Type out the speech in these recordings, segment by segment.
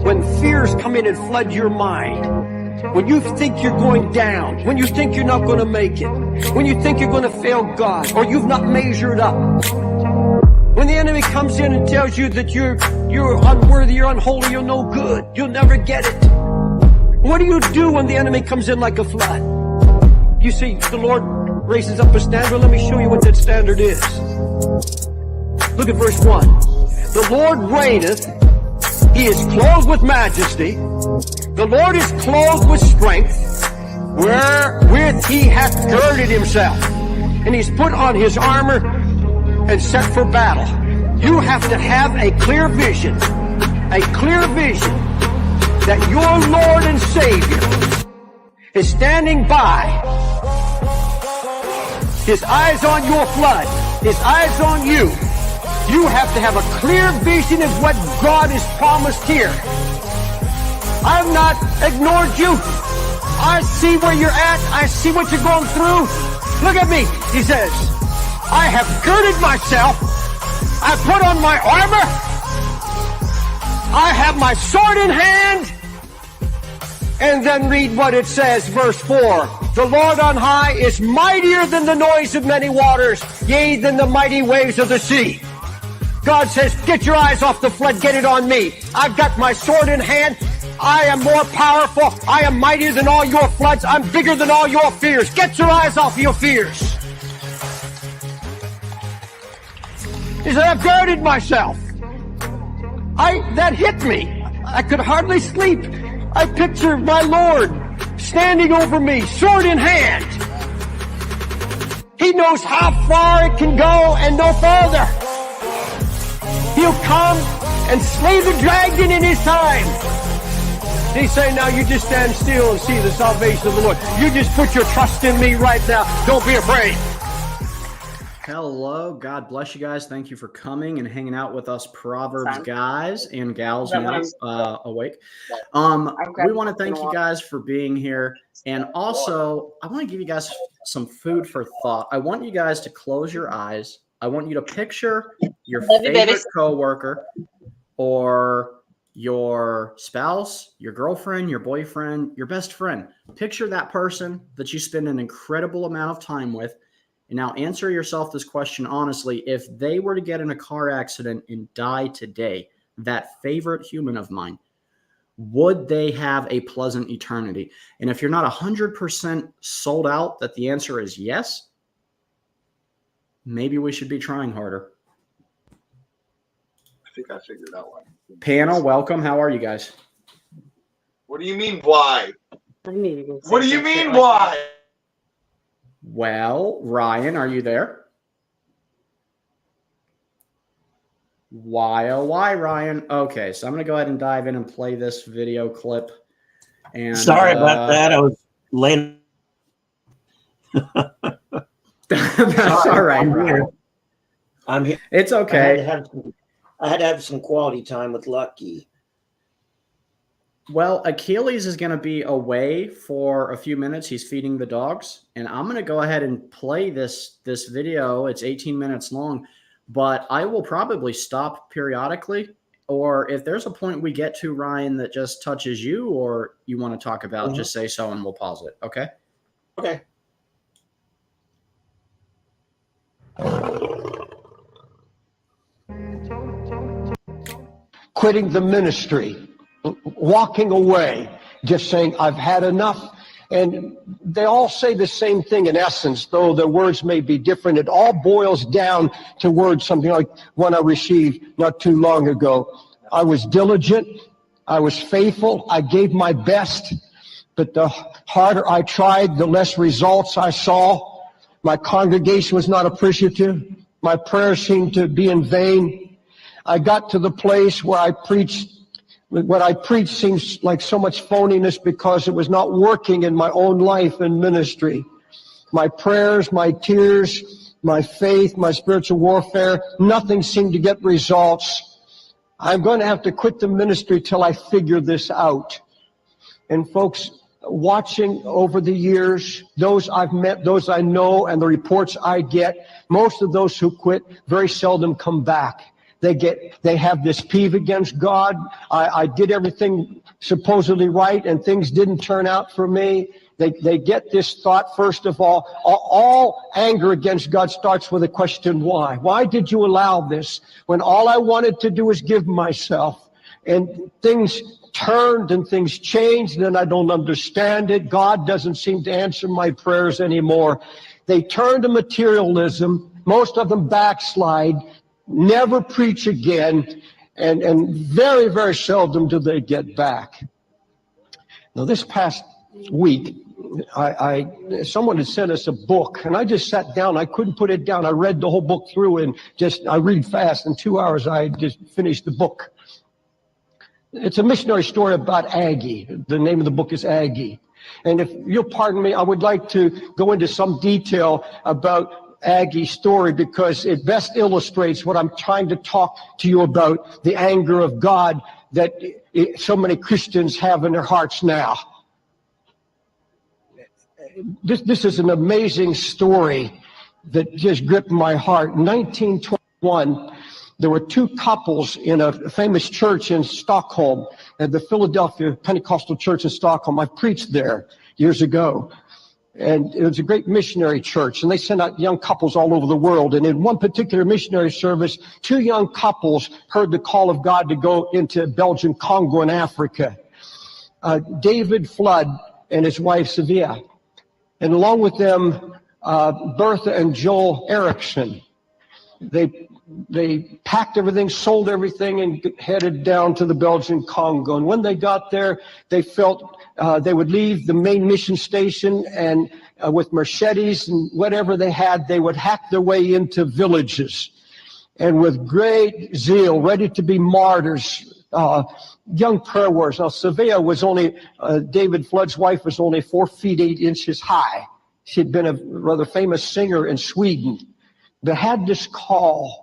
When fears come in and flood your mind, when you think you're going down, when you think you're not going to make it, when you think you're going to fail God, or you've not measured up, when the enemy comes in and tells you that you're unworthy, you're unholy, you're no good, you'll never get it. What do you do when the enemy comes in like a flood? You see, the Lord raises up a standard. Let me show you what that standard is. Look at verse 1. The Lord reigneth. He is clothed with majesty. The Lord is clothed with strength, wherewith he hath girded himself. And he's put on his armor and set for battle. You have to have a clear vision that your Lord and Savior is standing by. His eyes on your flood. His eyes on you. You have to have a clear vision of what God has promised here. I've not ignored you. I see where you're at. I see what you're going through. Look at me. He says, I have girded myself. I put on my armor. I have my sword in hand. And then read what it says, verse 4. The Lord on high is mightier than the noise of many waters, yea, than the mighty waves of the sea. God says, get your eyes off the flood, get it on me. I've got my sword in hand. I am more powerful. I am mightier than all your floods. I'm bigger than all your fears. Get your eyes off your fears. He said, I've girded myself. That hit me. I could hardly sleep. I picture my Lord standing over me, sword in hand. He knows how far it can go and no further. He'll come and slay the dragon in his time. He's saying, now you just stand still and see the salvation of the Lord. You just put your trust in me right now. Don't be afraid. Hello. God bless you guys. Thank you for coming and hanging out with us Proverbs guys and gals now awake. We want to thank you guys for being here. And also, I want to give you guys some food for thought. I want you guys to close your eyes. I want you to picture your favorite coworker or your spouse, your girlfriend, your boyfriend, your best friend. Picture that person that you spend an incredible amount of time with. And now answer yourself this question honestly. If they were to get in a car accident and die today, that favorite human of mine, would they have a pleasant eternity? And if you're not 100% sold out that the answer is yes, maybe we should be trying harder. I think I figured out one. Panel, welcome. How are you guys? What do you mean, why? What do you mean, why? Well, Ryan, are you there? Why, oh, why, Ryan? Okay, so I'm going to go ahead and dive in and play this video clip. And sorry about that. I was laying. That's all right, Ryan. I'm here. It's okay. I had to have some quality time with Lucky. Well, Achilles is going to be away for a few minutes. He's feeding the dogs. And I'm going to go ahead and play this video. It's 18 minutes long. But I will probably stop periodically. Or if there's a point we get to, Ryan, that just touches you or you want to talk about, just say so and we'll pause it. Okay? Okay. Quitting the ministry, walking away, just saying, I've had enough. And they all say the same thing in essence, though their words may be different. It all boils down to words, something like one I received not too long ago. I was diligent. I was faithful. I gave my best. But the harder I tried, the less results I saw. My congregation was not appreciative. My prayers seemed to be in vain. I got to the place where I preached. What I preached seems like so much phoniness because it was not working in my own life and ministry. My prayers, my tears, my faith, my spiritual warfare, nothing seemed to get results. I'm going to have to quit the ministry till I figure this out. And folks, watching over the years, those I've met, those I know, and the reports I get, most of those who quit very seldom come back. They have this peeve against God. I did everything supposedly right, and things didn't turn out for me. They get this thought, first of all anger against God starts with a question, why? Why did you allow this when all I wanted to do was give myself? And things turned and things changed, and I don't understand it. God doesn't seem to answer my prayers anymore. They turn to materialism. Most of them backslide, never preach again, and very, very seldom do they get back. Now, this past week, someone had sent us a book, and I just sat down. I couldn't put it down. I read the whole book through, and I read fast. In 2 hours, I just finished the book. It's a missionary story about Aggie. The name of the book is Aggie. And if you'll pardon me, I would like to go into some detail about Aggie's story because it best illustrates what I'm trying to talk to you about, the anger of God that so many Christians have in their hearts now. This is an amazing story that just gripped my heart. In 1921, there were two couples in a famous church in Stockholm, at the Philadelphia Pentecostal Church in Stockholm. I preached there years ago. And it was a great missionary church, and they sent out young couples all over the world. And in one particular missionary service, two young couples heard the call of God to go into Belgian Congo in Africa. David Flood and his wife, Sevilla. And along with them, Bertha and Joel Erickson. They packed everything, sold everything, and headed down to the Belgian Congo. And when they got there, they felt they would leave the main mission station, and with machetes and whatever they had, they would hack their way into villages. And with great zeal, ready to be martyrs, young prayer warriors. Now, Sevilla was only, David Flood's wife was only 4 feet 8 inches high. She had been a rather famous singer in Sweden. They had this call.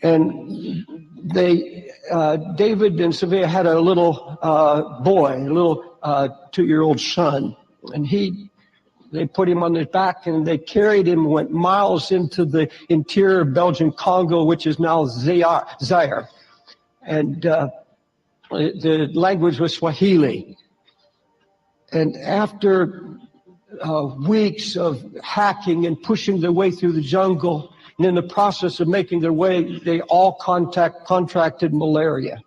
And David and Sevilla had a little boy, a little 2-year-old son. And they put him on his back and they carried him, went miles into the interior of Belgian Congo, which is now Zaire. And the language was Swahili. And after weeks of hacking and pushing their way through the jungle, and in the process of making their way, they all contracted malaria.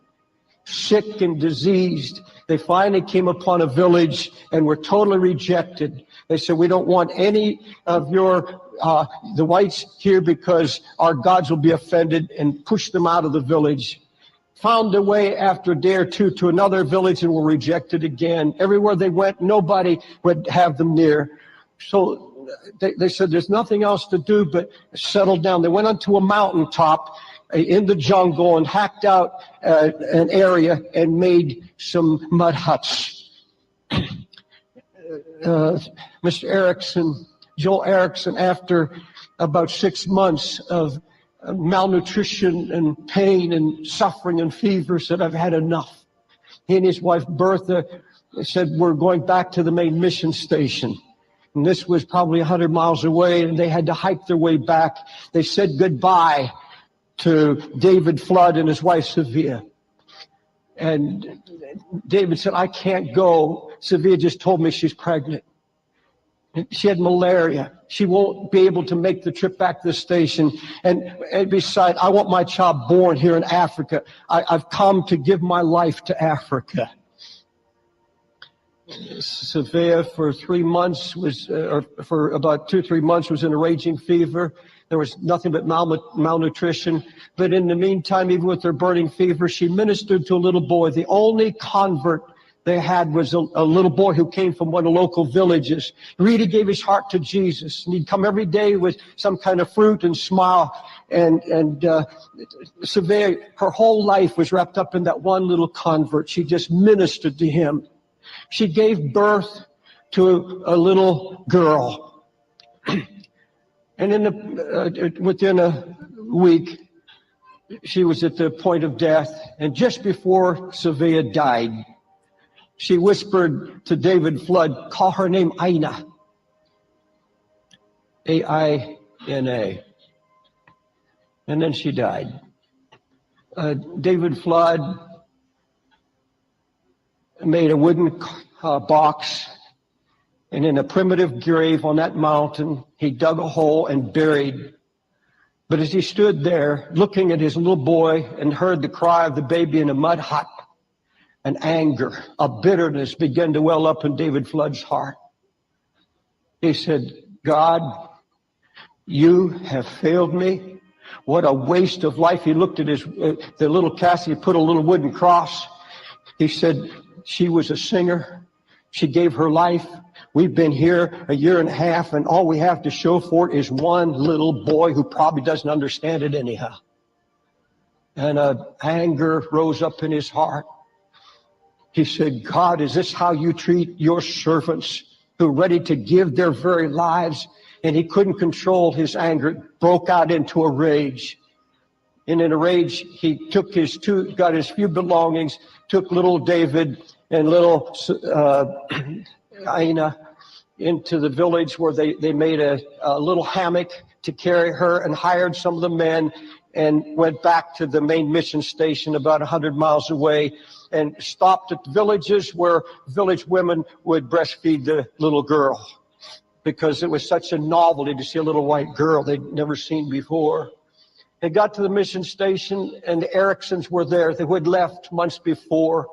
Sick and diseased, they finally came upon a village and were totally rejected. They said, we don't want any of the whites here because our gods will be offended, and pushed them out of the village. Found their way after a day or two to another village and were rejected again. Everywhere they went, nobody would have them near. So they said there's nothing else to do but settle down. They went onto a mountaintop in the jungle and hacked out an area and made some mud huts. Mr. Erickson, Joel Erickson, after about 6 months of malnutrition and pain and suffering and fever, said, I've had enough. He and his wife Bertha said, we're going back to the main mission station. And this was probably 100 miles away, and they had to hike their way back. They said goodbye to David Flood and his wife Sevilla. And David said, I can't go. Sevilla just told me she's pregnant. She had malaria. She won't be able to make the trip back to the station. And besides, I want my child born here in Africa. I've come to give my life to Africa. Sevilla for 3 months for about 2-3 months was in a raging fever. There was nothing but malnutrition. But in the meantime, even with her burning fever, she ministered to a little boy. The only convert they had was a little boy who came from one of the local villages. Really gave his heart to Jesus. And he'd come every day with some kind of fruit and smile. And Sevilla, her whole life was wrapped up in that one little convert. She just ministered to him. She gave birth to a little girl. And within a week, she was at the point of death. And just before Sevilla died, she whispered to David Flood, call her name Aina. A-I-N-A. And then she died. David Flood made a wooden box, and in a primitive grave on that mountain, he dug a hole and buried. But as he stood there looking at his little boy and heard the cry of the baby in a mud hut, an anger, a bitterness began to well up in David Flood's heart. He said, God, you have failed me. What a waste of life. He looked at the little Cassie, put a little wooden cross. He said, she was a singer. She gave her life. We've been here a year and a half, and all we have to show for it is one little boy who probably doesn't understand it anyhow. And anger rose up in his heart. He said, God, is this how you treat your servants who are ready to give their very lives? And he couldn't control his anger. It broke out into a rage. And in a rage, he took got his few belongings, took little David and little Aina into the village where they made a little hammock to carry her, and hired some of the men, and went back to the main mission station about 100 miles away, and stopped at the villages where village women would breastfeed the little girl, because it was such a novelty to see a little white girl they'd never seen before. They got to the mission station, and the Ericksons were there. They had left months before.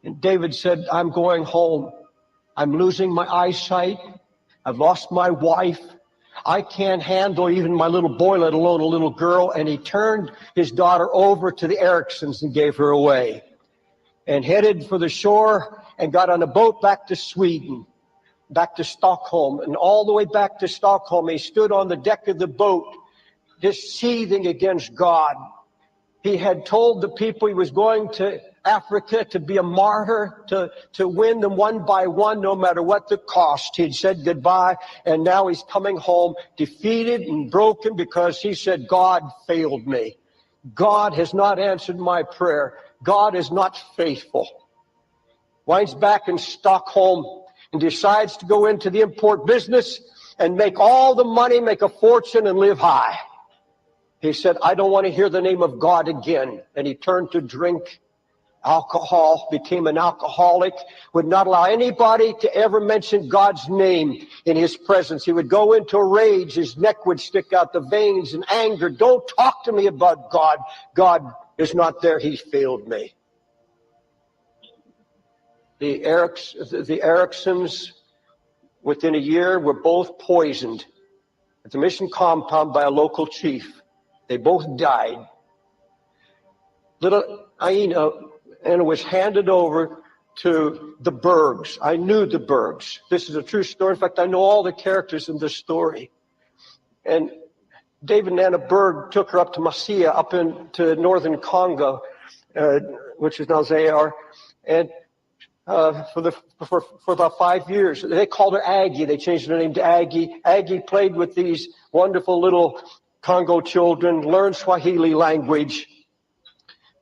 And David said, I'm going home. I'm losing my eyesight. I've lost my wife. I can't handle even my little boy, let alone a little girl. And he turned his daughter over to the Ericksons and gave her away, and headed for the shore and got on a boat back to Sweden, back to Stockholm. And all the way back to Stockholm, he stood on the deck of the boat, just seething against God. He had told the people he was going to Africa to be a martyr, to win them one by one, no matter what the cost. He'd said goodbye, and now he's coming home defeated and broken, because he said, God failed me. God has not answered my prayer. God is not faithful. Winds back in Stockholm and decides to go into the import business and make all the money, make a fortune, and live high. He said, I don't want to hear the name of God again. And he turned to drink alcohol, became an alcoholic, would not allow anybody to ever mention God's name in his presence. He would go into a rage. His neck would stick out, the veins, in anger. Don't talk to me about God. God is not there. He failed me. The Ericksons, within a year, were both poisoned at the mission compound by a local chief. They both died. Little Aina, and it was handed over to the Bergs. I knew the Bergs. This is a true story. In fact, I know all the characters in this story. And David and Anna Berg took her up to Masia, up into northern Congo, which is now Zaire, and for about 5 years. They called her Aggie. They changed her name to Aggie. Aggie played with these wonderful little Congo children, learned Swahili language.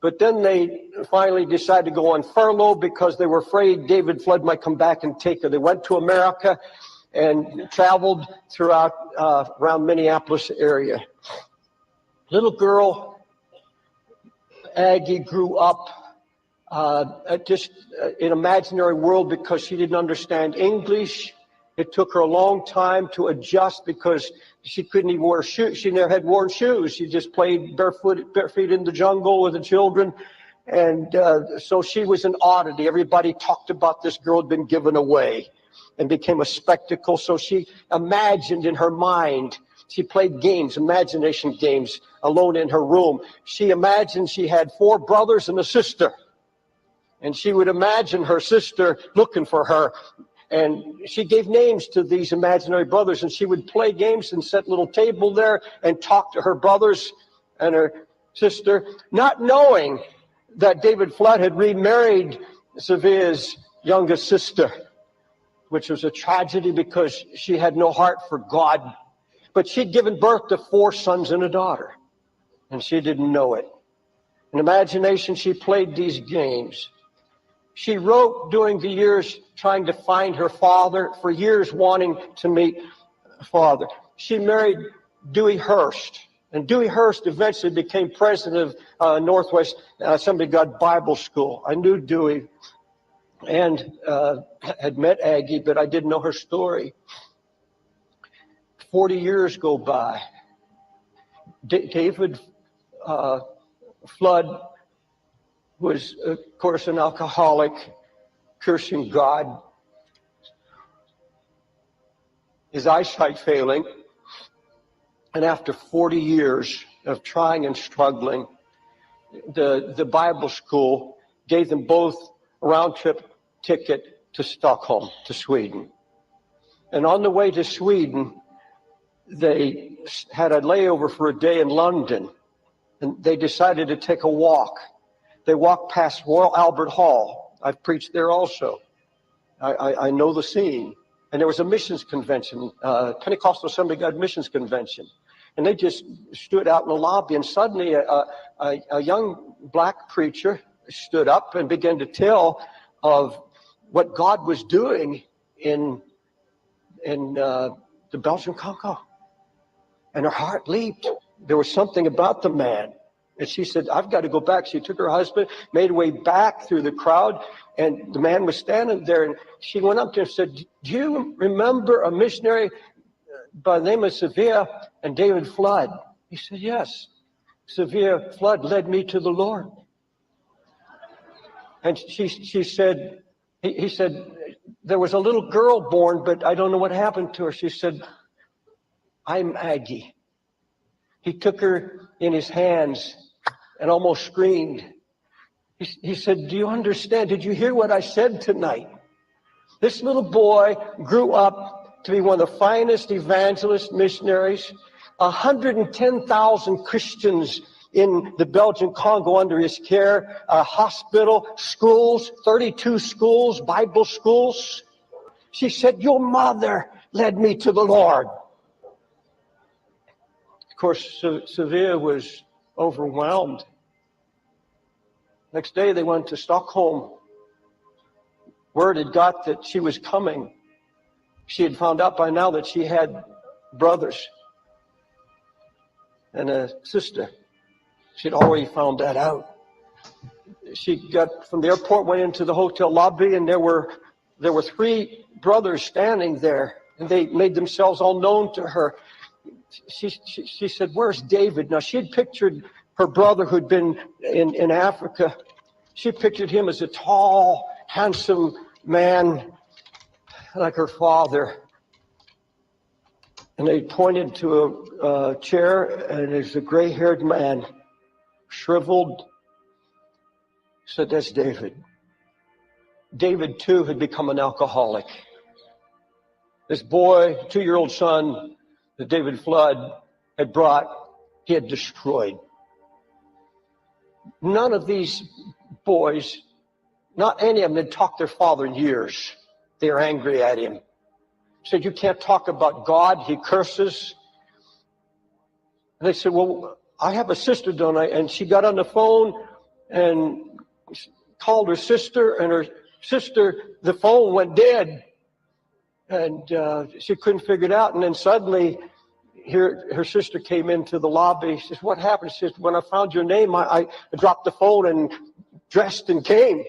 But then they finally decided to go on furlough because they were afraid David Flood might come back and take her. They went to America and traveled throughout around Minneapolis area. Little girl Aggie grew up just in an imaginary world because she didn't understand English. It took her a long time to adjust because she couldn't even wear shoes. She never had worn shoes. She just played bare feet in the jungle with the children. And so she was an oddity. Everybody talked about this girl had been given away and became a spectacle. So she imagined in her mind. She played games, imagination games, alone in her room. She imagined she had 4 brothers and a sister. And she would imagine her sister looking for her. And she gave names to these imaginary brothers, and she would play games and set a little table there and talk to her brothers and her sister, not knowing that David Flood had remarried Sevilla's youngest sister, which was a tragedy because she had no heart for God. But she'd given birth to 4 sons and a daughter, and she didn't know it. In imagination, she played these games. She wrote during the years trying to find her father, for years wanting to meet father. She married Dewey Hurst, and Dewey Hurst eventually became president of Northwest Assembly of God Bible School. I knew Dewey and had met Aggie, but I didn't know her story. 40 years go by. David Flood was, of course, an alcoholic, cursing God. His eyesight failing. And after 40 years of trying and struggling, the Bible school gave them both a round-trip ticket to Stockholm, to Sweden. And on the way to Sweden, they had a layover for a day in London, and they decided to take a walk. They walked past Royal Albert Hall. I've preached there also. I know the scene. And there was a missions convention, Pentecostal Assembly of God missions convention. And they just stood out in the lobby, and suddenly a young black preacher stood up and began to tell of what God was doing in the Belgian Congo. And her heart leaped. There was something about the man. And she said, I've got to go back. She took her husband, made her way back through the crowd, and the man was standing there. And she went up to him and said, do you remember a missionary by the name of Severe and David Flood? He said, yes. Severe Flood led me to the Lord. And she said, he said, there was a little girl born, but I don't know what happened to her. She said, I'm Aggie. He took her in his hands and almost screamed. He said, do you understand? Did you hear what I said tonight? This little boy grew up to be one of the finest evangelist missionaries. 110,000 Christians in the Belgian Congo under his care, a hospital, schools, 32 schools, Bible schools. She said, your mother led me to the Lord. Of course, Sevilla was overwhelmed. Next day, they went to Stockholm. Word had got that she was coming. She had found out by now that she had brothers and a sister. She'd already found that out. She got from the airport, went into the hotel lobby, and there were 3 brothers standing there, and they made themselves all known to her. She said, where's David? Now, she had pictured her brother who'd been in Africa. She pictured him as a tall, handsome man like her father. And they pointed to a chair, and there's a gray-haired man, shriveled. Said, that's David. David, too, had become an alcoholic. This boy, 2-year-old son that David Flood had brought, he had destroyed. None of these boys, not any of them, had talked to their father in years. They were angry at him. Said, you can't talk about God. He curses. And they said, well, I have a sister, don't I? And she got on the phone and called her sister, and her sister, the phone went dead. And she couldn't figure it out. And then suddenly, her sister came into the lobby. She says, what happened? She says, when I found your name, I dropped the phone and dressed and came.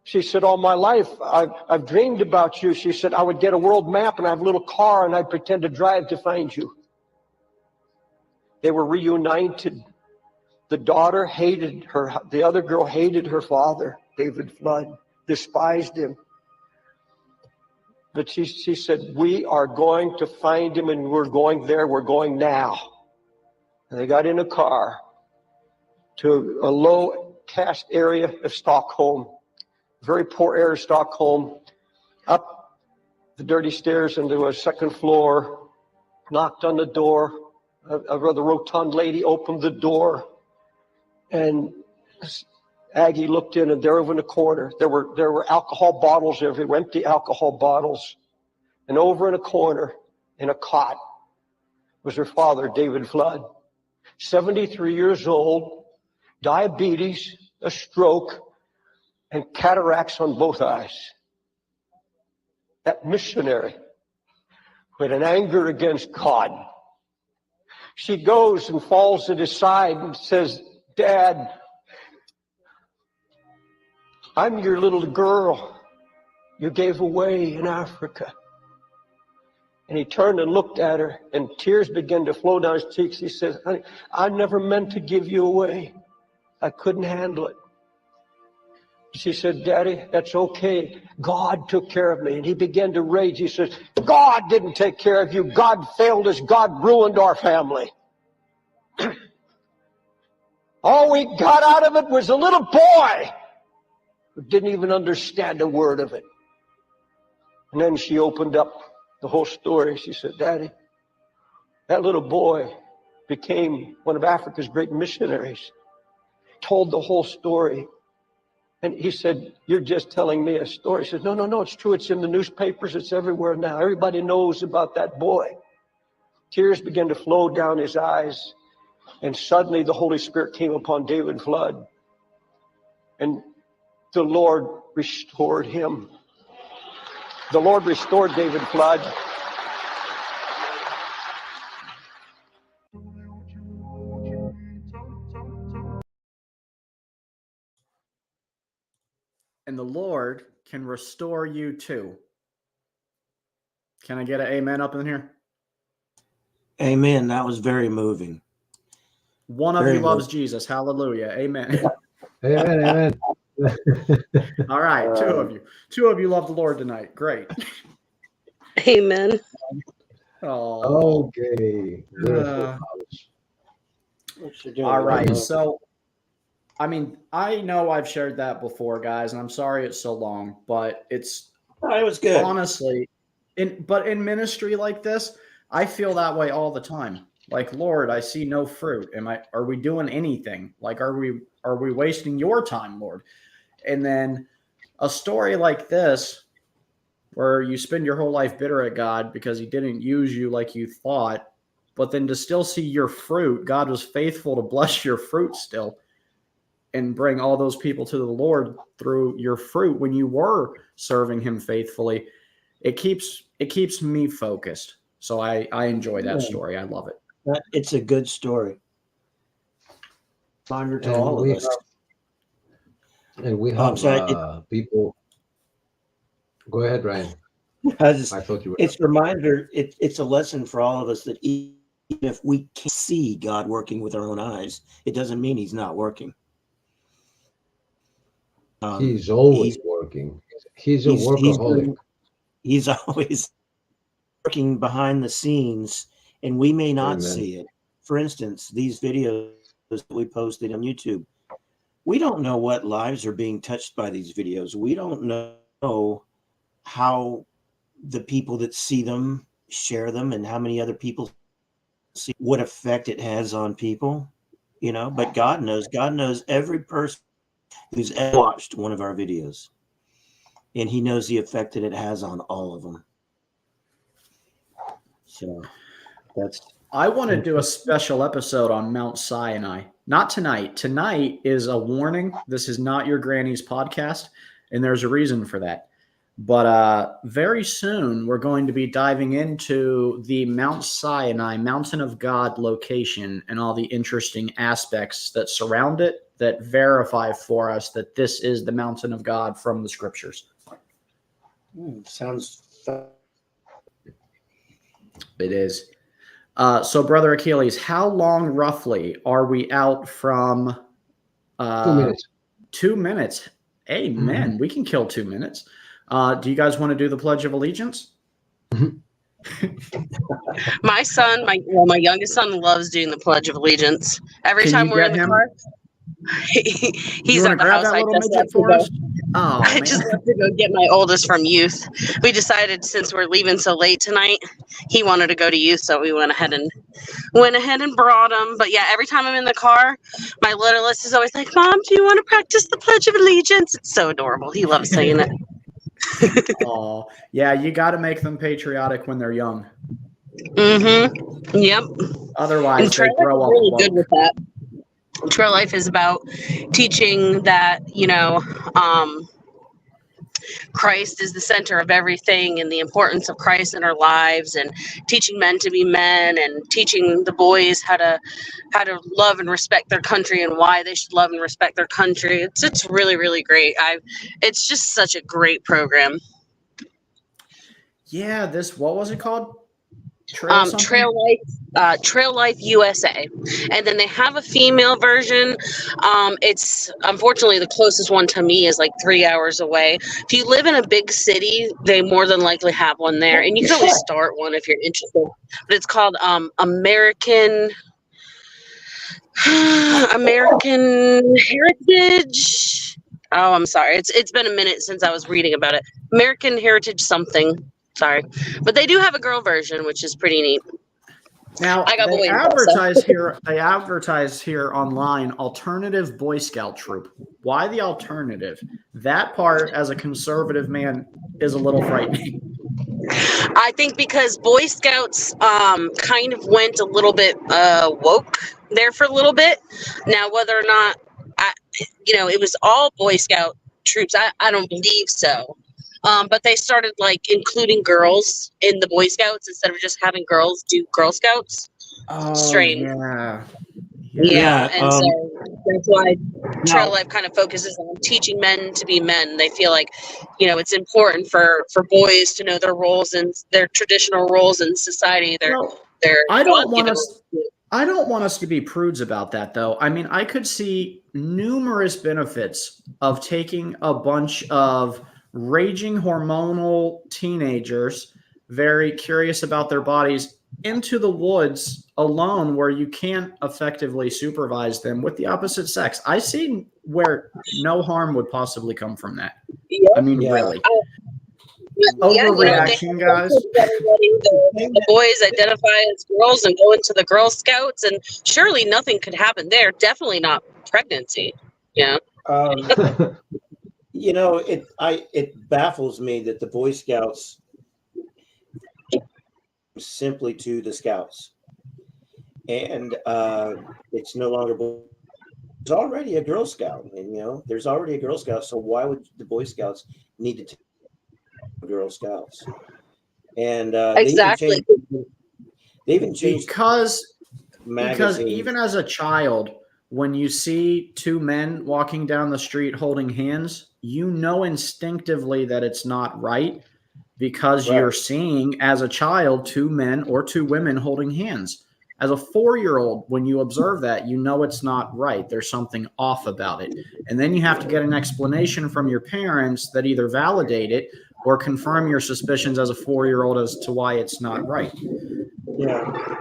She said, all my life, I've dreamed about you. She said, I would get a world map and I have a little car and I'd pretend to drive to find you. They were reunited. The daughter hated her. The other girl hated her father, David Flood, despised him. But she said, we are going to find him, and we're going there. We're going now. And they got in a car to a low caste area of Stockholm, very poor area of Stockholm, up the dirty stairs into a second floor, knocked on the door. A rather rotund lady opened the door, and Aggie looked in, and there over in the corner, there were alcohol bottles everywhere, empty alcohol bottles. And over in a corner, in a cot, was her father, David Flood, 73 years old, diabetes, a stroke, and cataracts on both eyes. That missionary with an anger against God. She goes and falls at his side and says, Dad, I'm your little girl you gave away in Africa. And he turned and looked at her, and tears began to flow down his cheeks. He said, honey, I never meant to give you away. I couldn't handle it. She said, Daddy, that's okay. God took care of me. And he began to rage. He says, God didn't take care of you. God failed us. God ruined our family. All we got out of it was a little boy who didn't even understand a word of it. And then she opened up the whole story. She said, Daddy, that little boy became one of Africa's great missionaries. Told the whole story. And he said, you're just telling me a story. He said, no, it's true. It's in the newspapers. It's everywhere now. Everybody knows about that boy. Tears began to flow down his eyes. And suddenly the Holy Spirit came upon David Flood. And the Lord restored him. The Lord restored David Flood. And the Lord can restore you too. Can I get an amen up in here? Amen. That was very moving. One of you loves Jesus. Hallelujah. Amen. Amen. All right. Two of you. Two of you love the Lord tonight. Great. Amen. Oh. Okay. All right. So, I mean, I know I've shared that before, guys, and I'm sorry it's so long, but it was good. Honestly, in ministry like this, I feel that way all the time. Like, Lord, I see no fruit. Are we doing anything? Like, are we wasting your time, Lord? And then a story like this, where you spend your whole life bitter at God because he didn't use you like you thought, but then to still see your fruit, God was faithful to bless your fruit still and bring all those people to the Lord through your fruit when you were serving him faithfully. It keeps me focused. So I enjoy that story. I love it. It's a good story. Reminder to all of us. And we have people. Go ahead, Ryan. I thought you were. It's a reminder. It's a lesson for all of us that even if we can't see God working with our own eyes, it doesn't mean he's not working. He's always working. He's a workaholic. He's always working behind the scenes, and we may not see it. For instance, these videos that we posted on YouTube, we don't know what lives are being touched by these videos. We don't know how the people that see them share them and how many other people see what effect it has on people, but God knows every person who's ever watched one of our videos, and he knows the effect that it has on all of them. So I want to do a special episode on Mount Sinai. Not tonight. Tonight is a warning. This is not your granny's podcast, and there's a reason for that. But very soon, we're going to be diving into the Mount Sinai, Mountain of God location, and all the interesting aspects that surround it that verify for us that this is the Mountain of God from the Scriptures. Sounds fun. It is. So, Brother Achilles, how long roughly are we out from 2 minutes? 2 minutes. Amen. Mm-hmm. We can kill 2 minutes. Do you guys want to do the Pledge of Allegiance? My son, my youngest son, loves doing the Pledge of Allegiance. Every time we're in the car, he's at the house. I just have to go get my oldest from youth. We decided since we're leaving so late tonight, he wanted to go to youth, so we went ahead and brought him. But yeah, every time I'm in the car, my littlest is always like, "Mom, do you want to practice the Pledge of Allegiance?" It's so adorable. He loves saying it. Oh, yeah, you got to make them patriotic when they're young. Mm-hmm. Yep. Otherwise, they grow up really good with that. Trail Life is about teaching that, Christ is the center of everything and the importance of Christ in our lives, and teaching men to be men, and teaching the boys how to love and respect their country and why they should love and respect their country. It's really, really great. It's just such a great program. Yeah, what was it called? Trail Life USA, and then they have a female version. It's unfortunately the closest one to me is like 3 hours away. If you live in a big city, they more than likely have one there, and you can always start one if you're interested. But it's called American Heritage. Oh, I'm sorry. It's been a minute since I was reading about it. American Heritage something. Sorry, but they do have a girl version, which is pretty neat. Now they advertise here. They advertise here online. Alternative Boy Scout troop. Why the alternative? That part, as a conservative man, is a little frightening. I think because Boy Scouts kind of went a little bit woke there for a little bit. Now, whether or not it was all Boy Scout troops, I don't believe so. But they started like including girls in the Boy Scouts instead of just having girls do Girl Scouts. Oh, strange. Yeah. And so that's why Trail Life kind of focuses on teaching men to be men. They feel like, it's important for boys to know their roles and their traditional roles in society. I don't want us to be prudes about that, though. I mean, I could see numerous benefits of taking a bunch of raging hormonal teenagers, very curious about their bodies, into the woods alone where you can't effectively supervise them with the opposite sex. I see where no harm would possibly come from that. Yeah. I mean, really. Overreaction, guys. The boys identify as girls and go into the Girl Scouts, and surely nothing could happen there. Definitely not pregnancy. Yeah. It baffles me that the Boy Scouts simply to the Scouts, and it's no longer. There's already a Girl Scout, and there's already a Girl Scout. So why would the Boy Scouts need to take Girl Scouts? And exactly, they even changed because even as a child, when you see two men walking down the street holding hands, you know instinctively that it's not right, because you're seeing, as a child, two men or two women holding hands. As a 4-year-old, when you observe that, you know it's not right. There's something off about it. And then you have to get an explanation from your parents that either validate it or confirm your suspicions as a 4-year-old as to why it's not right. Yeah.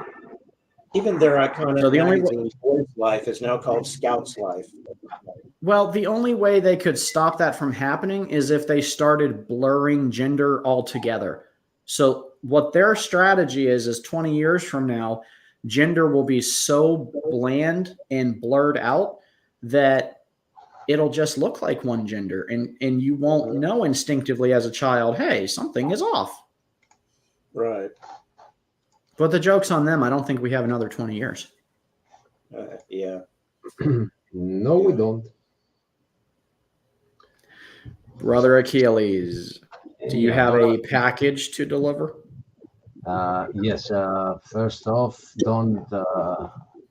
Even their iconic magazine, Boys Life, is now called Scouts Life. Well, the only way they could stop that from happening is if they started blurring gender altogether. So what their strategy is 20 years from now, gender will be so bland and blurred out that it'll just look like one gender, and you won't know instinctively as a child, hey, something is off. Right. But the joke's on them. I don't think we have another 20 years. Yeah. No, we don't. Brother Achilles, do you have a package to deliver? Yes. First off, don't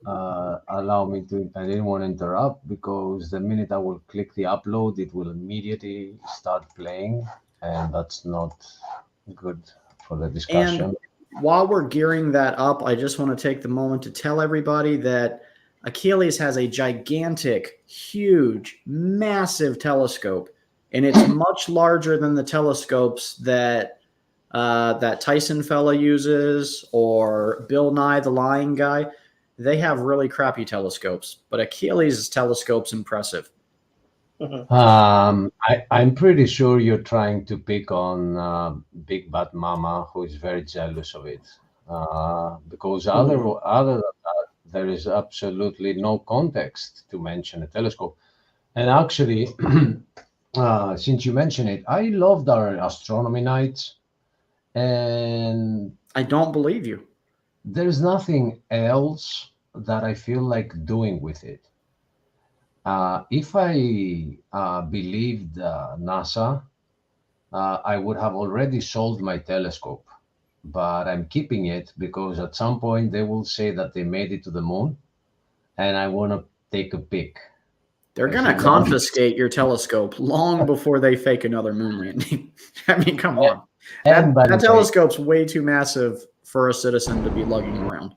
allow me to. I didn't want to interrupt, because the minute I will click the upload, it will immediately start playing, and that's not good for the discussion. And while we're gearing that up, I just want to take the moment to tell everybody that Achilles has a gigantic, huge, massive telescope, and it's much larger than the telescopes that Tyson fella uses, or Bill Nye the Lying Guy. They have really crappy telescopes, but Achilles' telescope's impressive. I'm pretty sure you're trying to pick on Big Bad Mama, who is very jealous of it, because other than that, there is absolutely no context to mention a telescope. And actually, since you mention it, I loved our astronomy nights, and I don't believe you. There's nothing else that I feel like doing with it. If I believed NASA, I would have already sold my telescope, but I'm keeping it because at some point they will say that they made it to the moon, and I want to take a pic. They're going to confiscate your telescope long before they fake another moon landing. I mean, come on. That telescope's way too massive for a citizen to be lugging around.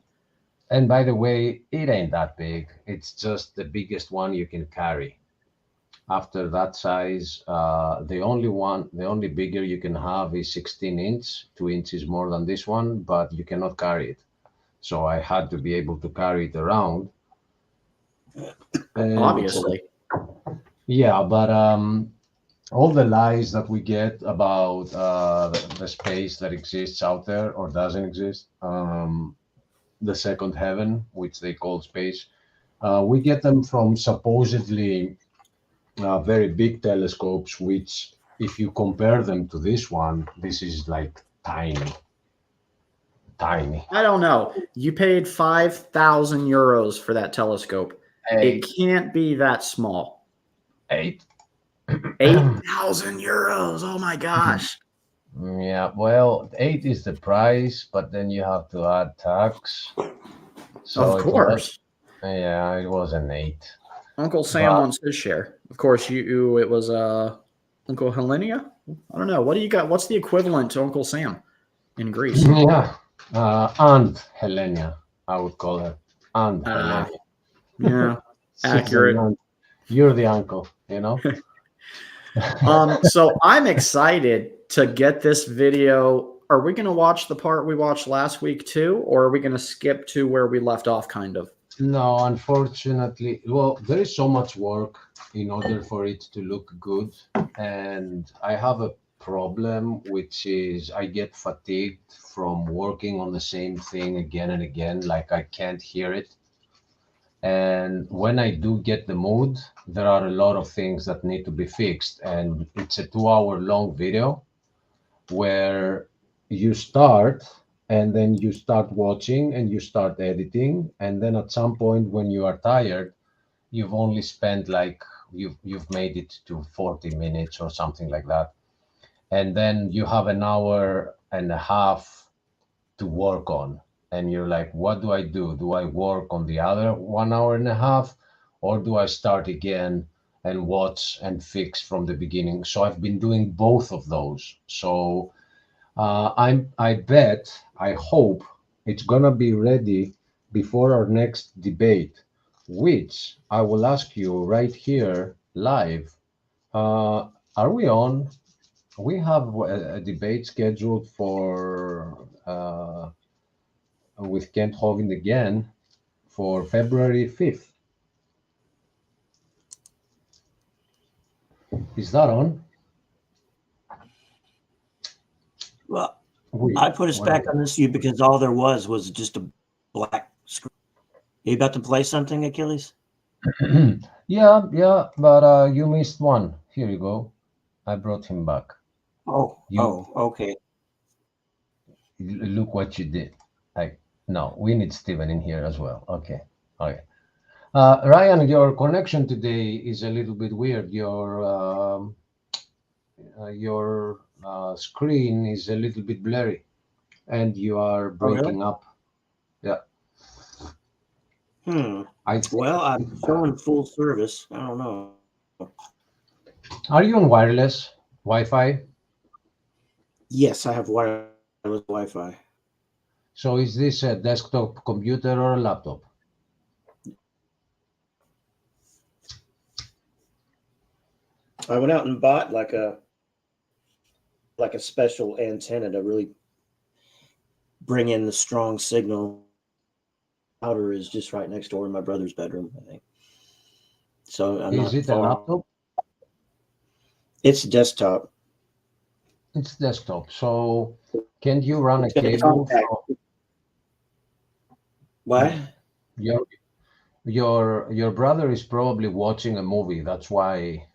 And by the way, it ain't that big. It's just the biggest one you can carry. After that size, the only bigger you can have is 16 inch, 2 inches more than this one, but you cannot carry it. So I had to be able to carry it around. And obviously. Yeah, but all the lies that we get about the space that exists out there or doesn't exist, the second heaven, which they call space, we get them from supposedly very big telescopes, which if you compare them to this one, this is like tiny. I don't know. You paid 5,000 euros for that telescope. It can't be that small. 8,000 euros. Oh my gosh. Yeah, well, 8 is the price, but then you have to add tax. So of course. It was an 8. Uncle Sam wants his share. Of course, it was Uncle Helenia? I don't know. What do you got? What's the equivalent to Uncle Sam in Greece? Yeah. Aunt Helenia, I would call her. Aunt Helenia. Yeah, accurate. You're the uncle, you know? So I'm excited to get this video. Are we going to watch the part we watched last week too, or are we going to skip to where we left off kind of? No, unfortunately. Well, there is so much work in order for it to look good. And I have a problem, which is I get fatigued from working on the same thing again and again, like I can't hear it. And when I do get the mood, there are a lot of things that need to be fixed. And it's a 2-hour long video where you start and then you start watching and you start editing. And then at some point when you are tired, you've only spent you've made it to 40 minutes or something like that. And then you have an hour and a half to work on. And you're like, what do I do? Do I work on the other 1 hour and a half, or do I start again and watch and fix from the beginning? So I've been doing both of those. So I hope it's gonna be ready before our next debate, which I will ask you right here live. Are we on? We have a debate scheduled for with Kent Hovind again for February 5th. Is that on? Well, I put us back on this view because all there was just a black screen. Are you about to play something, Achilles? Yeah, but you missed one. Here you go. I brought him back. Okay. Look what you did. No, we need Steven in here as well. Okay. Ryan, your connection today is a little bit weird. Your screen is a little bit blurry, and you are breaking up. Yeah. Well, I'm showing full service. I don't know. Are you on wireless Wi-Fi? Yes, I have wireless Wi-Fi. So is this a desktop computer or a laptop? I went out and bought like a special antenna to really bring in the strong signal. Router is just right next door in my brother's bedroom, I think. So is it a laptop? It's desktop. It's desktop. So can you run a cable? What? Your brother is probably watching a movie. That's why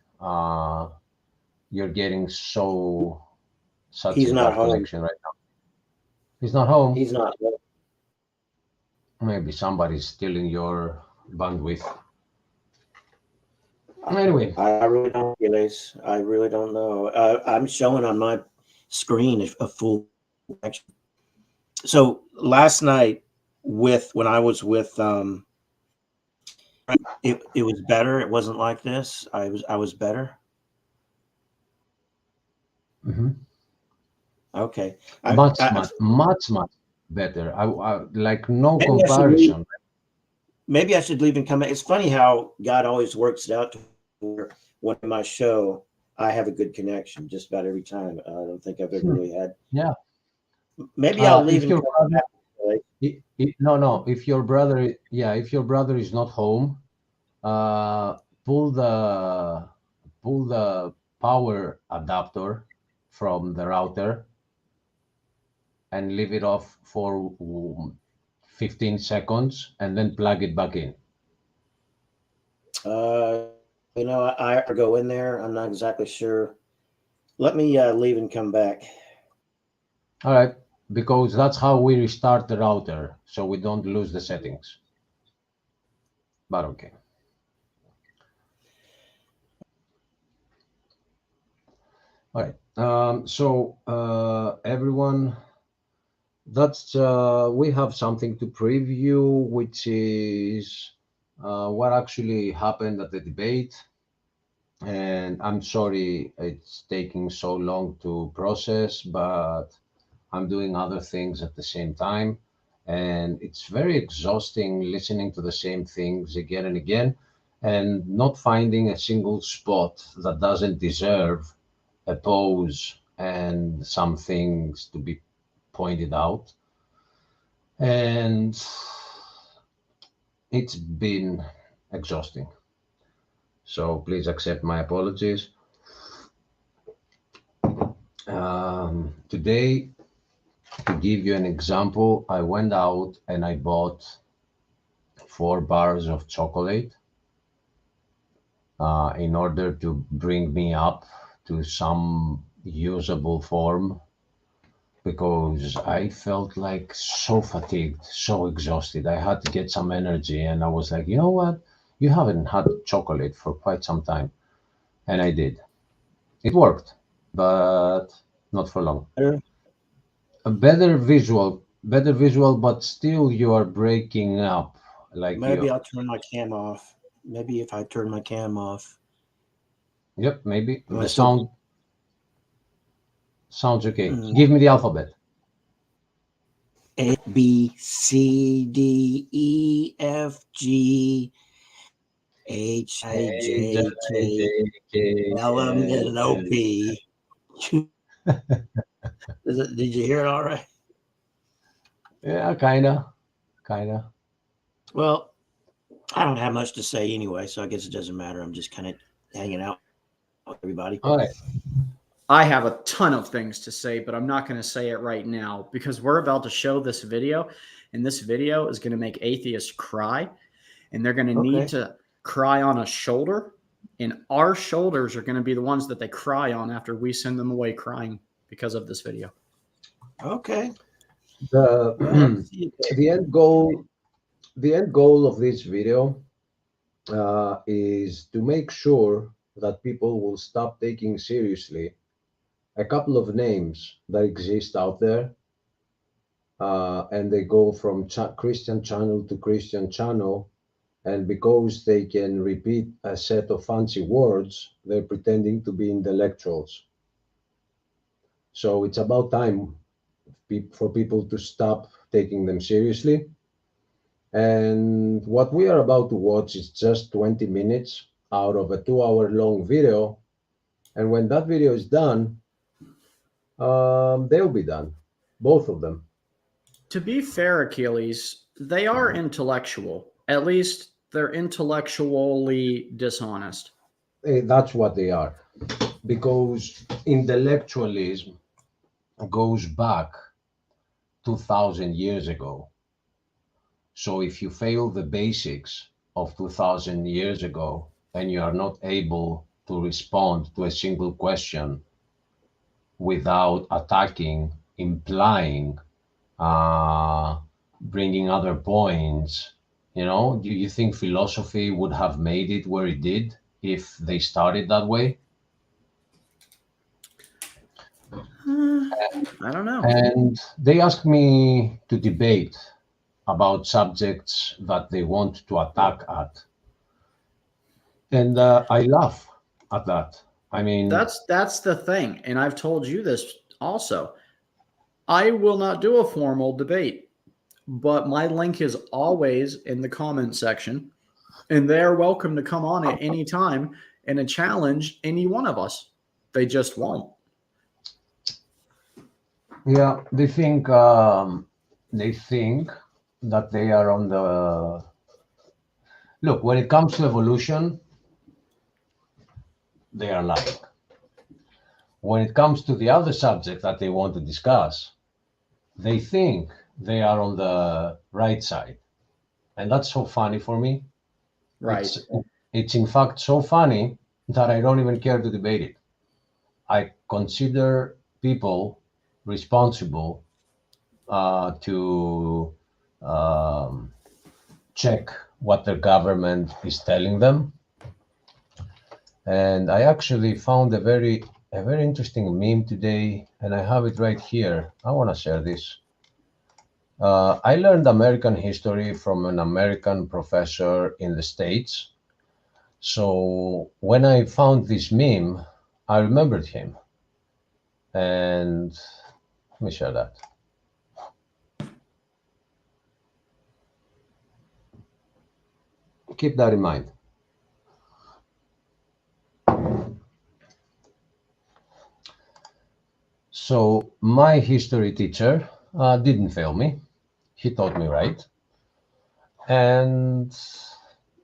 you're getting such He's a not bad home. connection right now. He's not home. He's not home. Maybe somebody's stealing your bandwidth. Anyway, I really don't, Achilles. I really don't know. I'm showing on my screen a full connection. So last night, when I was with it was better. It wasn't like this. I was better. mm-hmm. Okay. Much better. I like no comparison. Maybe I should leave and come back. It's funny how God always works it out to where when my show, I have a good connection just about every time. I don't think I've ever really had. Yeah. Maybe I'll leave and come back. No. If your brother is not home, pull the power adapter from the router and leave it off for 15 seconds and then plug it back in. I go in there. I'm not exactly sure. Let me leave and come back. All right, because that's how we restart the router, so we don't lose the settings. But okay. All right. So everyone, that's we have something to preview, which is what actually happened at the debate. And I'm sorry it's taking so long to process, but I'm doing other things at the same time. And it's very exhausting listening to the same things again and again and not finding a single spot that doesn't deserve a pause and some things to be pointed out. And it's been exhausting. So please accept my apologies. Today, to give you an example, I went out and I bought 4 bars of chocolate in order to bring me up to some usable form, because I felt like so fatigued, so exhausted. I had to get some energy, and I was like, you know what? You haven't had chocolate for quite some time. And I did. It worked, but not for long. A better visual, but still you are breaking up. Like maybe I'll turn my cam off. Maybe if I turn my cam off. Yep, maybe. The sounds okay. Give me the alphabet. A, B, C, D, E, F, G, H, I, J, K, L, M, N, O, P. Did you hear it all right? Yeah, kinda. Well, I don't have much to say anyway, so I guess it doesn't matter. I'm just kind of hanging out with everybody. All right. I have a ton of things to say, but I'm not going to say it right now because we're about to show this video, and this video is going to make atheists cry, and they're going to need to cry on a shoulder, and our shoulders are going to be the ones that they cry on after we send them away crying because of this video. Okay. The end goal of this video is to make sure that people will stop taking seriously a couple of names that exist out there, and they go from Christian channel to Christian channel, and because they can repeat a set of fancy words, they're pretending to be intellectuals. So it's about time for people to stop taking them seriously. And what we are about to watch is just 20 minutes out of a 2-hour long video. And when that video is done, they'll be done, both of them. To be fair, Achilles, they are intellectual. At least they're intellectually dishonest. That's what they are. Because intellectualism goes back 2,000 years ago. So if you fail the basics of 2,000 years ago and you are not able to respond to a single question without attacking, implying, bringing other points, do you think philosophy would have made it where it did if they started that way. I don't know. And they asked me to debate about subjects that they want to attack at. And I laugh at that. I mean, that's the thing. And I've told you this also. I will not do a formal debate, but my link is always in the comment section, and they're welcome to come on at any time and challenge any one of us. They just won't. yeah, they think that they are on the look. When it comes to evolution, they are lying. When it comes to the other subject that they want to discuss, they think they are on the right side. And that's so funny for me. Right. It's in fact so funny that I don't even care to debate it. I consider people responsible to check what their government is telling them. And I actually found a very interesting meme today, and I have it right here. I want to share this. I learned American history from an American professor in the States. So when I found this meme, I remembered him. And let me share that. Keep that in mind. So my history teacher didn't fail me. He taught me right. And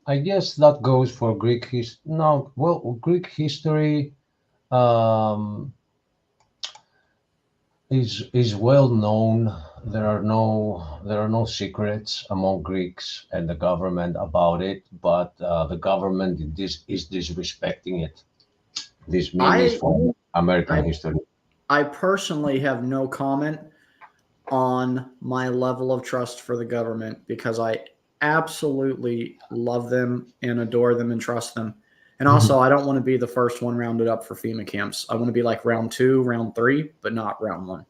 I guess that goes for Greek history. No, well, Greek history is well known. There are no secrets among Greeks and the government about it, but the government is disrespecting it. This meme is from American history. I personally have no comment on my level of trust for the government because I absolutely love them and adore them and trust them. And also, I don't want to be the first one rounded up for FEMA camps. I want to be like round 2, round 3, but not round 1.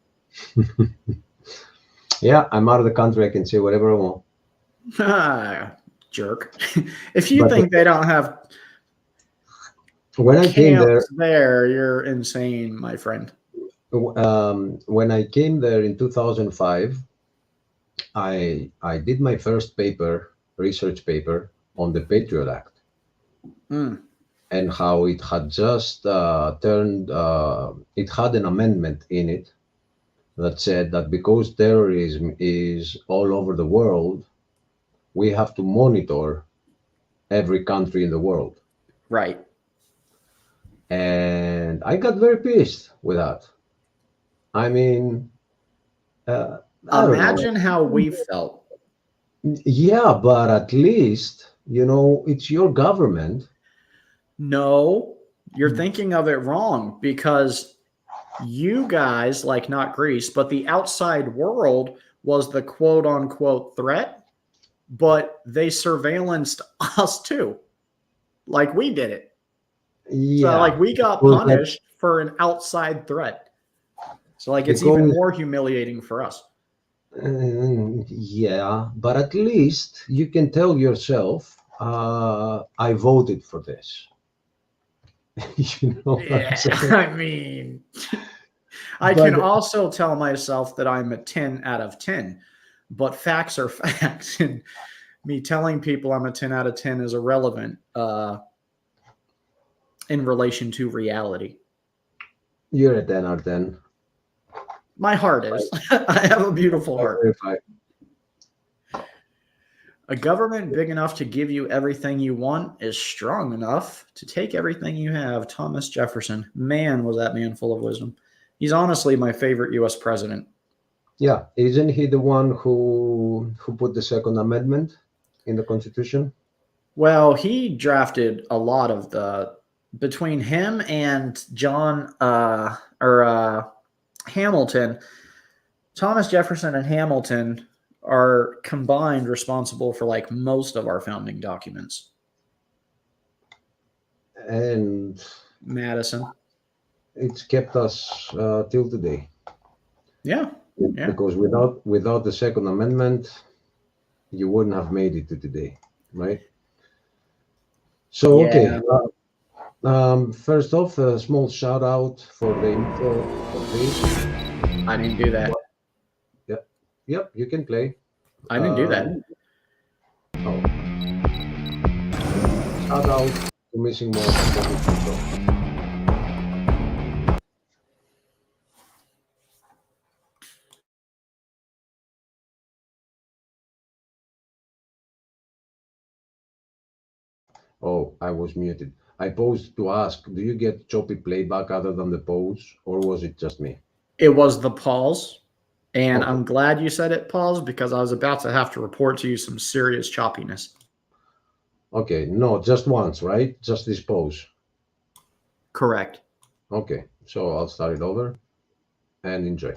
Yeah, I'm out of the country. I can say whatever I want. Jerk. If you think they don't have when I came there, you're insane, my friend. When I came there in 2005, I did my first research paper on the Patriot Act and how it had just it had an amendment in it that said that because terrorism is all over the world, we have to monitor every country in the world. Right. And I got very pissed with that. I mean, imagine how we felt. Yeah, but at least, it's your government. No, you're thinking of it wrong because you guys, like not Greece, but the outside world was the quote unquote threat, but they surveillanced us too. Like we did it. Yeah. So like we got punished for an outside threat. So like it's even more humiliating for us. Yeah, but at least you can tell yourself, I voted for this. I mean, I can also tell myself that I'm a 10 out of 10, but facts are facts. And me telling people I'm a 10 out of 10 is irrelevant in relation to reality. You're a 10 out of 10. My heart is. I have a beautiful heart. A government big enough to give you everything you want is strong enough to take everything you have. Thomas Jefferson. Man, was that man full of wisdom. He's honestly my favorite U.S. president. Yeah. Isn't he the one who put the Second Amendment in the Constitution? Well, he drafted a lot of between him and Hamilton, Thomas Jefferson and Hamilton are combined responsible for like most of our founding documents. and Madison. It's kept us till today. Yeah. Because without the Second Amendment, you wouldn't have made it to today, right? So okay. First off, a small shout out for the intro of this. I didn't do that. Yep, you can play. I didn't do that. Oh. Shout out to Missing More. Oh, I was muted. I paused to ask, do you get choppy playback other than the pause, or was it just me? It was the pause. And okay. I'm glad you said it, pause, because I was about to have to report to you some serious choppiness. Okay, no, just once, right? Just this pause. Correct. Okay, so I'll start it over and enjoy.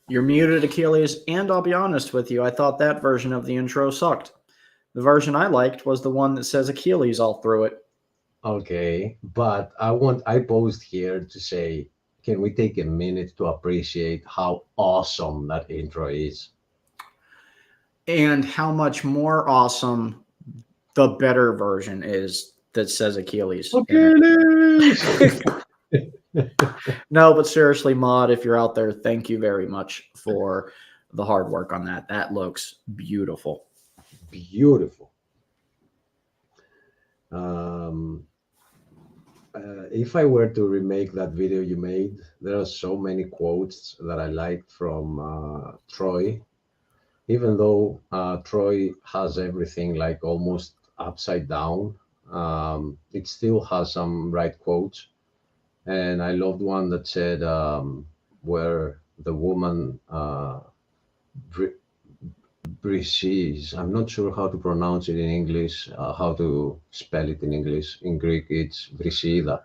You're muted, Achilles, and I'll be honest with you, I thought that version of the intro sucked. The version I liked was the one that says Achilles all through it. Okay, but I posed here to say, can we take a minute to appreciate how awesome that intro is? And how much more awesome the better version is that says Achilles. Achilles! No, but seriously, Mod, if you're out there, thank you very much for the hard work on that. That looks beautiful. Beautiful. If I were to remake that video you made, there are so many quotes that I liked from Troy. Even though Troy has everything like almost upside down, it still has some right quotes. And I loved one that said, where the woman, Briseis, I'm not sure how to pronounce it in English, how to spell it in English. In Greek, it's Briseida.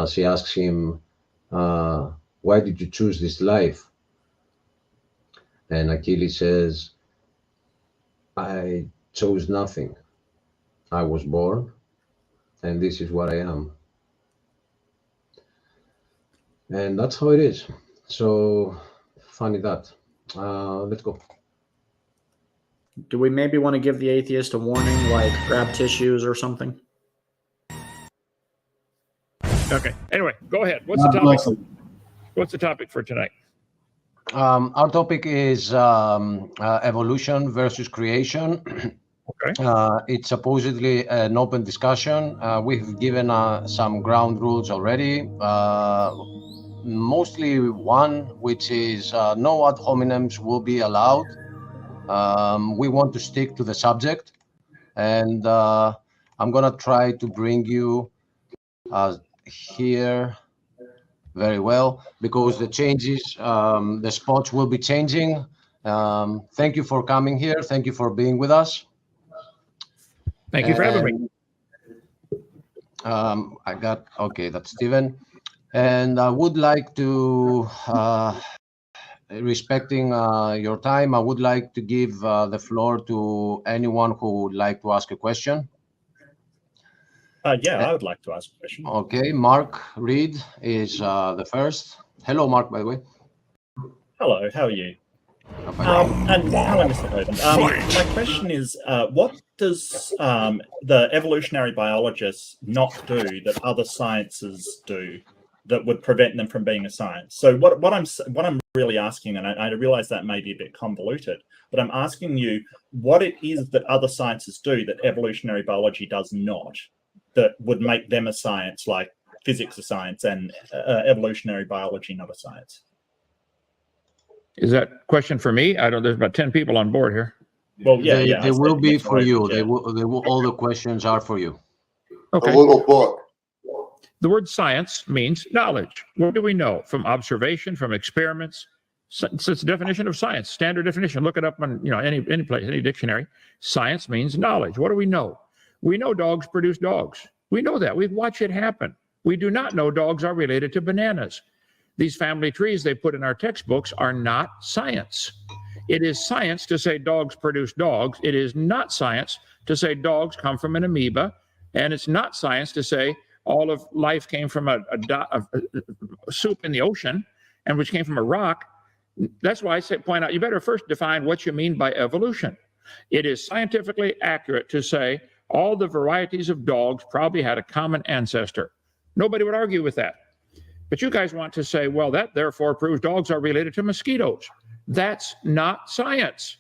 She asks him, why did you choose this life? And Achilles says, I chose nothing. I was born, and this is what I am. And that's how it is. So funny that. Let's go. Do we maybe want to give the atheist a warning, like grab tissues or something? Okay. Anyway, go ahead. What's the topic? What's the topic for tonight? Our topic is evolution versus creation. Okay. It's supposedly an open discussion. We've given some ground rules already. Mostly one, which is no ad hominems will be allowed. We want to stick to the subject, and I'm gonna try to bring you here very well, because the changes, the spots will be changing. Thank you for coming here. Thank you for being with us. Thank you for having me. Okay, that's Steven. And I would like to, respecting your time, I would like to give the floor to anyone who would like to ask a question. Yeah, I would like to ask a question. Okay, Mark Reed is the first. Hello, Mark, by the way. Hello, how are you? And hello, Mr. Hogan. My question is, what does the evolutionary biologists not do that other sciences do that would prevent them from being a science? So what I'm really asking, and I realize that may be a bit convoluted, but I'm asking you what it is that other sciences do that evolutionary biology does not, that would make them a science, like physics a science and evolutionary biology not a science. Is that question for me? I don't. There's about 10 people on board here. Well, yeah, They will be for you. Yeah. They will. All the questions are for you. Okay. A little book. The word science means knowledge. What do we know from observation, from experiments? So it's the definition of science, standard definition. Look it up on any place, any dictionary. Science means knowledge. What do we know? We know dogs produce dogs. We know that. We've watched it happen. We do not know dogs are related to bananas. These family trees they put in our textbooks are not science. It is science to say dogs produce dogs. It is not science to say dogs come from an amoeba. And it's not science to say all of life came from a soup in the ocean, and which came from a rock. That's why I point out, you better first define what you mean by evolution. It is scientifically accurate to say all the varieties of dogs probably had a common ancestor. Nobody would argue with that. But you guys want to say, well, that therefore proves dogs are related to mosquitoes. That's not science.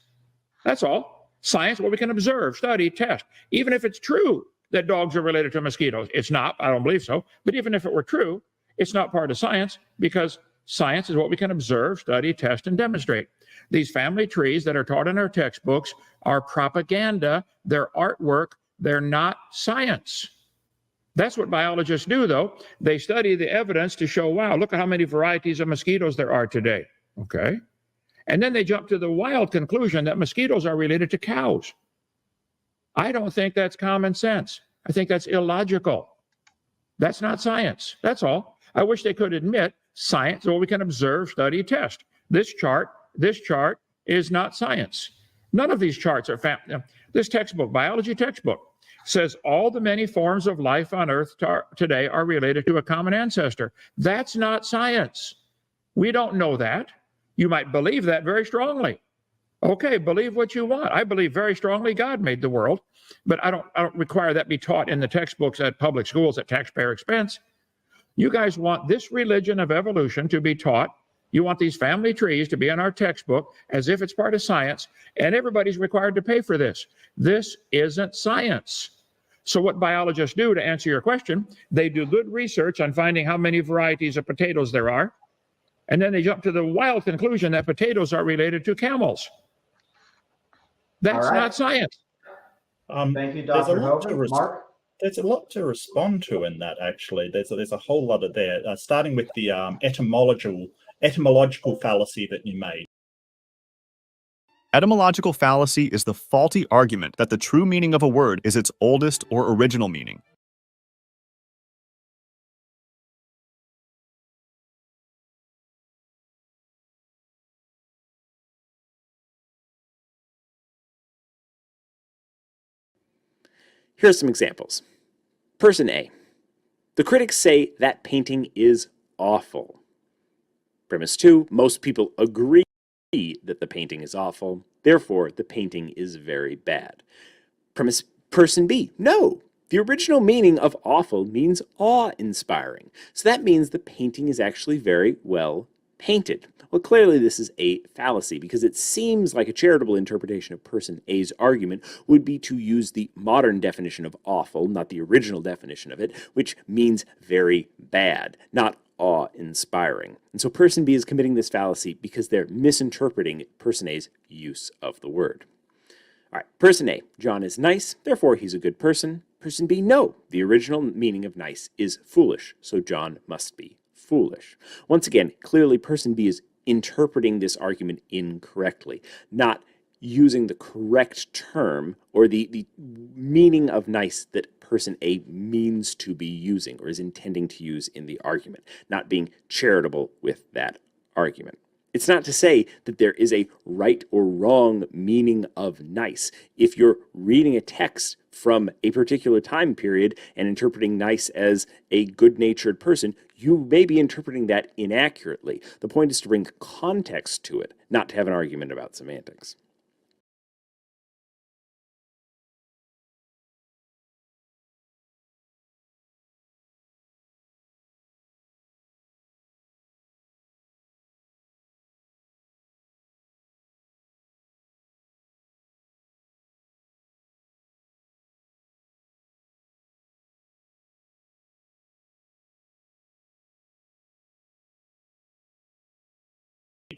That's all. Science, what we can observe, study, test. Even if it's true that dogs are related to mosquitoes, it's not. I don't believe so. But even if it were true, it's not part of science, because science is what we can observe, study, test, and demonstrate. These family trees that are taught in our textbooks are propaganda. They're artwork. They're not science. That's what biologists do, though. They study the evidence to show, wow, look at how many varieties of mosquitoes there are today. Okay. And then they jump to the wild conclusion that mosquitoes are related to cows. I don't think that's common sense. I think that's illogical. That's not science. That's all. I wish they could admit science, well, we can observe, study, test. This chart is not science. None of these charts are this textbook, biology textbook, says all the many forms of life on Earth today are related to a common ancestor. That's not science. We don't know that. You might believe that very strongly. Okay, believe what you want. I believe very strongly God made the world, but I don't require that be taught in the textbooks at public schools at taxpayer expense. You guys want this religion of evolution to be taught. You want these family trees to be in our textbook as if it's part of science, and everybody's required to pay for this. This isn't science. So what biologists do, to answer your question, they do good research on finding how many varieties of potatoes there are, and then they jump to the wild conclusion that potatoes are related to camels. That's not science. Thank you, Dr. Hogan. Mark? There's a lot to respond to in that, actually. There's a whole lot of there, starting with the etymological fallacy that you made. Etymological fallacy is the faulty argument that the true meaning of a word is its oldest or original meaning. Here are some examples. Person A. The critics say that painting is awful. Premise 2. Most people agree that the painting is awful. Therefore, the painting is very bad. Person B. No. The original meaning of awful means awe-inspiring. So that means the painting is actually very well painted. Well, clearly this is a fallacy, because it seems like a charitable interpretation of person A's argument would be to use the modern definition of awful, not the original definition of it, which means very bad, not awe-inspiring. And so person B is committing this fallacy because they're misinterpreting person A's use of the word. All right, person A, John is nice, therefore he's a good person. Person B, no, the original meaning of nice is foolish, so John must be foolish. Once again, clearly person B is interpreting this argument incorrectly, not using the correct term or the meaning of nice that person A means to be using or is intending to use in the argument, not being charitable with that argument. It's not to say that there is a right or wrong meaning of nice. If you're reading a text from a particular time period and interpreting nice as a good-natured person, you may be interpreting that inaccurately. The point is to bring context to it, not to have an argument about semantics.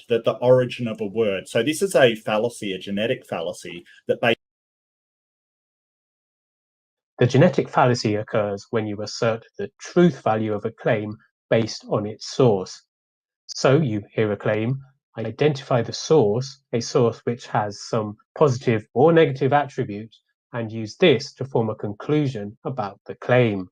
That the origin of a word. So this is a fallacy, a genetic fallacy that The genetic fallacy occurs when you assert the truth value of a claim based on its source. So you hear a claim, identify the source, a source which has some positive or negative attribute, and use this to form a conclusion about the claim.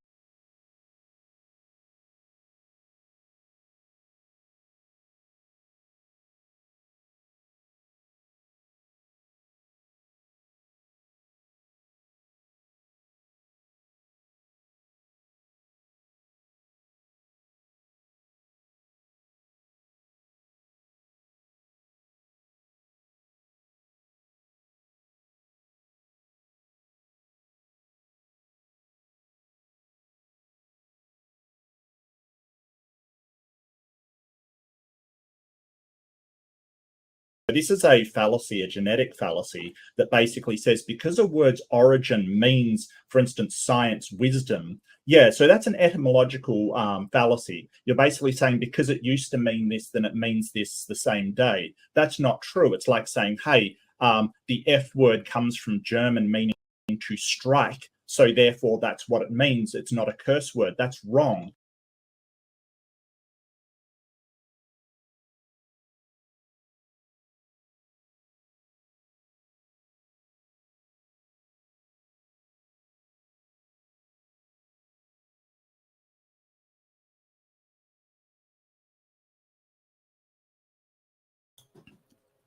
This is a fallacy, a genetic fallacy that basically says because a word's origin means, for instance, science, wisdom, yeah, so that's an etymological fallacy. You're basically saying because it used to mean this, then it means this the same day. That's not true. It's like saying, hey, the F word comes from German meaning to strike, so therefore that's what it means. It's not a curse word. That's wrong.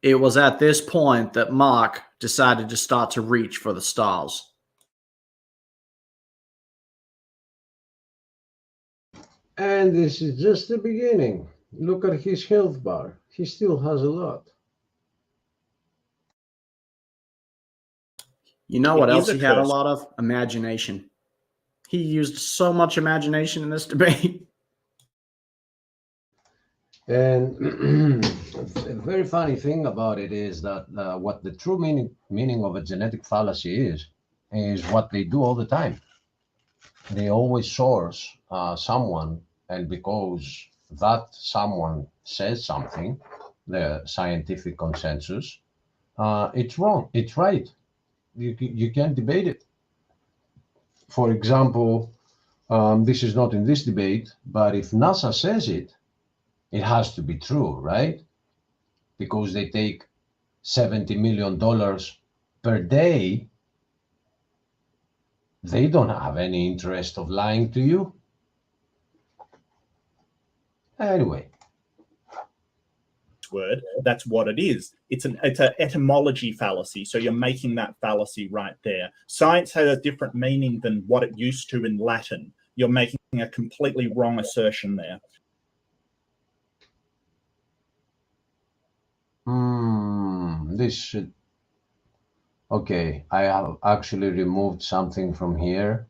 It was at this point that Mach decided to start to reach for the stars. And this is just the beginning. Look at his health bar. He still has a lot. You know what else he had a lot of? Imagination. He used so much imagination in this debate. And a very funny thing about it is that what the true meaning of a genetic fallacy is what they do all the time. They always source someone, and because that someone says something, the scientific consensus, it's wrong, it's right. You can't debate it. For example, this is not in this debate, but if NASA says it, it has to be true, right? Because they take $70 million per day. They don't have any interest of lying to you. Anyway. Word, that's what it is. It's an etymology fallacy. So you're making that fallacy right there. Science has a different meaning than what it used to in Latin. You're making a completely wrong assertion there. This should. Okay, I have actually removed something from here,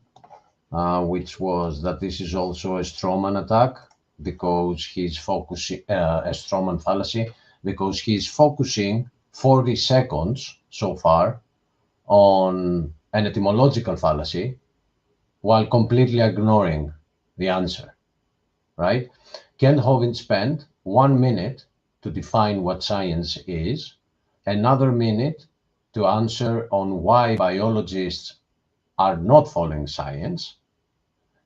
which was that this is also a strawman attack because he's focusing, a strawman fallacy, because he's focusing 40 seconds so far on an etymological fallacy while completely ignoring the answer, right? Kent Hovind spent 1 minute to define what science is, another minute to answer on why biologists are not following science,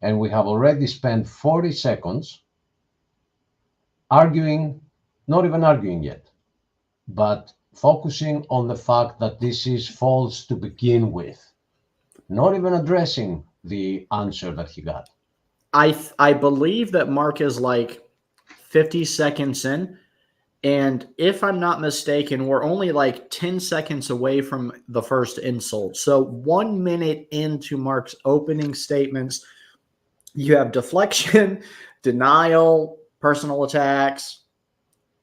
and we have already spent 40 seconds arguing, not even arguing yet, but focusing on the fact that this is false to begin with, not even addressing the answer that he got. I believe that Mark is like 50 seconds in, And if I'm not mistaken, we're only like 10 seconds away from the first insult. So 1 minute into Mark's opening statements, you have deflection, denial, personal attacks,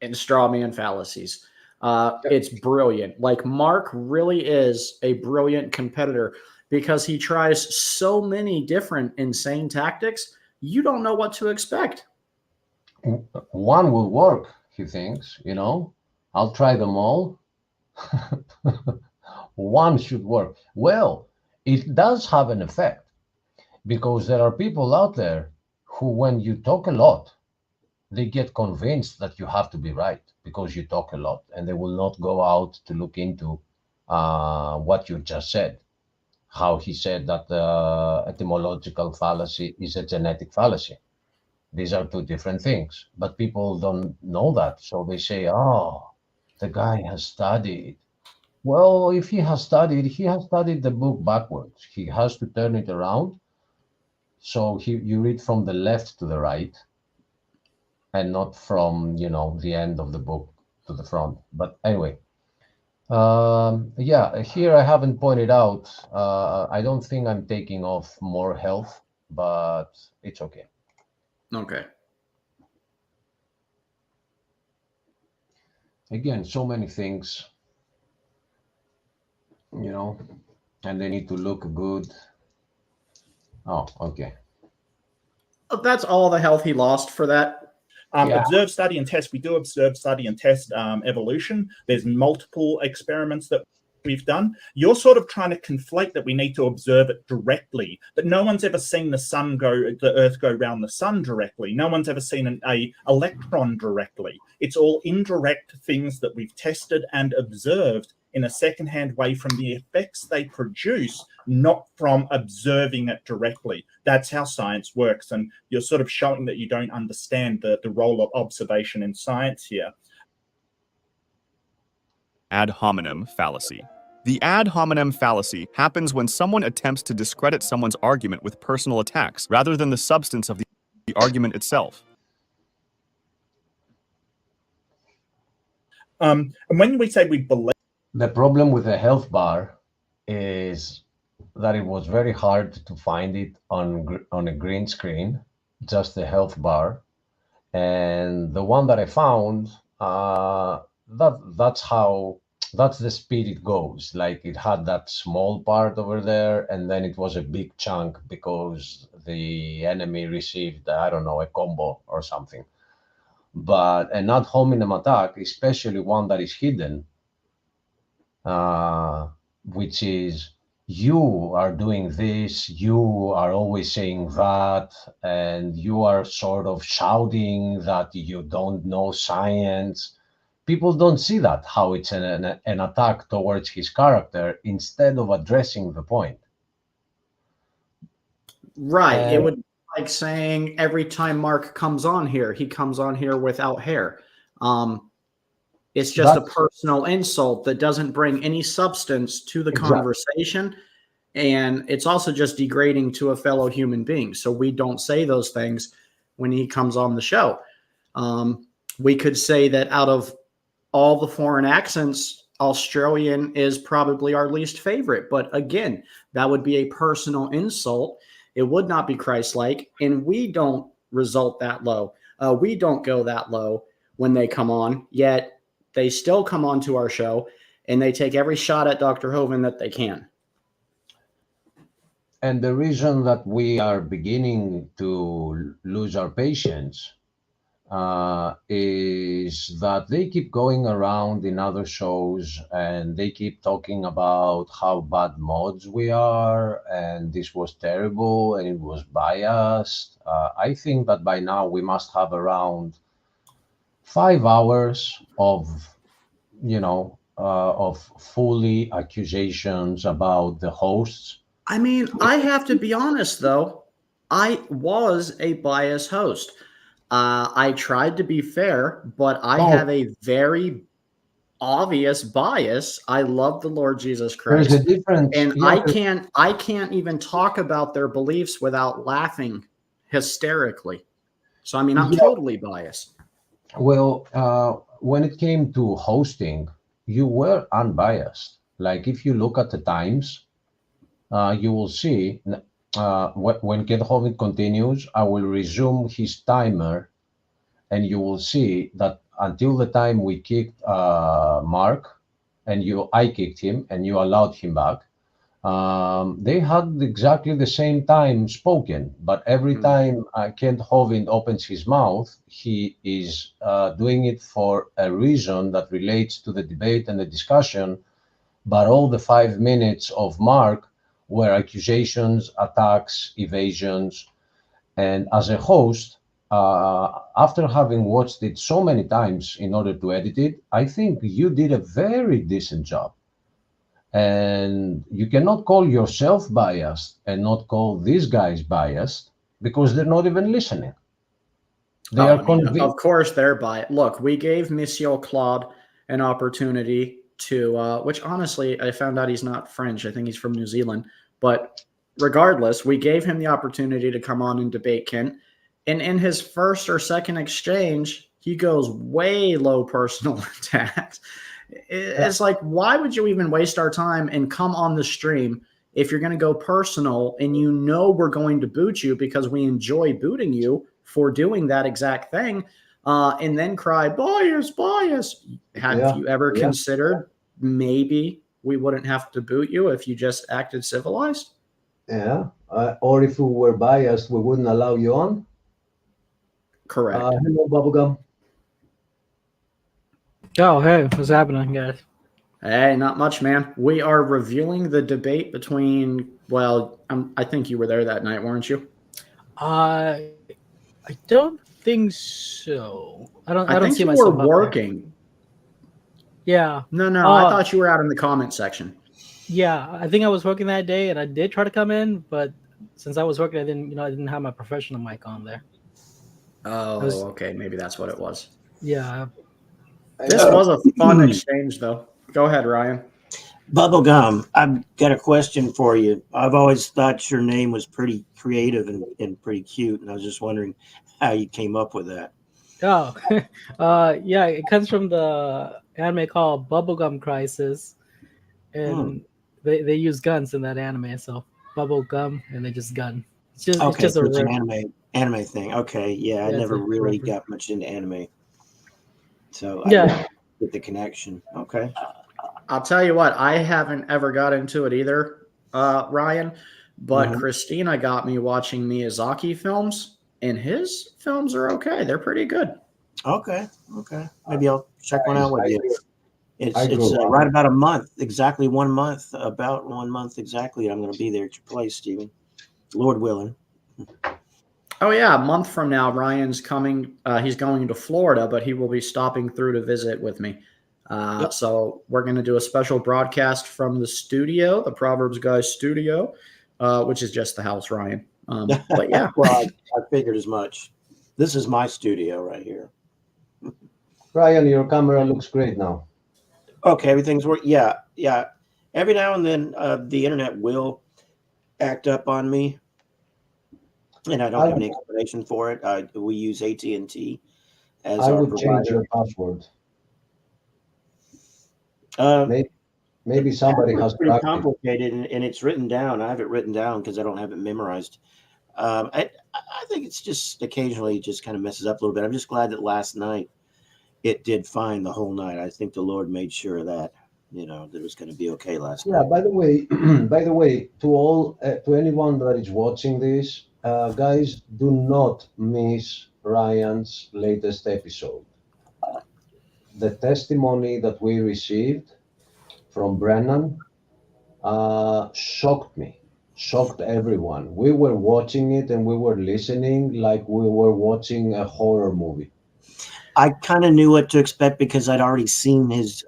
and straw man fallacies. It's brilliant. Like, Mark really is a brilliant competitor because he tries so many different insane tactics. You don't know what to expect. One will work, he thinks, you know. I'll try them all. One should work. Well, it does have an effect, because there are people out there who, when you talk a lot, they get convinced that you have to be right because you talk a lot, and they will not go out to look into what you just said. How he said that the etymological fallacy is a genetic fallacy. These are two different things, but people don't know that. So they say, oh, the guy has studied. Well, if he has studied the book backwards. He has to turn it around. So you read from the left to the right and not from, you know, the end of the book to the front. But anyway, yeah, here I haven't pointed out, I don't think I'm taking off more health, but it's okay. Okay. Again, so many things, you know, and they need to look good. Oh, okay. That's all the health he lost for that. Observe, study, and test. We do observe, study, and test evolution. There's multiple experiments that we've done. You're sort of trying to conflate that we need to observe it directly, but no one's ever seen the Earth go around the sun directly. No one's ever seen an electron directly. It's all indirect things that we've tested and observed in a secondhand way from the effects they produce, not from observing it directly. That's how science works. And you're sort of showing that you don't understand the role of observation in science here. Ad hominem fallacy. The ad hominem fallacy happens when someone attempts to discredit someone's argument with personal attacks rather than the substance of the argument itself. And when we say we believe... The problem with the health bar is that it was very hard to find it on a green screen, just the health bar. And the one that I found, that's the speed it goes. Like, it had that small part over there, and then it was a big chunk because the enemy received, I don't know, a combo or something. But an ad hominem attack, especially one that is hidden, which is, you are doing this, you are always saying that, and you are sort of shouting that you don't know science. People don't see that, how it's an attack towards his character instead of addressing the point. Right. It would be like saying every time Mark comes on here, he comes on here without hair. It's just a personal insult that doesn't bring any substance to the conversation. And it's also just degrading to a fellow human being. So we don't say those things when he comes on the show. We could say that out of all the foreign accents, Australian is probably our least favorite. But again, that would be a personal insult. It would not be Christ-like. And we don't result that low. We don't go that low when they come on, yet they still come on to our show and they take every shot at Dr. Hovind that they can. And the reason that we are beginning to lose our patience is that they keep going around in other shows and they keep talking about how bad mods we are, and this was terrible and it was biased. I think that by now we must have around 5 hours of, of fully accusations about the hosts. I mean, I have to be honest, though. I was a biased host. I tried to be fair, but I have a very obvious bias. I love the Lord Jesus Christ. There's a difference. And I can't even talk about their beliefs without laughing hysterically. So, I mean, I'm totally biased. Well, when it came to hosting, you were unbiased. Like if you look at the times, you will see when Ken Hovind continues, I will resume his timer, and you will see that until the time we kicked Mark, and I kicked him, and you allowed him back. They had exactly the same time spoken, but every time Kent Hovind opens his mouth, he is doing it for a reason that relates to the debate and the discussion. But all the 5 minutes of Mark were accusations, attacks, evasions. And as a host, after having watched it so many times in order to edit it, I think you did a very decent job. And you cannot call yourself biased and not call these guys biased because they're not even listening. They are convinced. Of course, they're biased. Look, we gave Monsieur Claude an opportunity to, which honestly, I found out he's not French. I think he's from New Zealand. But regardless, we gave him the opportunity to come on and debate Kent. And in his first or second exchange, he goes way low personal attacks. It's like, why would you even waste our time and come on the stream if you're going to go personal and you know we're going to boot you because we enjoy booting you for doing that exact thing, and then cry, bias, bias. Have you ever considered maybe we wouldn't have to boot you if you just acted civilized? Yeah. Or if we were biased, we wouldn't allow you on? Correct. Hello, Bubblegum. Oh, hey, what's happening, guys? Hey, not much, man. We are reviewing the debate between, well, I think you were there that night, weren't you? I don't think so. I don't think see you myself were working. Yeah. No, I thought you were out in the comment section. Yeah, I think I was working that day, and I did try to come in, but since I was working, I didn't have my professional mic on there. Oh, okay, maybe that's what it was. Yeah. This was a fun exchange, though. Go ahead, Ryan. Bubblegum, I've got a question for you. I've always thought your name was pretty creative and pretty cute, and I was just wondering how you came up with that. Oh, yeah, it comes from the anime called Bubblegum Crisis, and they use guns in that anime, so bubblegum and they just gun. It's just an anime thing. Okay, yeah, I never really got much into anime, so I didn't get the connection. Okay. I'll tell you what, I haven't ever got into it either, Ryan, but Christina got me watching Miyazaki films, and his films are okay. They're pretty good. Okay. Maybe I'll check one out with you. It's right about a month, exactly 1 month, about 1 month exactly. I'm going to be there at your place, Stephen, Lord willing. Oh, yeah, a month from now, Ryan's coming. He's going to Florida, but he will be stopping through to visit with me. So we're going to do a special broadcast from the studio, the Proverbs Guys studio, which is just the house, Ryan. But yeah. Well, I figured as much. This is my studio right here. Ryan, your camera looks great now. Okay, everything's working. Yeah. Every now and then the internet will act up on me, and I don't have any explanation for it. We use AT&T as our provider. Change your password. Maybe somebody has pretty complicated, and it's written down. I have it written down because I don't have it memorized. I think it's just occasionally just kind of messes up a little bit. I'm just glad that last night it did fine the whole night. I think the Lord made sure of that, that it was going to be okay last night. Yeah. By the way, to anyone that is watching this, guys, do not miss Ryan's latest episode. The testimony that we received from Brennan shocked me, shocked everyone. We were watching it and we were listening like we were watching a horror movie. I kind of knew what to expect because I'd already seen his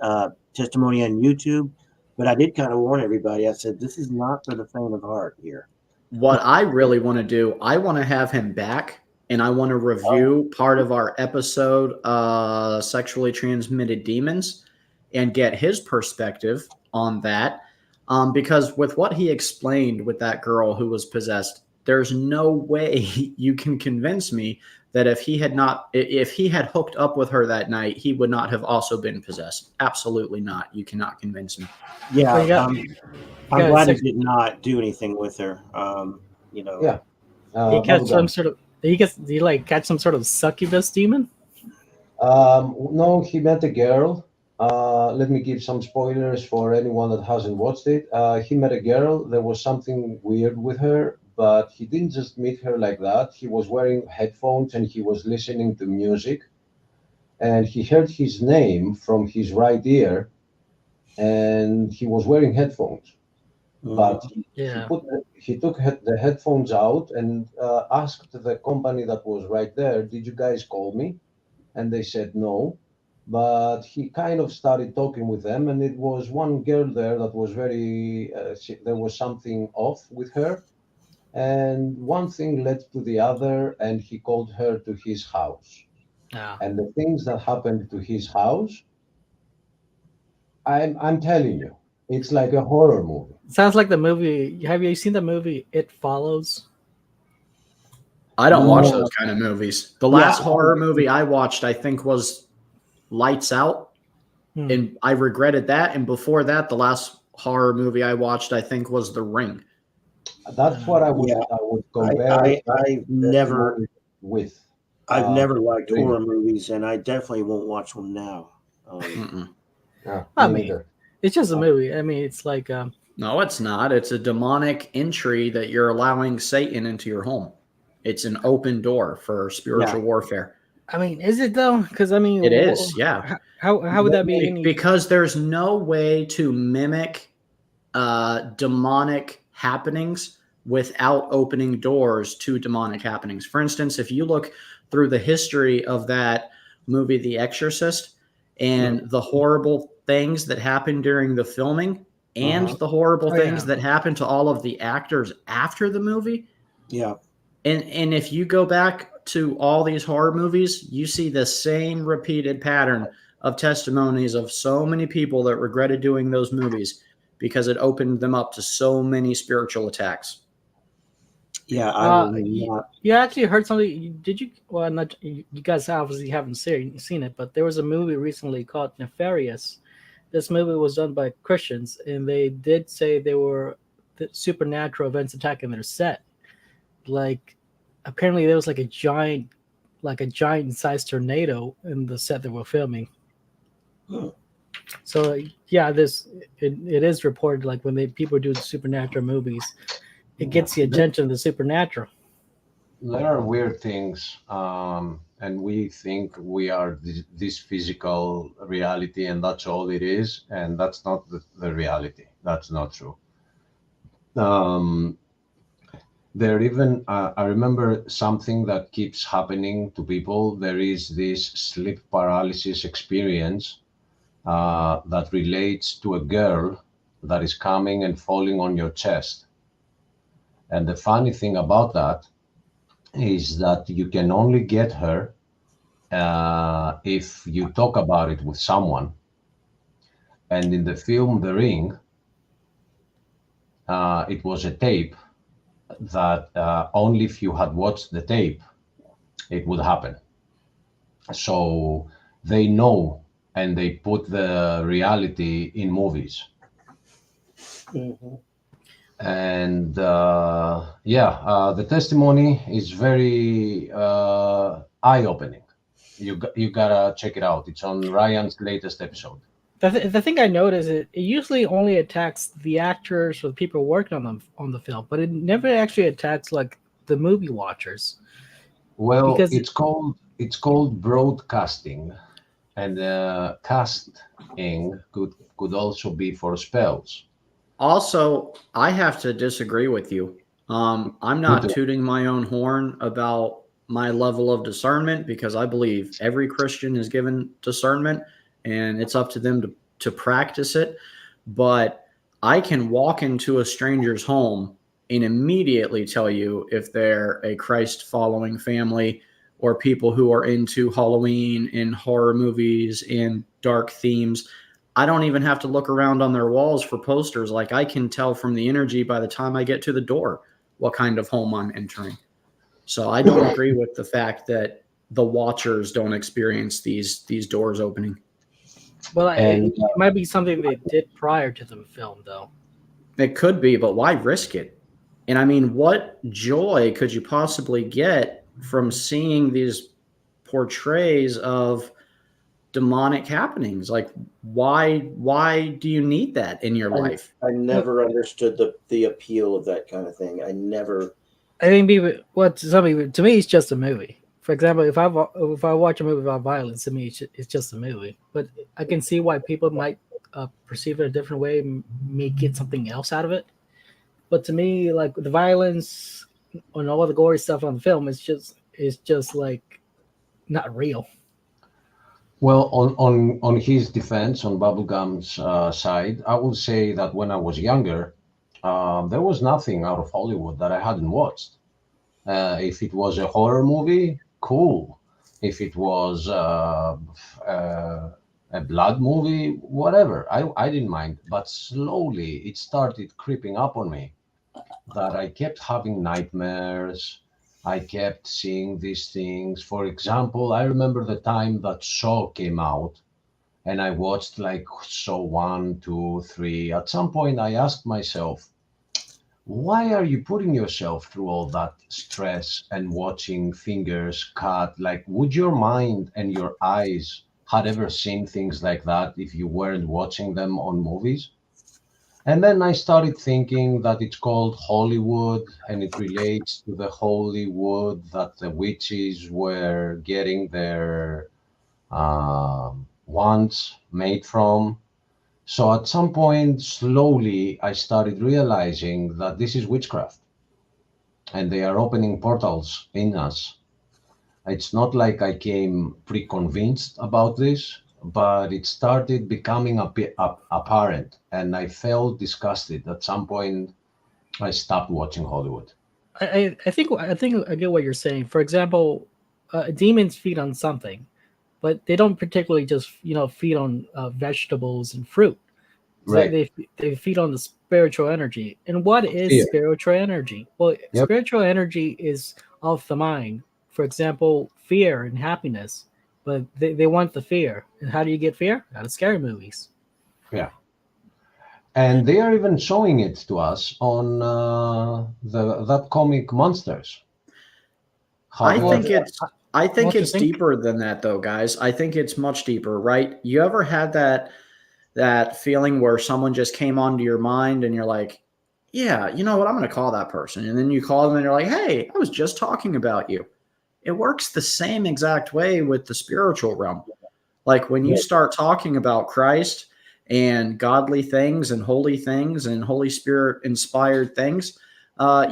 testimony on YouTube, but I did kind of warn everybody. I said, this is not for the faint of heart here. What I really want to do, I want to have him back, and I want to review part of our episode, Sexually Transmitted Demons, and get his perspective on that. Because with what he explained with that girl who was possessed, there's no way you can convince me that if he had hooked up with her that night, he would not have also been possessed. Absolutely not. You cannot convince me. Yeah, I'm glad he did not do anything with her. You know. Yeah. He catch some sort of. He like catch some sort of succubus demon. No, he met a girl. Let me give some spoilers for anyone that hasn't watched it. He met a girl. There was something weird with her, but he didn't just meet her like that. He was wearing headphones and he was listening to music. And he heard his name from his right ear, and he was wearing headphones. But he took the headphones out and asked the company that was right there, "Did you guys call me?" And they said no. But he kind of started talking with them, and it was one girl there that was very, there was something off with her. And one thing led to the other, and he called her to his house. And the things that happened to his house, I'm telling you, it's like a horror movie. Sounds like the movie. Have you seen the movie It Follows? I don't watch those kind of movies. The last horror movie I watched, I think, was Lights Out, and I regretted that. And before that, the last horror movie I watched, I think, was The Ring. That's what I would compare. I've never with. I've never liked horror movies, and I definitely won't watch them now. I mean, it's just a movie. I mean, it's like no, it's not. It's a demonic entry that you're allowing Satan into your home. It's an open door for spiritual warfare. I mean, is it though? Because I mean, it is. Yeah. How would that be? Because there's no way to mimic demonic happenings without opening doors to demonic happenings. For instance, if you look through the history of that movie, The Exorcist, and the horrible things that happened during the filming, and the horrible things that happened to all of the actors after the movie. Yeah. And if you go back to all these horror movies, you see the same repeated pattern of testimonies of so many people that regretted doing those movies because it opened them up to so many spiritual attacks. Yeah, you actually heard something. Did you? Well, not you guys obviously haven't seen it, but there was a movie recently called Nefarious. This movie was done by Christians, and they did say there were supernatural events attacking their set. Like, apparently there was like a giant sized tornado in the set that we're filming. So yeah, it is reported, like when people do supernatural movies, it gets the attention of the supernatural. There are weird things, and we think we are this physical reality, and that's all it is, and that's not the reality. That's not true. There even, I remember something that keeps happening to people. There is this sleep paralysis experience that relates to a girl that is coming and falling on your chest. And the funny thing about that is that you can only get her if you talk about it with someone. And in the film The Ring, it was a tape that only if you had watched the tape, it would happen. So they know, and they put the reality in movies. And the testimony is very eye-opening. You gotta check it out. It's on Ryan's latest episode. The thing I noticed is it usually only attacks the actors or the people working on the film, but it never actually attacks like the movie watchers. Well, because it's called broadcasting, and casting could also be for spells. Also, I have to disagree with you. I'm not tooting my own horn about my level of discernment, because I believe every Christian is given discernment, and it's up to them to practice it. But I can walk into a stranger's home and immediately tell you if they're a Christ-following family or people who are into Halloween and horror movies and dark themes. I don't even have to look around on their walls for posters. Like, I can tell from the energy by the time I get to the door what kind of home I'm entering. So I don't agree with the fact that the watchers don't experience these doors opening. Well, it might be something they did prior to the film, though. It could be, but why risk it? And I mean, what joy could you possibly get from seeing these portrays of demonic happenings? Like, why do you need that in your life? I never understood the appeal of that kind of thing. I think to me, it's just a movie. For example, if I watch a movie about violence, to me, it's just a movie. But I can see why people might perceive it a different way, may get something else out of it. But to me, like the violence and all the gory stuff on the film is just like not real. Well, on his defense, on Bubblegum's side, I will say that when I was younger, there was nothing out of Hollywood that I hadn't watched. If it was a horror movie, cool. If it was a blood movie, whatever, I didn't mind. But slowly it started creeping up on me that I kept having nightmares. I kept seeing these things. For example, I remember the time that Saw came out and I watched like Saw 1, 2, 3. At some point I asked myself, why are you putting yourself through all that stress and watching fingers cut? Like, would your mind and your eyes had ever seen things like that if you weren't watching them on movies? And then I started thinking that it's called Hollywood and it relates to the holy wood that the witches were getting their wands made from. So at some point, slowly, I started realizing that this is witchcraft and they are opening portals in us. It's not like I came pre-convinced about this, but it started becoming apparent, and I felt disgusted. At some point, I stopped watching Hollywood. I think I get what you're saying. For example, demons feed on something, but they don't particularly just feed on vegetables and fruit. Right. They feed on the spiritual energy. And what is spiritual energy? Well, spiritual energy is of the mind. For example, fear and happiness. But they want the fear. And how do you get fear? Out of scary movies. Yeah. And they are even showing it to us on that comic Monsters. I think it's deeper than that, though, guys. I think it's much deeper, right? You ever had that feeling where someone just came onto your mind and you're like, yeah, you know what? I'm going to call that person. And then you call them and you're like, hey, I was just talking about you. It works the same exact way with the spiritual realm. Like when you start talking about Christ and godly things and Holy Spirit inspired things,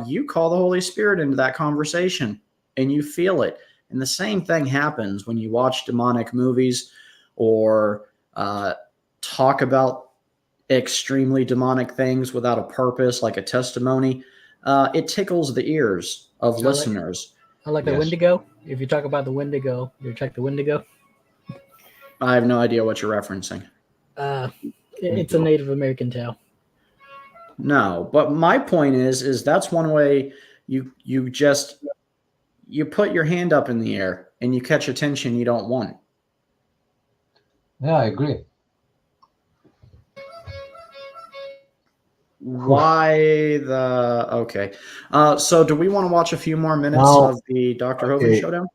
you call the Holy Spirit into that conversation and you feel it. And the same thing happens when you watch demonic movies or talk about extremely demonic things without a purpose, like a testimony. It tickles the ears of listeners. I like the Wendigo. If you talk about the Wendigo, you check the Wendigo. I have no idea what you're referencing. It's a Native American tale. No, but my point is that's one way you put your hand up in the air and you catch attention you don't want. Yeah, I agree. Okay. So do we want to watch a few more minutes of the Dr. Hogan showdown?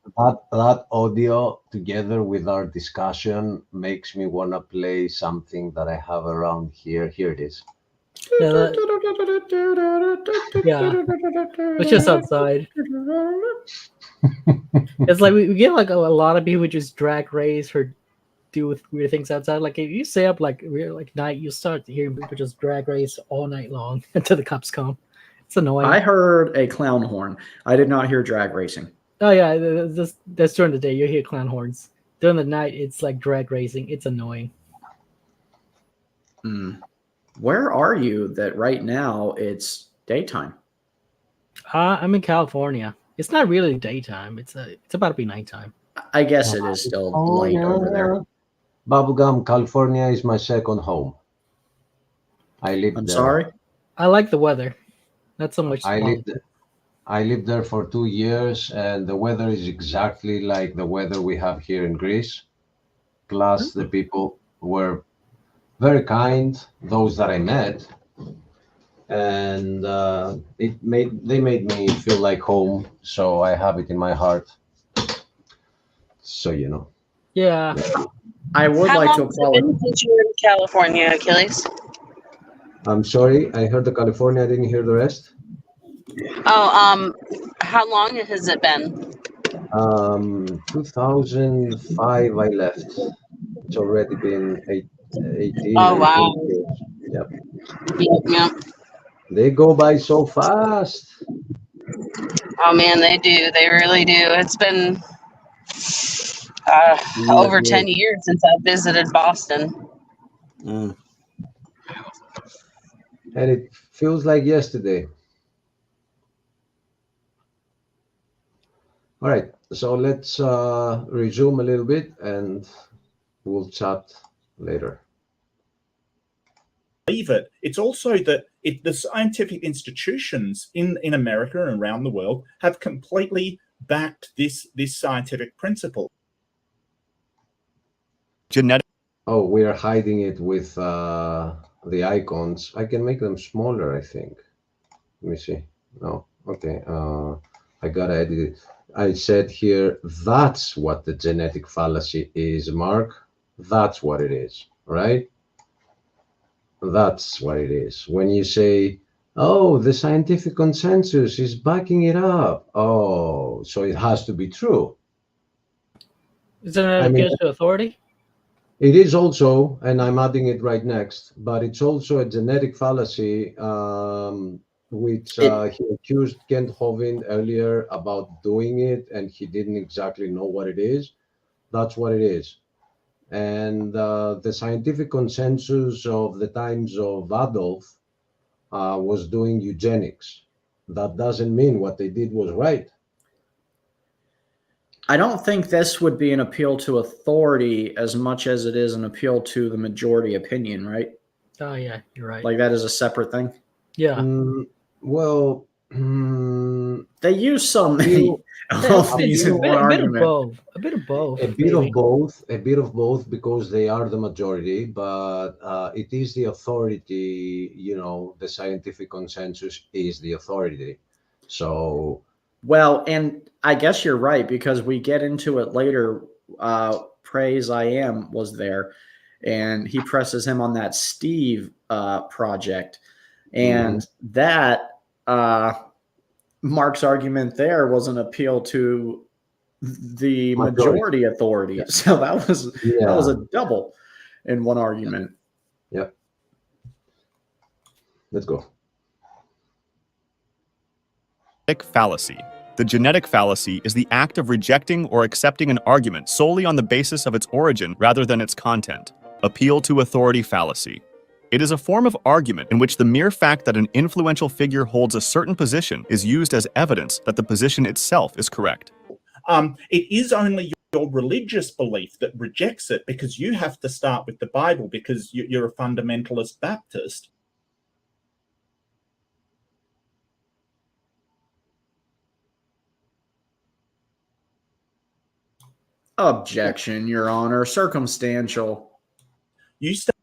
That audio together with our discussion makes me want to play something that I have around here. Here it is. Yeah, it's just outside. It's like we get like a lot of people who just drag race or do with weird things outside. Like if you stay up like night, you start hearing people just drag race all night long until the cops come. It's annoying. I heard a clown horn. I did not hear drag racing. Oh yeah, that's during the day. You hear clown horns. During the night, it's like drag racing. It's annoying. Where are you that right now it's daytime? I'm in California. It's not really daytime. It's about to be nighttime. I guess it is still light over there. Bubblegum, California is my second home. I live there. I'm sorry? I like the weather. Not so much. I live there. I lived there for 2 years, and the weather is exactly like the weather we have here in Greece. Plus, the people were very kind, those that I met, and they made me feel like home. So I have it in my heart. So you know. Yeah. I would How like long to has it been since you were in California, Achilles? I'm sorry, I heard the California. I didn't hear the rest. Oh, how long has it been? 2005 I left. It's already been 18. Oh, wow. Years. Yep. Yep. They go by so fast. Oh man, they do. They really do. It's been over 10 years since I visited Boston. And it feels like yesterday. All right, so let's resume a little bit and we'll chat later. Believe it. It's also that the scientific institutions in America and around the world have completely backed this scientific principle. Genetic. Oh, we are hiding it with the icons. I can make them smaller, I think. Let me see. No, okay. I gotta edit it. I said here, that's what the genetic fallacy is, Mark. That's what it is, right? That's what it is. When you say, oh, the scientific consensus is backing it up. Oh, so it has to be true. Isn't it against the authority? It is also, and I'm adding it right next, but it's also a genetic fallacy, which he accused Kent Hovind earlier about doing it, and he didn't exactly know what it is. That's what it is. And the scientific consensus of the times of Adolf was doing eugenics. That doesn't mean what they did was right. I don't think this would be an appeal to authority as much as it is an appeal to the majority opinion, right? Oh, yeah, you're right. Like that is a separate thing? Yeah. Well, they use so many of these in one argument. A bit of both. A bit of both, because they are the majority, but it is the authority, you know, the scientific consensus is the authority. So. Well, and I guess you're right, because we get into it later. Praise I Am was there, and he presses him on that Steve project. And that Mark's argument there was an appeal to the majority authority. Yeah. So that was a double in one argument. Yep. Let's go. Fallacy. The genetic fallacy is the act of rejecting or accepting an argument solely on the basis of its origin rather than its content. Appeal to authority fallacy. It is a form of argument in which the mere fact that an influential figure holds a certain position is used as evidence that the position itself is correct. It is only your religious belief that rejects it, because you have to start with the Bible because you're a fundamentalist Baptist. Objection, Your Honor. Circumstantial. You start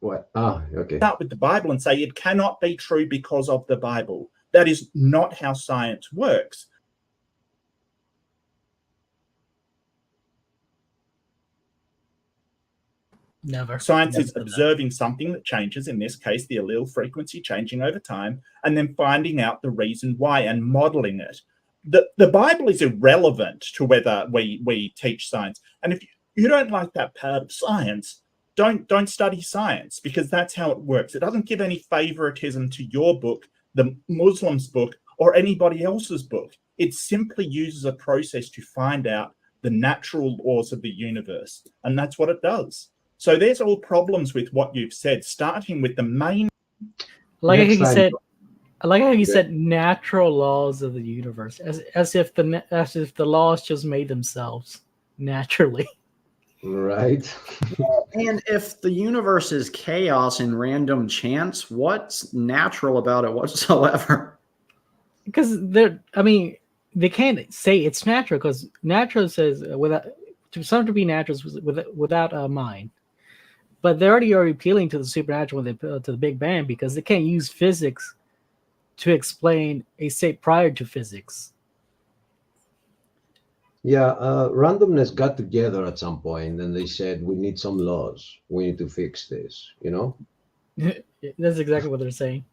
what? Okay. Start with the Bible and say it cannot be true because of the Bible. That is not how science works. Never. Science is observing something that changes, in this case, the allele frequency changing over time, and then finding out the reason why and modeling it. The Bible is irrelevant to whether we teach science. And if you don't like that part of science, don't study science, because that's how it works. It doesn't give any favoritism to your book, the Muslim's book, or anybody else's book. It simply uses a process to find out the natural laws of the universe. And that's what it does. So there's all problems with what you've said, starting with the main. Like how he said natural laws of the universe, as if the laws just made themselves naturally. Right. And if the universe is chaos and random chance, what's natural about it whatsoever? because they're, I mean, they can't say it's natural because natural says without, to some to be natural without a mind. But they're already appealing to the supernatural when they appeal to the Big Bang because they can't use physics to explain a state prior to physics. Yeah, randomness got together at some point and they said, we need some laws. We need to fix this, you know? That's exactly what they're saying.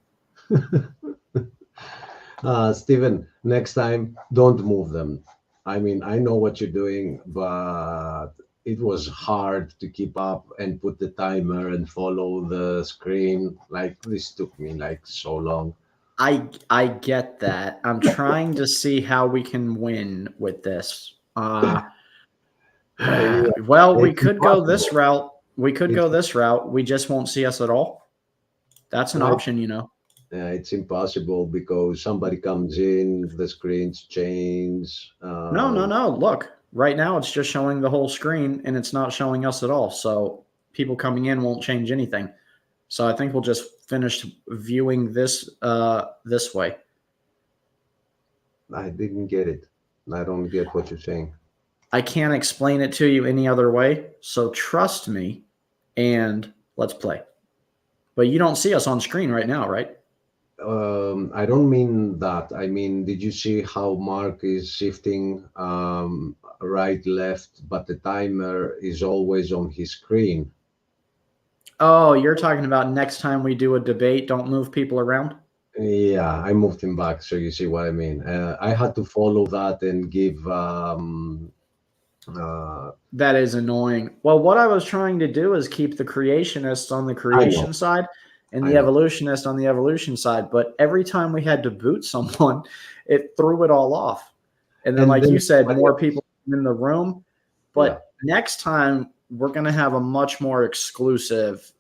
Stephen, next time, don't move them. I mean, I know what you're doing, but it was hard to keep up and put the timer and follow the screen. Like, this took me like so long. I get that. I'm trying to see how we can win with this. Well, we could go this route. We could go this route. We just won't see us at all. That's an option, you know. Yeah, it's impossible because somebody comes in, the screens change. No. Look, right now it's just showing the whole screen and it's not showing us at all. So people coming in won't change anything. So I think we'll just finish viewing this this way. I didn't get it. I don't get what you're saying. I can't explain it to you any other way. So trust me and let's play. But you don't see us on screen right now, right? I don't mean that. I mean, did you see how Mark is shifting right, left, but the timer is always on his screen? Oh, you're talking about next time we do a debate, don't move people around? Yeah, I moved him back, so you see what I mean. I had to follow that and give... that is annoying. Well, what I was trying to do is keep the creationists on the creation side and the evolutionist on the evolution side. But every time we had to boot someone, it threw it all off. And then, like you said, more people in the room. But next time, we're going to have a much more exclusive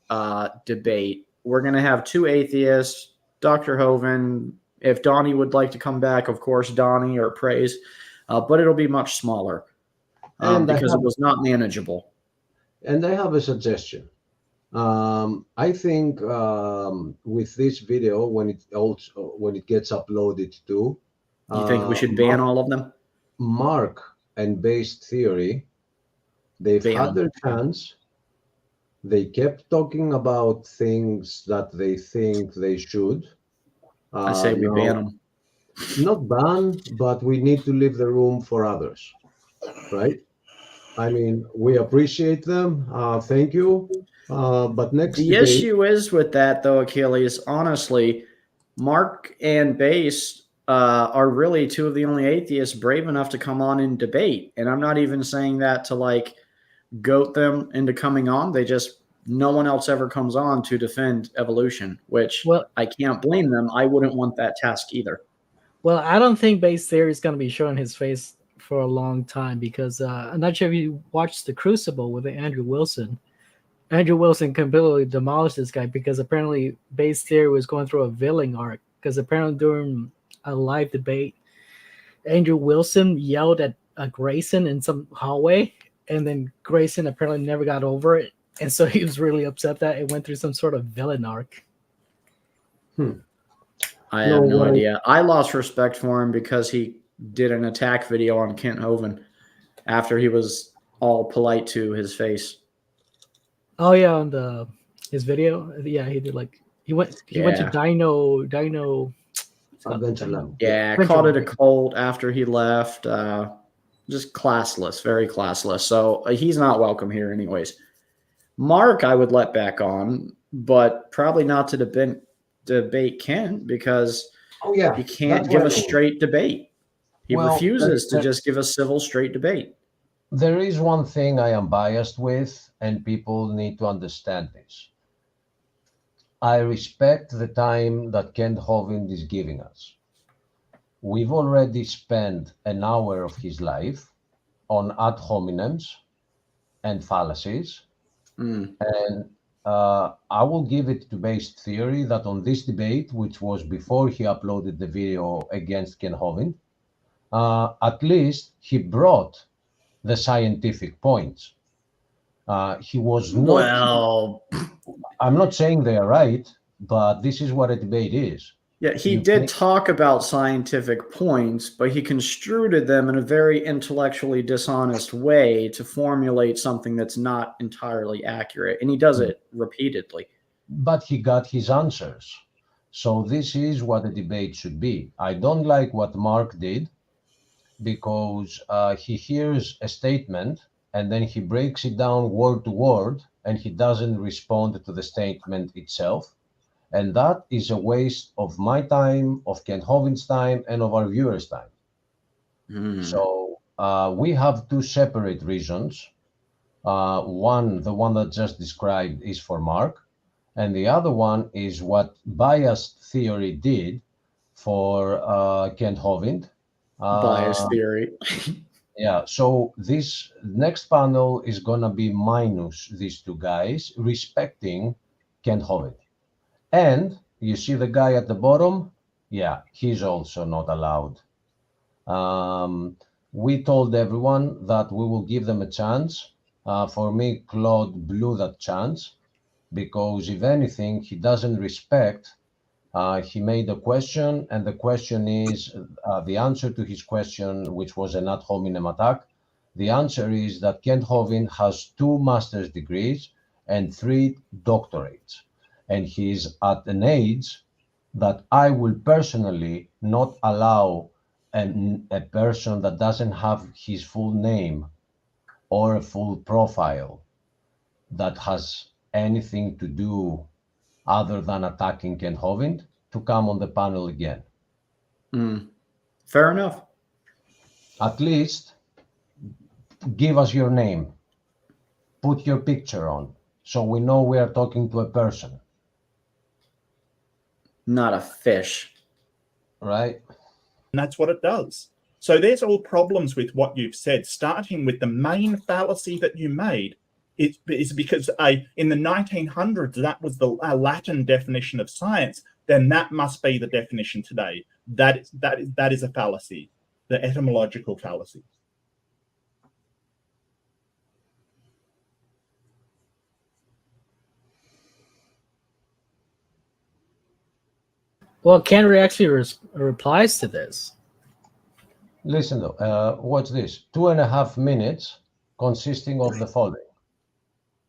debate. We're going to have two atheists, Dr. Hovind. If Donnie would like to come back, of course, Donnie or Praise. But it'll be much smaller because it was not manageable. And I have a suggestion. I think with this video, when it gets uploaded too, you think we should ban all of them? Mark and Based Theory, they've had their chance. They kept talking about things that they think they should. I say we ban them. Not ban, but we need to leave the room for others, right? I mean, we appreciate them. Thank you. But next the issue is with that, though, Achilles, honestly, Mark and Base are really two of the only atheists brave enough to come on and debate. And I'm not even saying that to like goat them into coming on. They just, no one else ever comes on to defend evolution, which I can't blame them. I wouldn't want that task either. Well, I don't think Base Theory is going to be showing his face for a long time because I'm not sure if you watched The Crucible with Andrew Wilson. Andrew Wilson completely demolished this guy because apparently Base Theory was going through a villain arc because apparently during a live debate, Andrew Wilson yelled at Grayson in some hallway, and then Grayson apparently never got over it. And so he was really upset that it went through some sort of villain arc. I have no idea. I lost respect for him because he did an attack video on Kent Hovind after he was all polite to his face. Oh yeah, on his video, yeah, he did like he went to Dino. Yeah, caught it a cold after he left. Just classless, very classless. So he's not welcome here, anyways. Mark, I would let back on, but probably not to debate Kent because he can't give a straight debate. He refuses to just give a civil straight debate. There is one thing I am biased with, and people need to understand this. I respect the time that Kent Hovind is giving us. We've already spent an hour of his life on ad hominems and fallacies. And I will give it to Based Theory that on this debate, which was before he uploaded the video against Kent Hovind, at least he brought the scientific points. He was not... Well, I'm not saying they are right, but this is what a debate is. Yeah, he did talk about scientific points, but he construed them in a very intellectually dishonest way to formulate something that's not entirely accurate. And he does it repeatedly. But he got his answers. So this is what the debate should be. I don't like what Mark did, because he hears a statement and then he breaks it down word to word and he doesn't respond to the statement itself. And that is a waste of my time, of Kent Hovind's time, and of our viewers' time. So we have two separate reasons. One, the one that just described, is for Mark, and the other one is what biased theory did for Kent Hovind. Biased theory. Yeah, so this next panel is going to be minus these two guys, respecting Kent Hovind. And you see the guy at the bottom? Yeah, he's also not allowed. We told everyone that we will give them a chance. For me, Claude blew that chance, because if anything, he doesn't respect. He made a question, and the question is, the answer to his question, which was an ad hominem attack, the answer is that Kent Hovind has 2 master's degrees and 3 doctorates. And he's at an age that I will personally not allow a person that doesn't have his full name or a full profile that has anything to do other than attacking Kent Hovind to come on the panel again. Fair enough. At least give us your name. Put your picture on so we know we are talking to a person. Not a fish. Right? And that's what it does. So there's all problems with what you've said, starting with the main fallacy that you made. It is because in the 1900s, that was the Latin definition of science. Then that must be the definition today. That is a fallacy, the etymological fallacy. Well, Kenry actually replies to this. Listen, though, watch this. 2.5 minutes consisting of the following.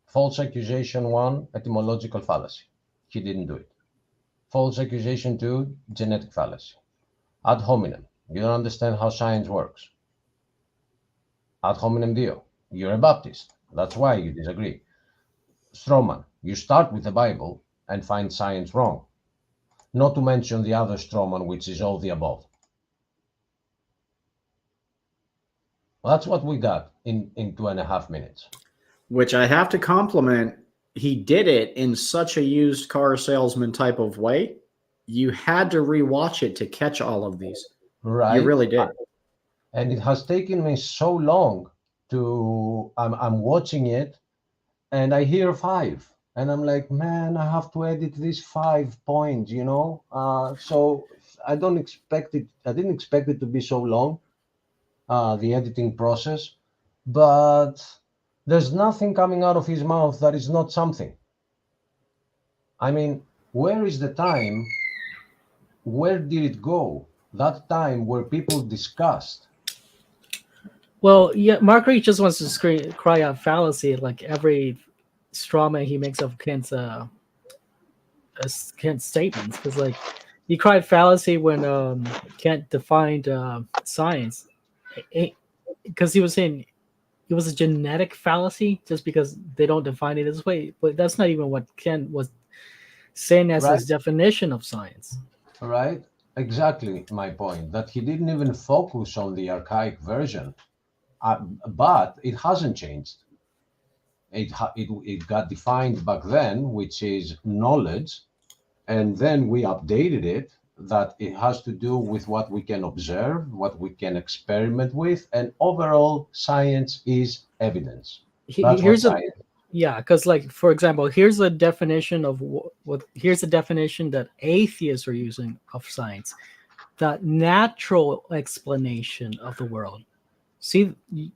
False accusation 1, etymological fallacy. He didn't do it. False accusation 2, genetic fallacy. Ad hominem. You don't understand how science works. Ad hominem Deo. You're a Baptist. That's why you disagree. Strawman. You start with the Bible and find science wrong. Not to mention the other strawman, which is all the above. That's what we got in 2.5 minutes. Which I have to compliment. He did it in such a used car salesman type of way. You had to rewatch it to catch all of these. Right. You really did. And it has taken me so long to, I'm watching it and I hear 5. And I'm like, man, I have to edit these 5 points, you know? So I didn't expect it to be so long, the editing process. But there's nothing coming out of his mouth that is not something. I mean, where is the time? Where did it go? That time where people discussed. Well, yeah, Mark Reed just wants to cry out fallacy like every straw man he makes of Kent's statements, because like he cried fallacy when Kent defined science, because he was saying it was a genetic fallacy just because they don't define it this way, but that's not even what Kent was saying as his definition of science. Right, exactly my point, that he didn't even focus on the archaic version, but it hasn't changed. It got defined back then, which is knowledge, and then we updated it that it has to do with what we can observe, what we can experiment with, and overall science is evidence. Because like, for example, here's a definition of here's a definition that atheists are using of science: the natural explanation of the world. See,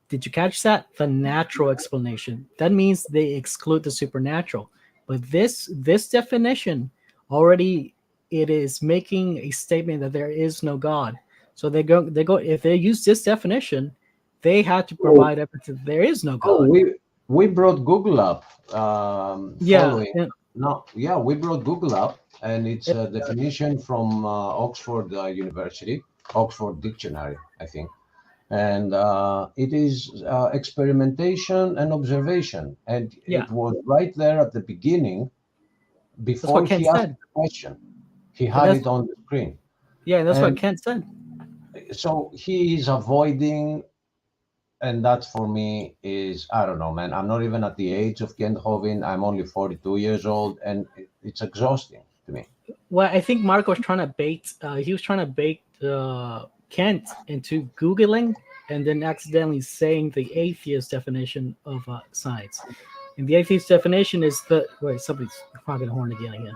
did you catch that? The natural explanation. That means they exclude the supernatural. But this definition already it is making a statement that there is no God. So they go if they use this definition, they have to provide evidence that there is no God. We brought Google up. We brought Google up, and it's a definition from Oxford University, Oxford Dictionary, I think. And it is experimentation and observation. And it was right there at the beginning, before he asked the question. He had it on the screen. Yeah, that's what Kent said. So he is avoiding, and that for me is, I don't know, man. I'm not even at the age of Kent Hovind. I'm only 42 years old, and it's exhausting to me. Well, I think Mark was trying to bait. He was trying to bait Kent into Googling and then accidentally saying the atheist definition of science. And the atheist definition is the wait. Somebody's honking the horn again.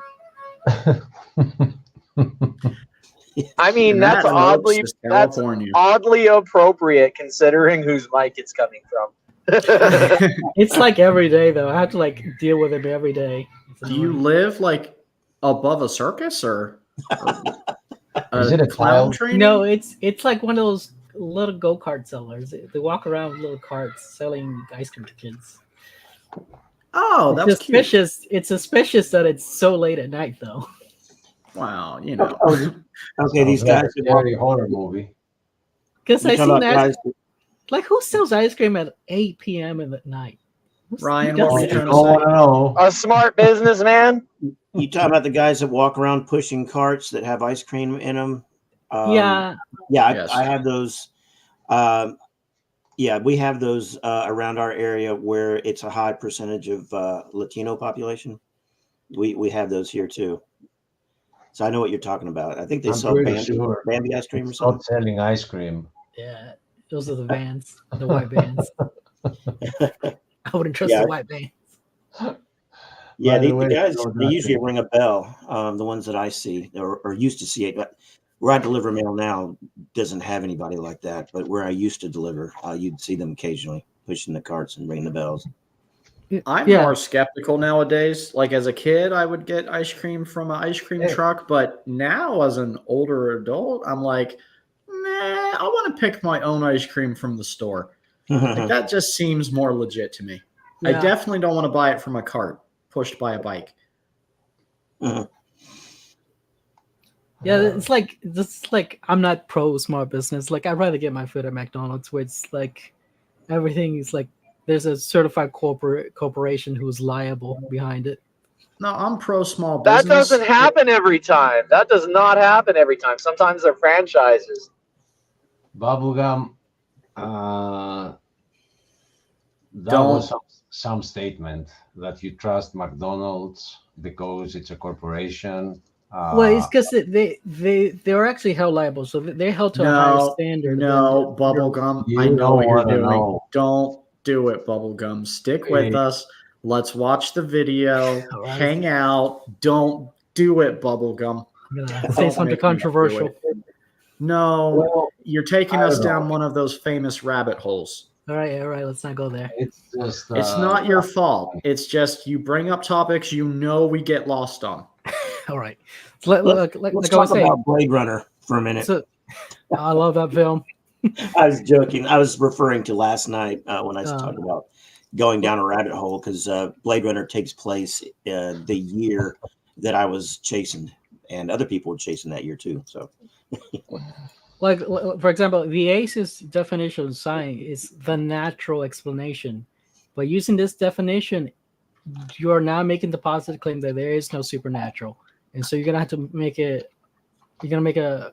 I mean, that's oddly appropriate considering whose mic it's coming from. It's like every day though. I have to like deal with it every day. Do you live like above a circus or is it a clown train? No, it's like one of those little go-kart sellers. They walk around with little carts selling ice cream to kids. Oh, that's suspicious. Cute. It's suspicious that it's so late at night though. Wow, you know. Okay, these guys are very horror movie. Because I seen that. Like, who sells ice cream at 8 p.m. at night? Ryan, what were you trying to say? A smart businessman. You talking about the guys that walk around pushing carts that have ice cream in them? Yeah. I have those. We have those around our area where it's a high percentage of Latino population. We have those here too. So I know what you're talking about. I think they sell Bambi ice cream or something. Not selling ice cream. Yeah, those are the vans, the white vans. I wouldn't trust the white vans. Yeah, the guys, they usually ring a bell. The ones that I see or used to see it, but where I deliver mail now doesn't have anybody like that. But where I used to deliver, you'd see them occasionally pushing the carts and ringing the bells. I'm more skeptical nowadays. Like as a kid, I would get ice cream from an ice cream truck, but now as an older adult, I'm like, nah, I want to pick my own ice cream from the store. Like, that just seems more legit to me. Yeah. I definitely don't want to buy it from a cart pushed by a bike. Yeah, it's like I'm not pro smart business. Like I'd rather get my food at McDonald's, where it's like everything is like there's a certified corporation who's liable behind it. No, I'm pro small business. That doesn't happen every time. That does not happen every time. Sometimes they're franchises. Bubblegum, that was some statement that you trust McDonald's because it's a corporation. Well, it's because they're actually held liable, so they're held to a higher standard. No, Bubblegum, I know what you're doing. Don't do it, Bubblegum. Stick with us. Let's watch the video. Hang out. Don't do it, Bubblegum. I'm gonna say something controversial. No, you're taking us down one of those famous rabbit holes. All right. Let's not go there. It's just. It's not your fault. It's just you bring up topics you know we get lost on. All right. Let's talk about Blade Runner for a minute. I love that film. I was joking. I was referring to last night when I was talking about going down a rabbit hole because Blade Runner takes place the year that I was chastened, and other people were chastened that year too. So, like for example, the ACE's definition of science is the natural explanation, but using this definition, you are now making the positive claim that there is no supernatural, and so you're gonna have to make it. You're gonna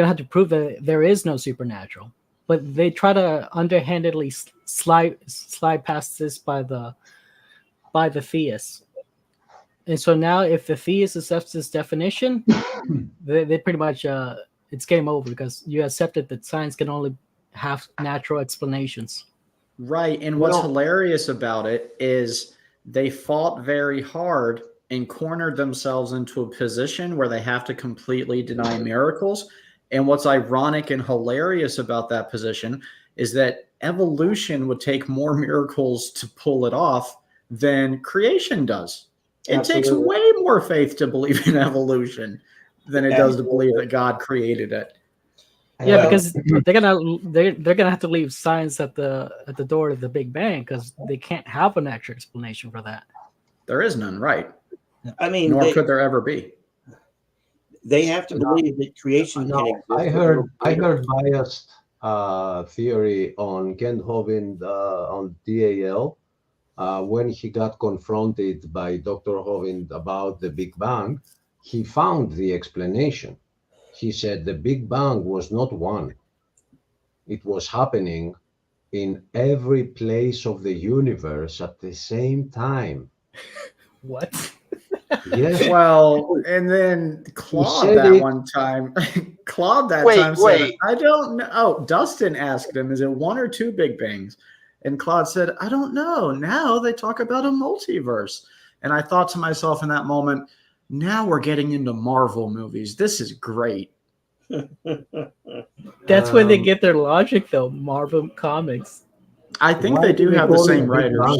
have to prove that there is no supernatural, but they try to underhandedly slide past this by the theist. And so now, if the theist accepts this definition, they pretty much it's game over because you accepted that science can only have natural explanations. Right, and what's hilarious about it is they fought very hard and cornered themselves into a position where they have to completely deny miracles. And what's ironic and hilarious about that position is that evolution would take more miracles to pull it off than creation does. It takes way more faith to believe in evolution. than it does to believe that God created it. Yeah, because they're gonna have to leave science at the door of the Big Bang because they can't have an actual explanation for that. There is none, right? I mean, nor could there ever be. They have to believe that creation can exist. I heard biased theory on Kent Hovind on DAL when he got confronted by Dr. Hovind about the Big Bang. He found the explanation. He said the Big Bang was not one. It was happening in every place of the universe at the same time. What? Yes. Well, and then Claude one time, said, I don't know. Oh, Dustin asked him, is it one or two Big Bangs? And Claude said, I don't know. Now they talk about a multiverse. And I thought to myself in that moment, now we're getting into Marvel movies. This is great. That's where they get their logic, though. Marvel Comics. I think they do have the same writers.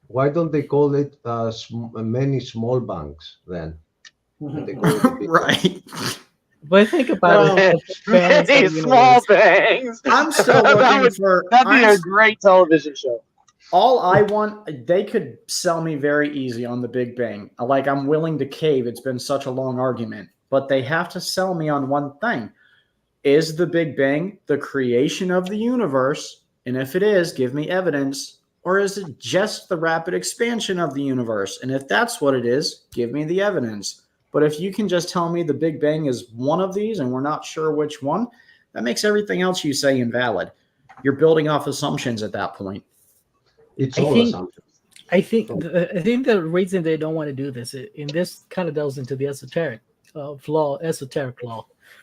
Why don't they call it many small banks then? They call it right. But think about it. Many small bangs. I'm still looking for. That'd be a great television show. All I want, they could sell me very easy on the Big Bang. Like, I'm willing to cave. It's been such a long argument. But they have to sell me on one thing. Is the Big Bang the creation of the universe? And if it is, give me evidence. Or is it just the rapid expansion of the universe? And if that's what it is, give me the evidence. But if you can just tell me the Big Bang is one of these and we're not sure which one, that makes everything else you say invalid. You're building off assumptions at that point. It's all assumptions. I think the reason they don't want to do this, and this kind of delves into the esoteric law.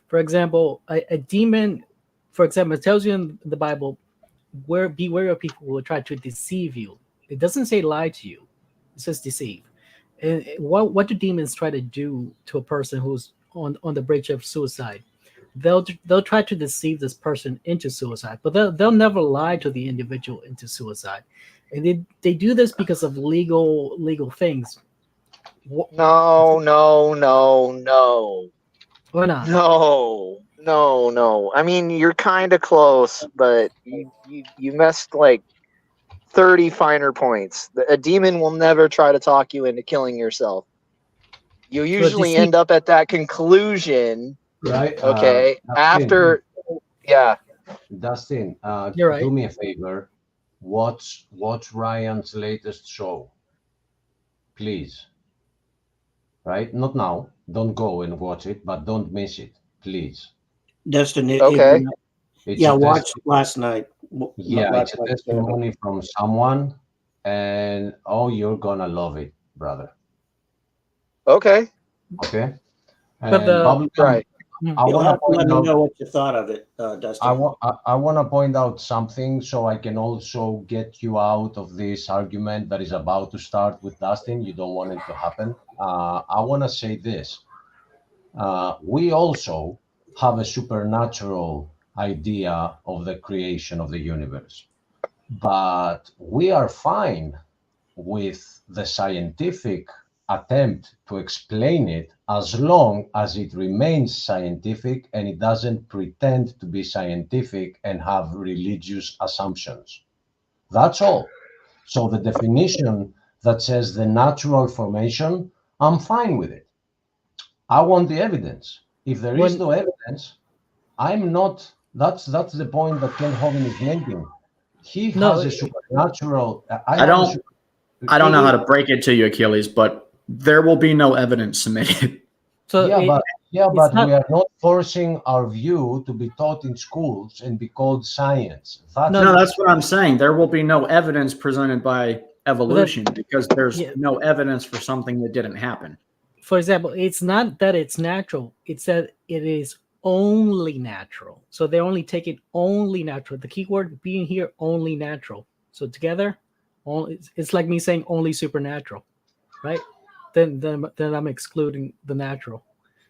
For example, a demon, for example, it tells you in the Bible, beware of people who will try to deceive you. It doesn't say lie to you. It says deceive. And what do demons try to do to a person who's on the bridge of suicide? They'll try to deceive this person into suicide, but they'll never lie to the individual into suicide. And they do this because of legal things. No. Why not? No. I mean, you're kind of close, but you messed like 30 finer points. A demon will never try to talk you into killing yourself. You usually end up at that conclusion, right? Okay, after, Dustin, you're right. Do me a favor. Watch Ryan's latest show, please. Right? Not now. Don't go and watch it, but don't miss it, please. Dustin, okay. Watch last night. It's a testimony from someone, and you're gonna love it, brother. Okay. Okay. But right. I want to let me know what you thought of it, Dustin. I want to point out something so I can also get you out of this argument that is about to start with Dustin. You don't want it to happen. I want to say this. We also have a supernatural idea of the creation of the universe, but we are fine with the scientific attempt to explain it as long as it remains scientific and it doesn't pretend to be scientific and have religious assumptions. That's all. So the definition that says the natural formation, I'm fine with it. I want the evidence. If there is no evidence, I'm not. That's the point that Kent Hovind is making. He has a supernatural. I don't know how to break it to you, Achilles, but there will be no evidence submitted. So but we are not forcing our view to be taught in schools and be called science. That's what I'm saying. There will be no evidence presented by evolution because there's no evidence for something that didn't happen. For example, it's not that it's natural; it's that it is only natural. So they're only taking only natural. The key word being here, only natural. So together, it's like me saying only supernatural, right? Then I'm excluding the natural.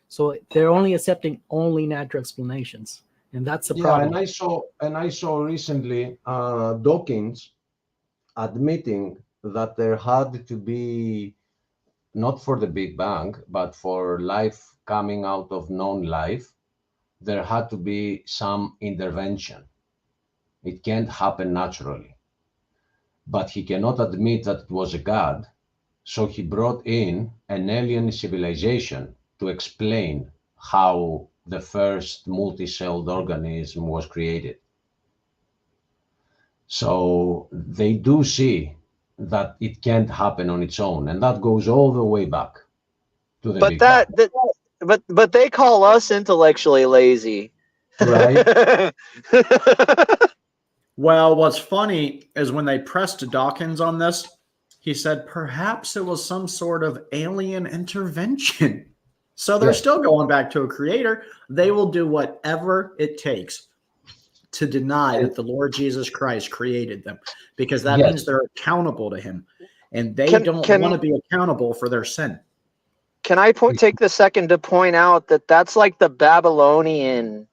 So they're only accepting only natural explanations, and that's the problem. And I saw recently Dawkins admitting that there had to be not for the Big Bang, but for life coming out of non-life, there had to be some intervention. It can't happen naturally. But he cannot admit that it was a god, so he brought in an alien civilization to explain how the first multi-celled organism was created. So they do see that it can't happen on its own, and that goes all the way back to the Big Bang. But they call us intellectually lazy, right? Well, what's funny is when they pressed Dawkins on this, he said perhaps it was some sort of alien intervention. So they're still going back to a creator. They will do whatever it takes to deny that the Lord Jesus Christ created them, because that means they're accountable to him, and they don't want to be accountable for their sin. Can I take the second to point out that that's like the Babylonian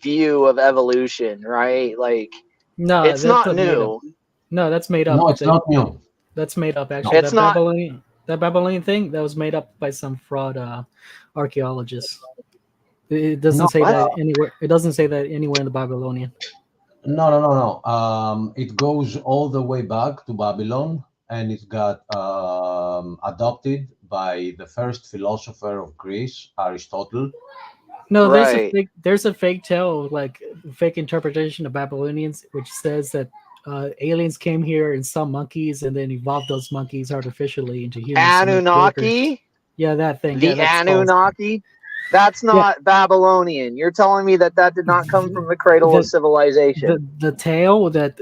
view of evolution, right? Like, no, it's not new. No, that's made up. No, it's not new. That's made up, actually. It's not. That Babylonian thing, that was made up by some fraud archaeologists. It doesn't say that anywhere. It doesn't say that anywhere in the Babylonian. No. It goes all the way back to Babylon, and it got adopted by the first philosopher of Greece, Aristotle. No, there's a fake tale, like fake interpretation of Babylonians, which says that aliens came here in some monkeys and then evolved those monkeys artificially into humans. Anunnaki? Yeah, that thing. The Anunnaki? That's not Babylonian. You're telling me that did not come from the cradle of civilization. The tale that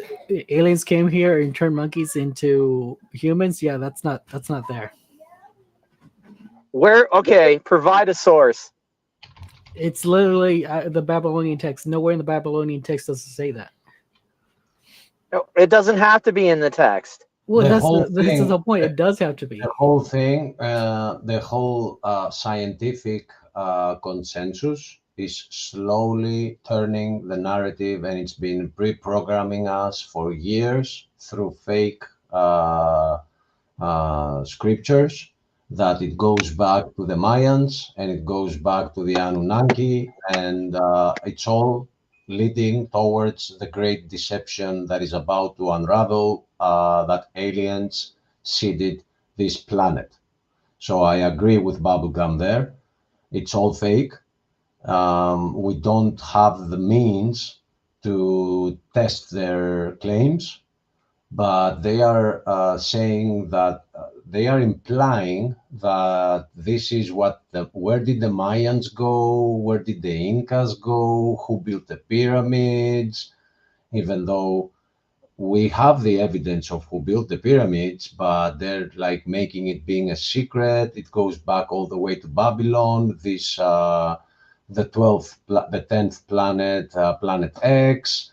aliens came here and turned monkeys into humans, yeah, that's not there. Where? Okay, provide a source. It's literally the Babylonian text. Nowhere in the Babylonian text does it say that. No, it doesn't have to be in the text. Well, that's the whole point. It does have to be. The whole thing, the whole scientific consensus is slowly turning the narrative, and it's been pre-programming us for years through fake scriptures, that it goes back to the Mayans and it goes back to the Anunnaki, and it's all leading towards the great deception that is about to unravel, that aliens seeded this planet. So I agree with Bubblegum there. It's all fake. We don't have the means to test their claims, but they are saying that they are implying that this is where did the Mayans go? Where did the Incas go? Who built the pyramids? Even though we have the evidence of who built the pyramids, but they're like making it being a secret. It goes back all the way to Babylon. This, the 10th planet, Planet X.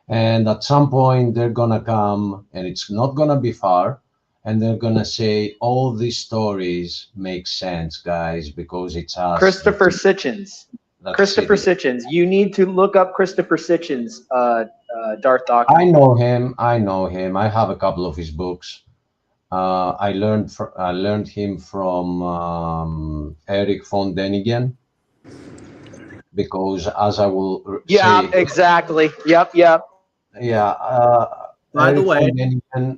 And at some point they're gonna come, and it's not gonna be far, and they're gonna say all these stories make sense, guys, because it's us. Christopher Sitchins. Christopher Sitchins. You need to look up Christopher Sitchins, Darth Doctor. I know him. I have a couple of his books. I learned him from Eric von Däniken, because as I will say, exactly. Yep. Yeah. By the way,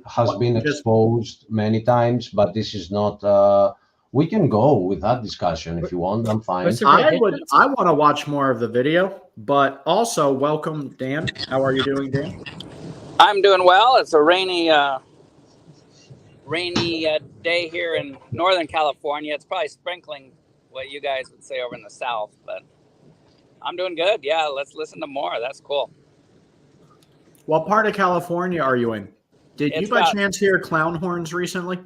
has been exposed many times, but this is not. We can go with that discussion if you want. I'm fine. I want to watch more of the video, but also welcome, Dan. How are you doing, Dan? I'm doing well. It's a rainy day here in Northern California. It's probably sprinkling, what you guys would say over in the South, but I'm doing good. Yeah, let's listen to more. That's cool. What part of California are you in? Did you by chance hear clown horns recently?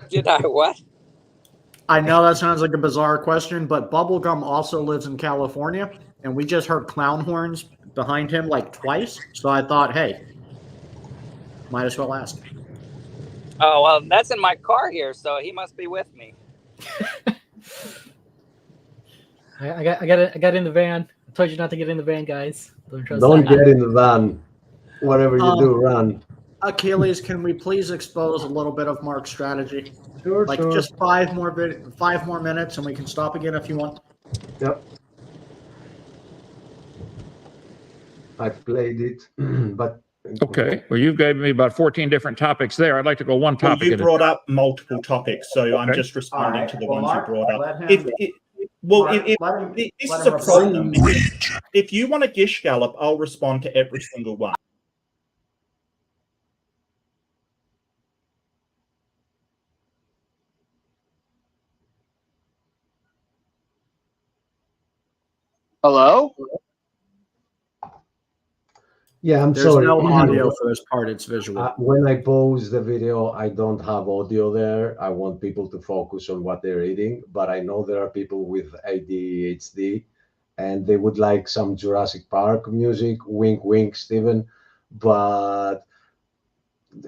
Did I what? I know that sounds like a bizarre question, but Bubblegum also lives in California, and we just heard clown horns behind him like twice. So I thought, hey, might as well ask. Oh, well, that's in my car here, so he must be with me. I got in the van. I told you not to get in the van, guys. Don't get in the van. Whatever you do, run. Achilles, can we please expose a little bit of Mark's strategy? Sure, like sure. just 5 more minutes, and we can stop again if you want. Yep. I've played it, but okay. Well, you've given me about 14 different topics there. I'd like to go one topic. Well, you brought up multiple topics, so I'm just responding to the ones you brought up. This is a problem. If you want a Gish Gallop, I'll respond to every single one. Hello? Yeah, I'm There's sorry. no audio for this part, it's visual. When I pause the video, I don't have audio there. I want people to focus on what they're reading, but I know there are people with ADHD and they would like some Jurassic Park music, wink, wink, Stephen. But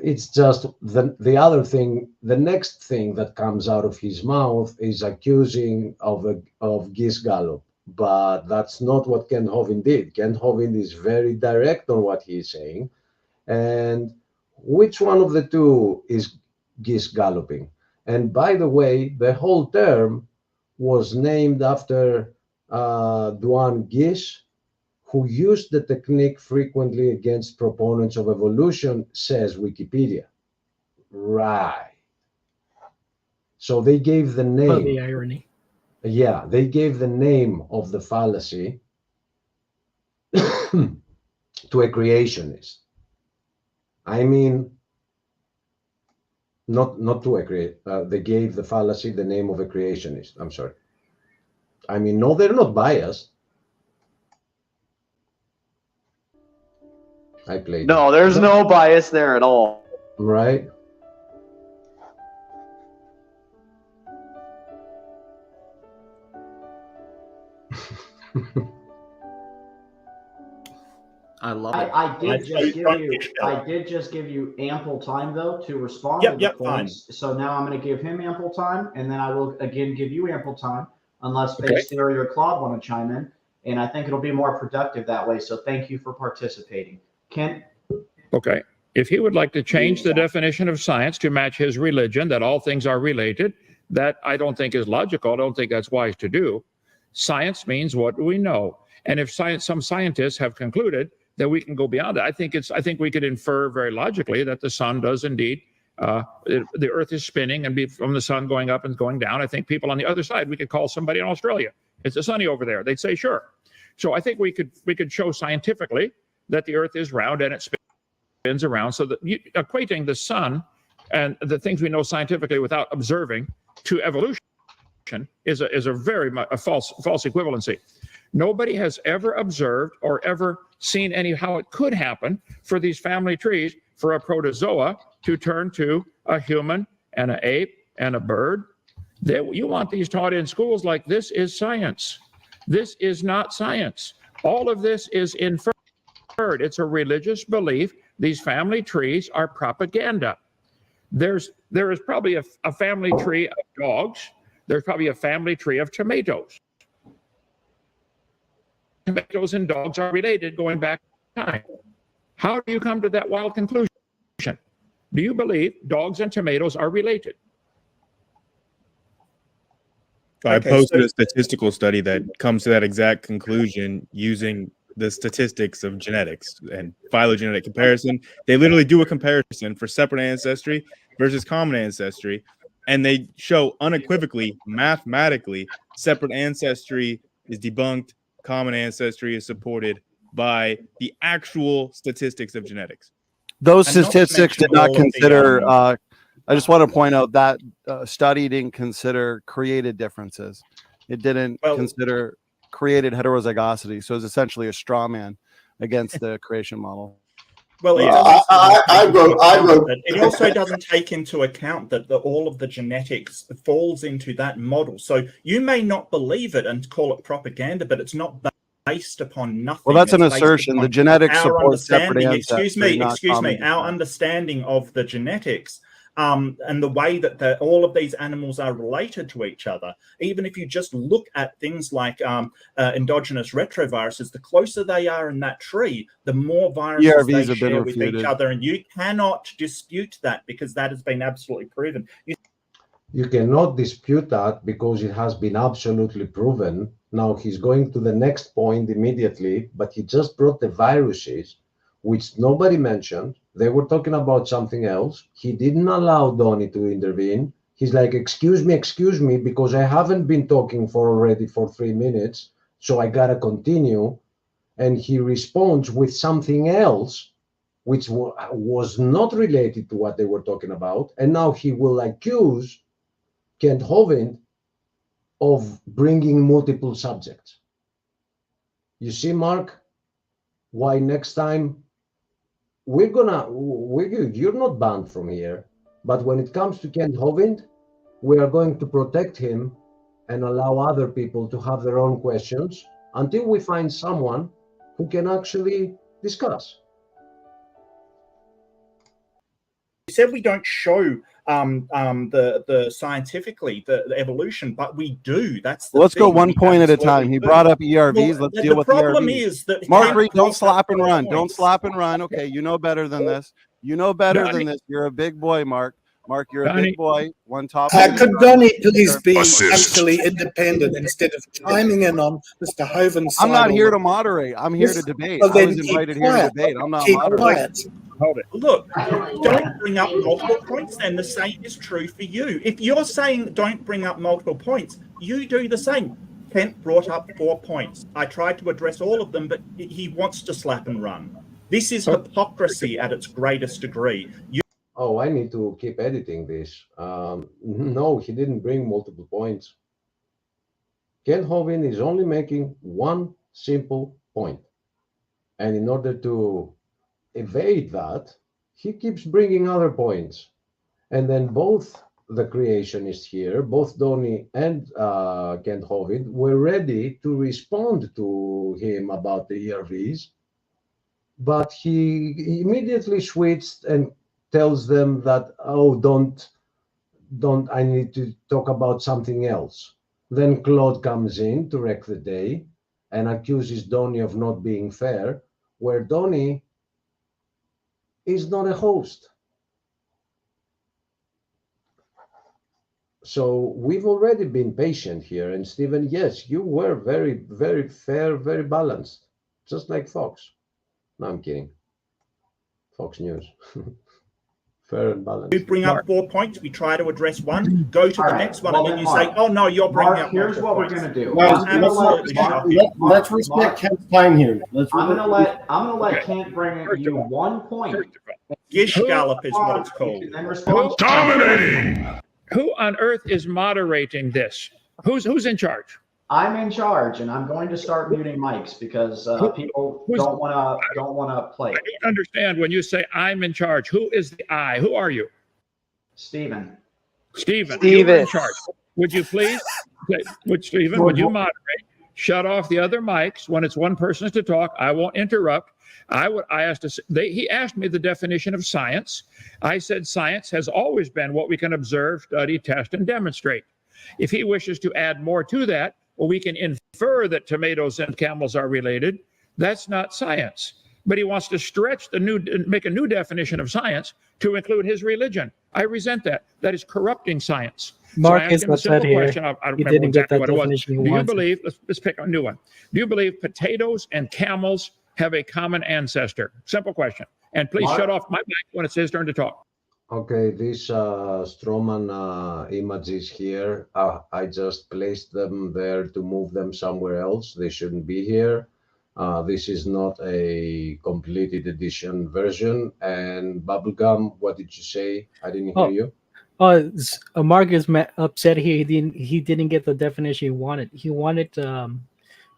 it's just the other thing, the next thing that comes out of his mouth is accusing of Gish Gallop. But that's not what Kent Hovind did. Kent Hovind is very direct on what he's saying. And which one of the two is Gish Galloping? And by the way, the whole term was named after Duane Gish, who used the technique frequently against proponents of evolution, says Wikipedia. Right. So they gave the name. Oh, the irony. Yeah, they gave the name of the fallacy to a creationist. I mean, not to a creationist. They gave the fallacy the name of a creationist. I'm sorry. I mean, no, they're not biased. I played. No, there's no bias there at all. Right. I love it. I did just give you ample time though to respond to the points. So now I'm going to give him ample time, and then I will again give you ample time, unless Base Theory or Claude want to chime in. And I think it'll be more productive that way. So thank you for participating, Kent. Okay. If he would like to change the definition of science to match his religion, that all things are related, that I don't think is logical. I don't think that's wise to do. Science means what do we know? And if some scientists have concluded that we can go beyond it, I think we could infer very logically that the sun does indeed, the earth is spinning and be from the sun going up and going down. I think people on the other side, we could call somebody in Australia. It's sunny over there. They'd say, sure. So I think we could show scientifically that the earth is round and it spins around. So that equating the sun and the things we know scientifically without observing to evolution is a very much a false equivalency. Nobody has ever observed or ever seen how it could happen for these family trees for a protozoa to turn to a human and an ape and a bird. You want these taught in schools like this is science. This is not science. All of this is inferred. It's a religious belief. These family trees are propaganda. There is probably a family tree of dogs. There's probably a family tree of tomatoes. Tomatoes and dogs are related going back in time. How do you come to that wild conclusion? Do you believe dogs and tomatoes are related? I posted a statistical study that comes to that exact conclusion using the statistics of genetics and phylogenetic comparison. They literally do a comparison for separate ancestry versus common ancestry, and they show unequivocally, mathematically, separate ancestry is debunked, common ancestry is supported by the actual statistics of genetics. Those statistics did not consider, I just want to point out that study didn't consider created differences. It didn't consider created heterozygosity. So it's essentially a straw man against the creation model. Well, it also doesn't take into account that all of the genetics falls into that model. So you may not believe it and call it propaganda, but it's not based upon nothing. Well, that's an assertion. The genetics support separate ancestry. Excuse me. Our understanding of the genetics and the way that all of these animals are related to each other. Even if you just look at things like endogenous retroviruses, the closer they are in that tree, the more viruses they share with each other. And you cannot dispute that because that has been absolutely proven. You cannot dispute that because it has been absolutely proven. Now he's going to the next point immediately, but he just brought the viruses, which nobody mentioned. They were talking about something else. He didn't allow Donnie to intervene. He's like, excuse me, because I haven't been talking for 3 minutes, so I gotta continue. And he responds with something else, which was not related to what they were talking about. And now he will accuse Kent Hovind of bringing multiple subjects. You see, Mark, why next time you're not banned from here, but when it comes to Kent Hovind, we are going to protect him and allow other people to have their own questions until we find someone who can actually discuss. You said we don't show the scientifically the evolution, but we do. That's the let's thing. go one point at a time. He brought up ERVs. Well, let's deal with ERVs. The problem is that Marguerite, don't slap and run. Don't slap and run. Okay, you know better than this. You know better than this. You're a big boy, Mark. Mark, you're a big boy. One top. Could Donnie please be actually independent instead of chiming in on Mr. Hovind's side? I'm not here to moderate. I'm here to debate. Well, I was invited here to debate. I'm not moderating. Hold it. Look, don't bring up multiple points, then the same is true for you. If you're saying don't bring up multiple points, you do the same. Kent brought up 4 points. I tried to address all of them, but he wants to slap and run. This is hypocrisy at its greatest degree. Oh, I need to keep editing this. No, he didn't bring multiple points. Kent Hovind is only making one simple point. And in order to evade that, he keeps bringing other points. And then both the creationists here, both Donnie and Kent Hovind, were ready to respond to him about the ERVs. But he immediately switched and tells them that, oh, don't, I need to talk about something else. Then Claude comes in to wreck the day and accuses Donnie of not being fair, where Donnie is not a host. So we've already been patient here. And Stephen, yes, you were very, very fair, very balanced, just like Fox. No, I'm kidding. Fox News. Fair and balanced. You bring up 4 points, we try to address one, go to the next one, and then you say, oh no, you're bringing up here's what we're going to do. Let's respect Kent's time here. I'm gonna let Kent bring you 1 point. Gish Gallop is what it's called. Dominating. Who on earth is moderating this? Who's in charge? I'm in charge, and I'm going to start muting mics because people don't want to play. I don't understand when you say I'm in charge. Who is the I? Who are you? Stephen. Stephen. You're in charge. Would you please, Stephen, would you moderate? Shut off the other mics when it's one person to talk. I won't interrupt. He asked me the definition of science. I said science has always been what we can observe, study, test, and demonstrate. If he wishes to add more to that, well, we can infer that tomatoes and camels are related. That's not science. But he wants to stretch make a new definition of science to include his religion. I resent that. That is corrupting science. Mark is upset here. He didn't get that definition he Do you wanted. believe, let's pick a new one. Do you believe potatoes and camels have a common ancestor? Simple question. And please shut off my mic when it's his turn to talk. Okay, these Stroman images here, I just placed them there to move them somewhere else. They shouldn't be here. This is not a completed edition version. And Bubblegum, what did you say? I didn't hear you. Mark is upset here. He didn't get the definition he wanted. He wanted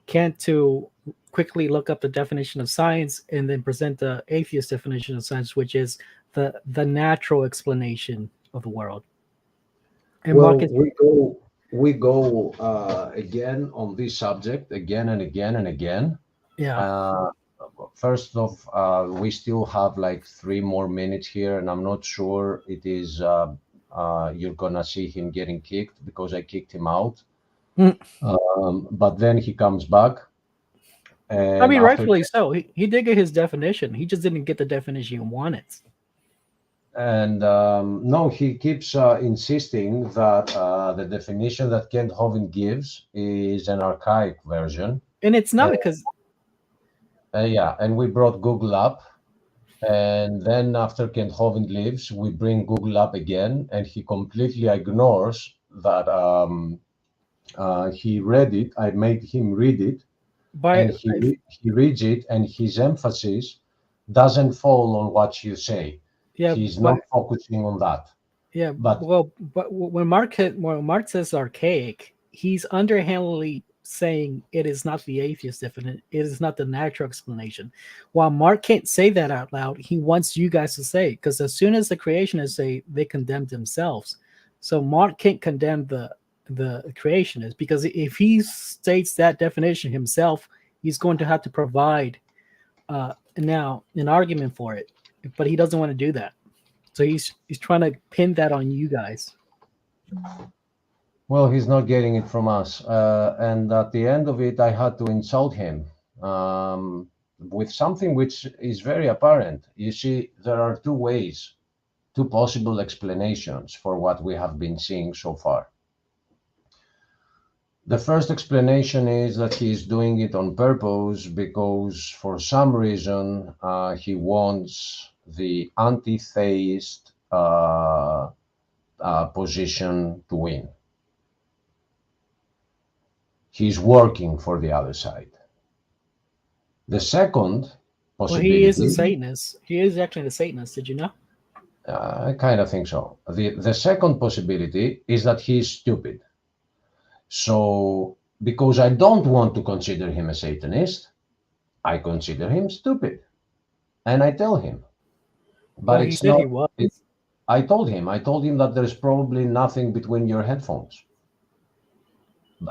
Kent to quickly look up the definition of science and then present the atheist definition of science, which is the natural explanation of the world. And well, Mark we go again on this subject again and again and again. Yeah. first off, we still have like 3 more minutes here, and I'm not sure it is you're gonna see him getting kicked because I kicked him out. But then he comes back. I mean, rightfully so. He did get his definition. He just didn't get the definition he wanted. And no, he keeps insisting that the definition that Kent Hovind gives is an archaic version. And it's not, because... yeah, and we brought Google up. And then after Kent Hovind leaves, we bring Google up again, and he completely ignores that he read it. I made him read it. And he reads it, and his emphasis doesn't fall on what you say. Yeah, he's not focusing on that. Yeah, but when Mark says archaic, he's underhandedly saying it is not the atheist definition. It is not the natural explanation. While Mark can't say that out loud, he wants you guys to say it, because as soon as the creationists say, they condemn themselves. So Mark can't condemn the creationist, because if he states that definition himself, he's going to have to provide now an argument for it, but he doesn't want to do that. So he's trying to pin that on you guys. Well, he's not getting it from us, and at the end of it, I had to insult him with something which is very apparent. You see, there are 2 ways, 2 possible explanations for what we have been seeing so far. The first explanation is that he is doing it on purpose because for some reason he wants the anti-theist position to win. He's working for the other side. The second possibility... Well, he is a Satanist. He is actually a Satanist. Did you know? I kind of think so. The second possibility is that he's stupid. So, because I don't want to consider him a Satanist, I consider him stupid. And I tell him. But well, it's not. He was. I told him that there's probably nothing between your headphones.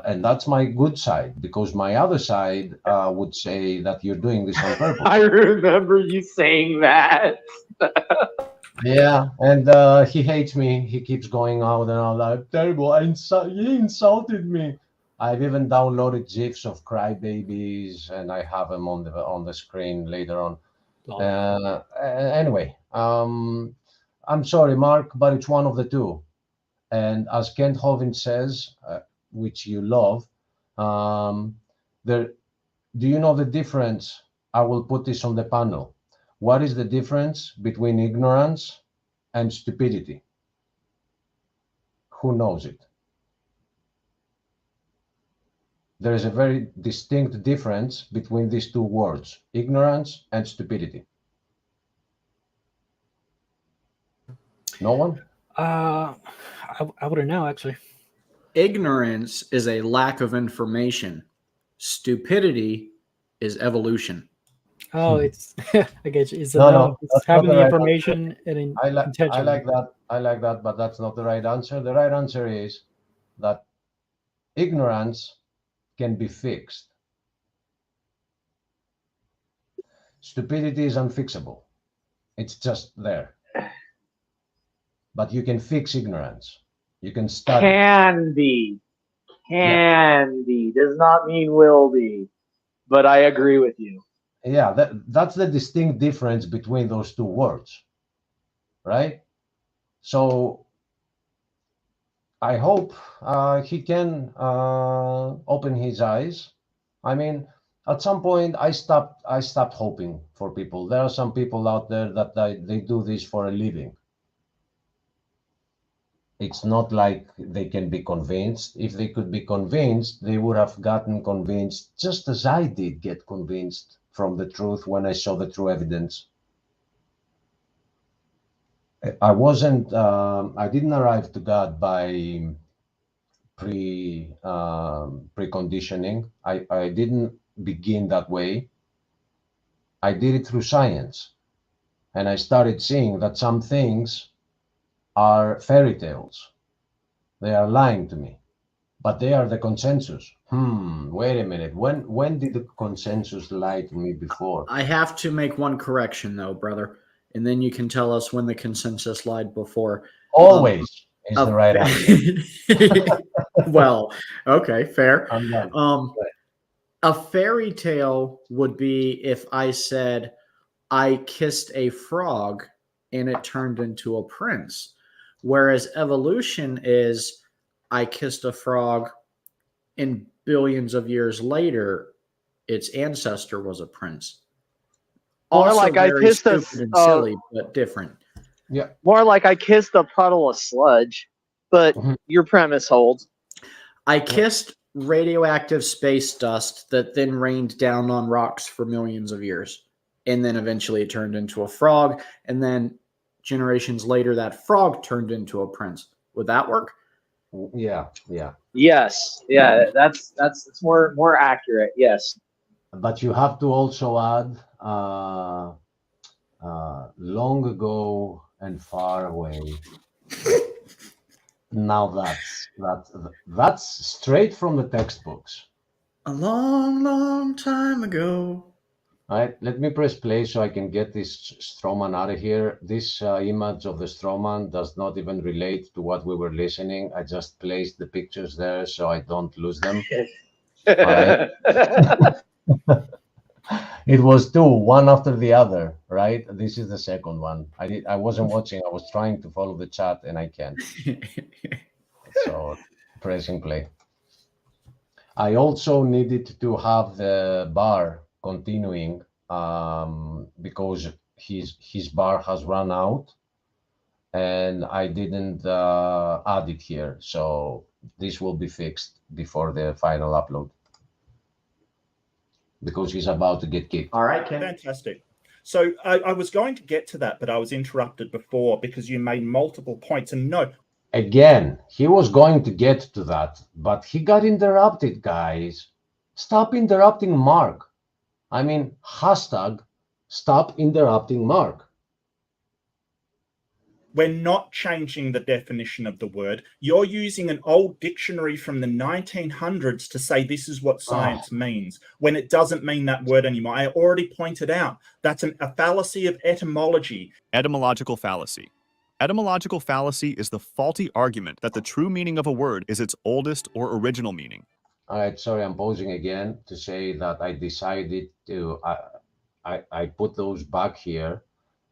And that's my good side, because my other side would say that you're doing this on purpose. I remember you saying that. Yeah, and he hates me. He keeps going out and all that. Terrible. He insulted me. I've even downloaded GIFs of crybabies, and I have them on the screen later on. Anyway, I'm sorry, Mark, but it's one of the 2. And as Kent Hovind says, which you love, do you know the difference? I will put this on the panel. What is the difference between ignorance and stupidity? Who knows it? There is a very distinct difference between these 2 words, ignorance and stupidity. No one? I wouldn't know, actually. Ignorance is a lack of information. Stupidity is evolution. Oh, it's I get you. It's having the information and intention. I like that, but that's not the right answer. The right answer is that ignorance can be fixed. Stupidity is unfixable. It's just there. But you can fix ignorance. You can study. Can be. Does not mean will be. But I agree with you. Yeah, that's the distinct difference between those 2 words, right? So I hope he can open his eyes. I mean, at some point, I stopped hoping for people. There are some people out there that they do this for a living. It's not like they can be convinced. If they could be convinced, they would have gotten convinced, just as I did get convinced from the truth when I saw the true evidence. I didn't arrive to God by preconditioning. I didn't begin that way. I did it through science. And I started seeing that some things are fairy tales. They are lying to me, but they are the consensus. Wait a minute. When did the consensus lie to me before? I have to make one correction though, brother, and then you can tell us when the consensus lied before. Always is the right answer. Well, okay, fair. I'm done. A fairy tale would be if I said I kissed a frog and it turned into a prince, whereas evolution is I kissed a frog and billions of years later, its ancestor was a prince. More Also like I very kissed a stupid and silly, but different. Yeah. More like I kissed a puddle of sludge, but your premise holds. I kissed radioactive space dust that then rained down on rocks for millions of years. And then eventually it turned into a frog. And then generations later, that frog turned into a prince. Would that work? Yeah. Yes. Yeah, that's more accurate. Yes. But you have to also add long ago and far away. Now that's straight from the textbooks. A long, long time ago. All right, let me press play so I can get this Stroman out of here. This image of the Stroman does not even relate to what we were listening. I just placed the pictures there so I don't lose them. All right. It was two, one after the other, right? This is the second one. I wasn't watching. I was trying to follow the chat and I can't. So pressing play. I also needed to have the bar continuing because his bar has run out and I didn't add it here. So this will be fixed before the final upload, because he's about to get kicked. All right, Ken. Fantastic. So I was going to get to that, but I was interrupted before because you made multiple points. And no. Again, he was going to get to that, but he got interrupted, guys. Stop interrupting Mark. I mean, hashtag stop interrupting Mark. We're not changing the definition of the word. You're using an old dictionary from the 1900s to say this is what science means, when it doesn't mean that word anymore. I already pointed out that's a fallacy of etymology. Etymological fallacy. Etymological fallacy is the faulty argument that the true meaning of a word is its oldest or original meaning. All right, sorry, I'm pausing again to say that I decided to, I put those back here.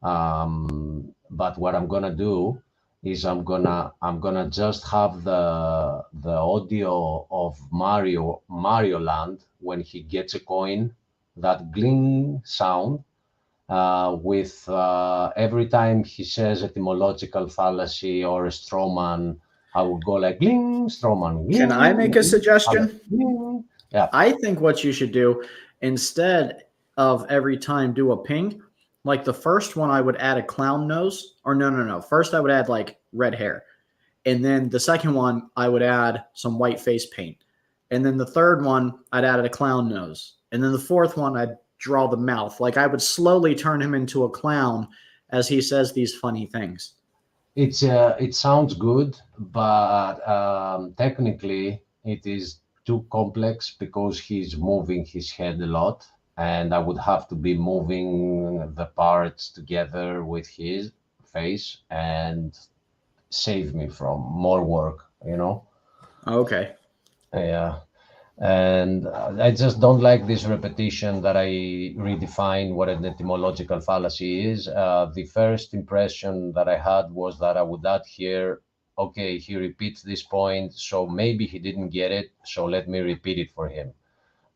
But what I'm gonna do is I'm gonna just have the audio of Mario Land when he gets a coin, that gling sound, with every time he says etymological fallacy or a strawman, I will go like gling, strawman. Gling, can I make a suggestion? Gling. Yeah. I think what you should do, instead of every time do a ping, like the first one, I would add a clown nose, or no. First, I would add like red hair. And then the second one, I would add some white face paint. And then the third one, I'd add a clown nose. And then the fourth one, I'd draw the mouth. Like I would slowly turn him into a clown as he says these funny things. It sounds good, but technically it is too complex because he's moving his head a lot. And I would have to be moving the parts together with his face and save me from more work, you know? Okay. Yeah. And I just don't like this repetition that I redefine what an etymological fallacy is. The first impression that I had was that I would add here, okay, he repeats this point, so maybe he didn't get it, so let me repeat it for him.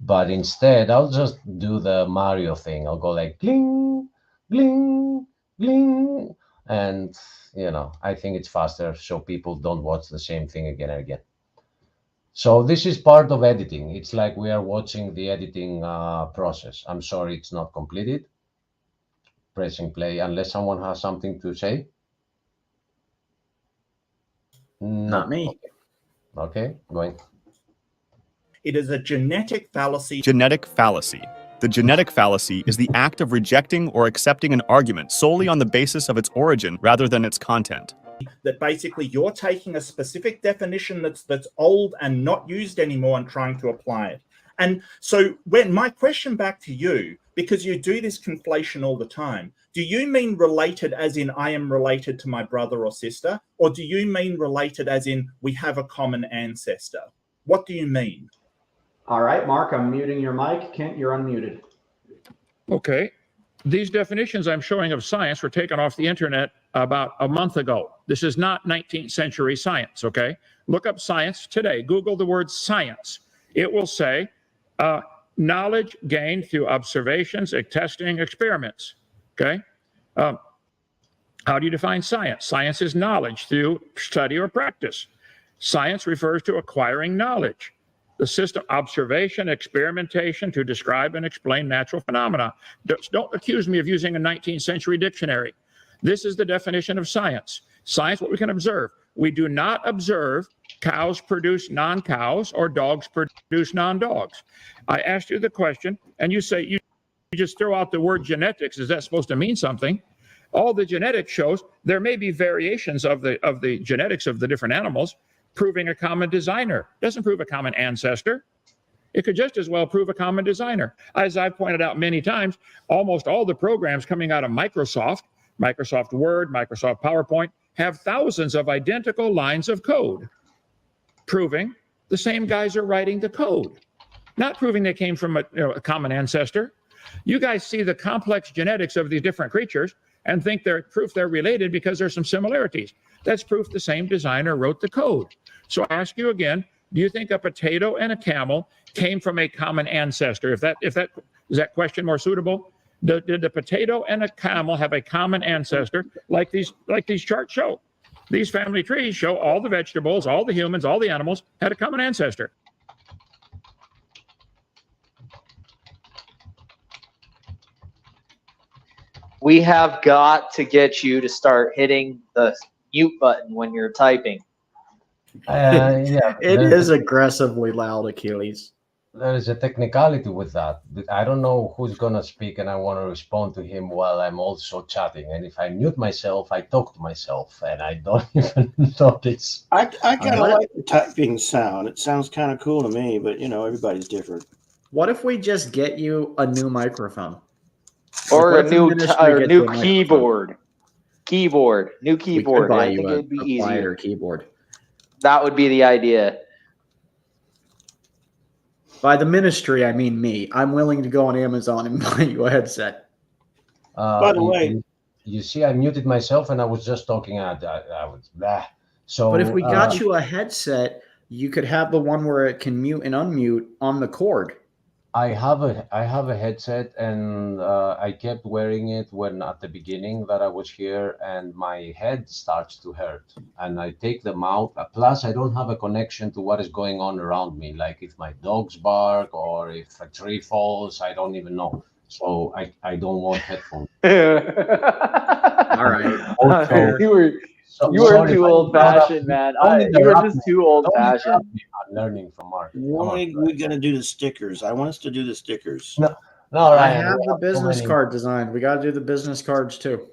But instead, I'll just do the Mario thing. I'll go like gling, gling, gling. And, you know, I think it's faster so people don't watch the same thing again and again. So this is part of editing. It's like we are watching the editing process. I'm sorry it's not completed. Pressing play, unless someone has something to say. Not me. Okay, going. It is a genetic fallacy. Genetic fallacy. The genetic fallacy is the act of rejecting or accepting an argument solely on the basis of its origin rather than its content. that basically you're taking a specific definition that's old and not used anymore and trying to apply it. And so when my question back to you, because you do this conflation all the time, do you mean related as in I am related to my brother or sister? Or do you mean related as in we have a common ancestor? What do you mean? All right, Mark, I'm muting your mic. Kent, you're unmuted. Okay. These definitions I'm showing of science were taken off the internet about a month ago. This is not 19th century science, okay? Look up science today. Google the word science. It will say knowledge gained through observations, testing, experiments, okay? How do you define science? Science is knowledge through study or practice. Science refers to acquiring knowledge. The system, observation, experimentation to describe and explain natural phenomena. Don't accuse me of using a 19th century dictionary. This is the definition of science. Science, what we can observe. We do not observe cows produce non-cows or dogs produce non-dogs. I asked you the question, and you say you just throw out the word genetics. Is that supposed to mean something? All the genetics shows there may be variations of the genetics of the different animals, proving a common designer. Doesn't prove a common ancestor. It could just as well prove a common designer. As I've pointed out many times, almost all the programs coming out of Microsoft, Microsoft Word, Microsoft PowerPoint, have thousands of identical lines of code, proving the same guys are writing the code, not proving they came from a common ancestor. You guys see the complex genetics of these different creatures and think they're proof they're related because there's some similarities. That's proof the same designer wrote the code. So I ask you again, do you think a potato and a camel came from a common ancestor? Is that question more suitable? Did the potato and a camel have a common ancestor like these charts show? These family trees show all the vegetables, all the humans, all the animals had a common ancestor. We have got to get you to start hitting the mute button when you're typing. Yeah, It is aggressively loud, Achilles. there is a technicality with that. I don't know who's gonna speak, and I want to respond to him while I'm also chatting. And if I mute myself, I talk to myself, and I don't even notice. I kind of like the typing sound. It sounds kind of cool to me, but you know, everybody's different. What if we just get you a new microphone? Or a new keyboard. New keyboard. Buy I think you it'd be a easier. quieter keyboard. That would be the idea. By the ministry, I mean me. I'm willing to go on Amazon and buy you a headset. By the way, you see, I muted myself, and I was just talking. I was blah. So, but if we got you a headset, you could have the one where it can mute and unmute on the cord. I have a headset, and I kept wearing it when at the beginning that I was here, and my head starts to hurt, and I take them out. Plus, I don't have a connection to what is going on around me, like if my dogs bark or if a tree falls. I don't even know. So I don't want headphones. All right. You were too old-fashioned, man. You were just too old-fashioned. I'm learning from Mark. when are we going to do the stickers? I want us to do the stickers. No, I have the business card designed. We got to do the business cards too.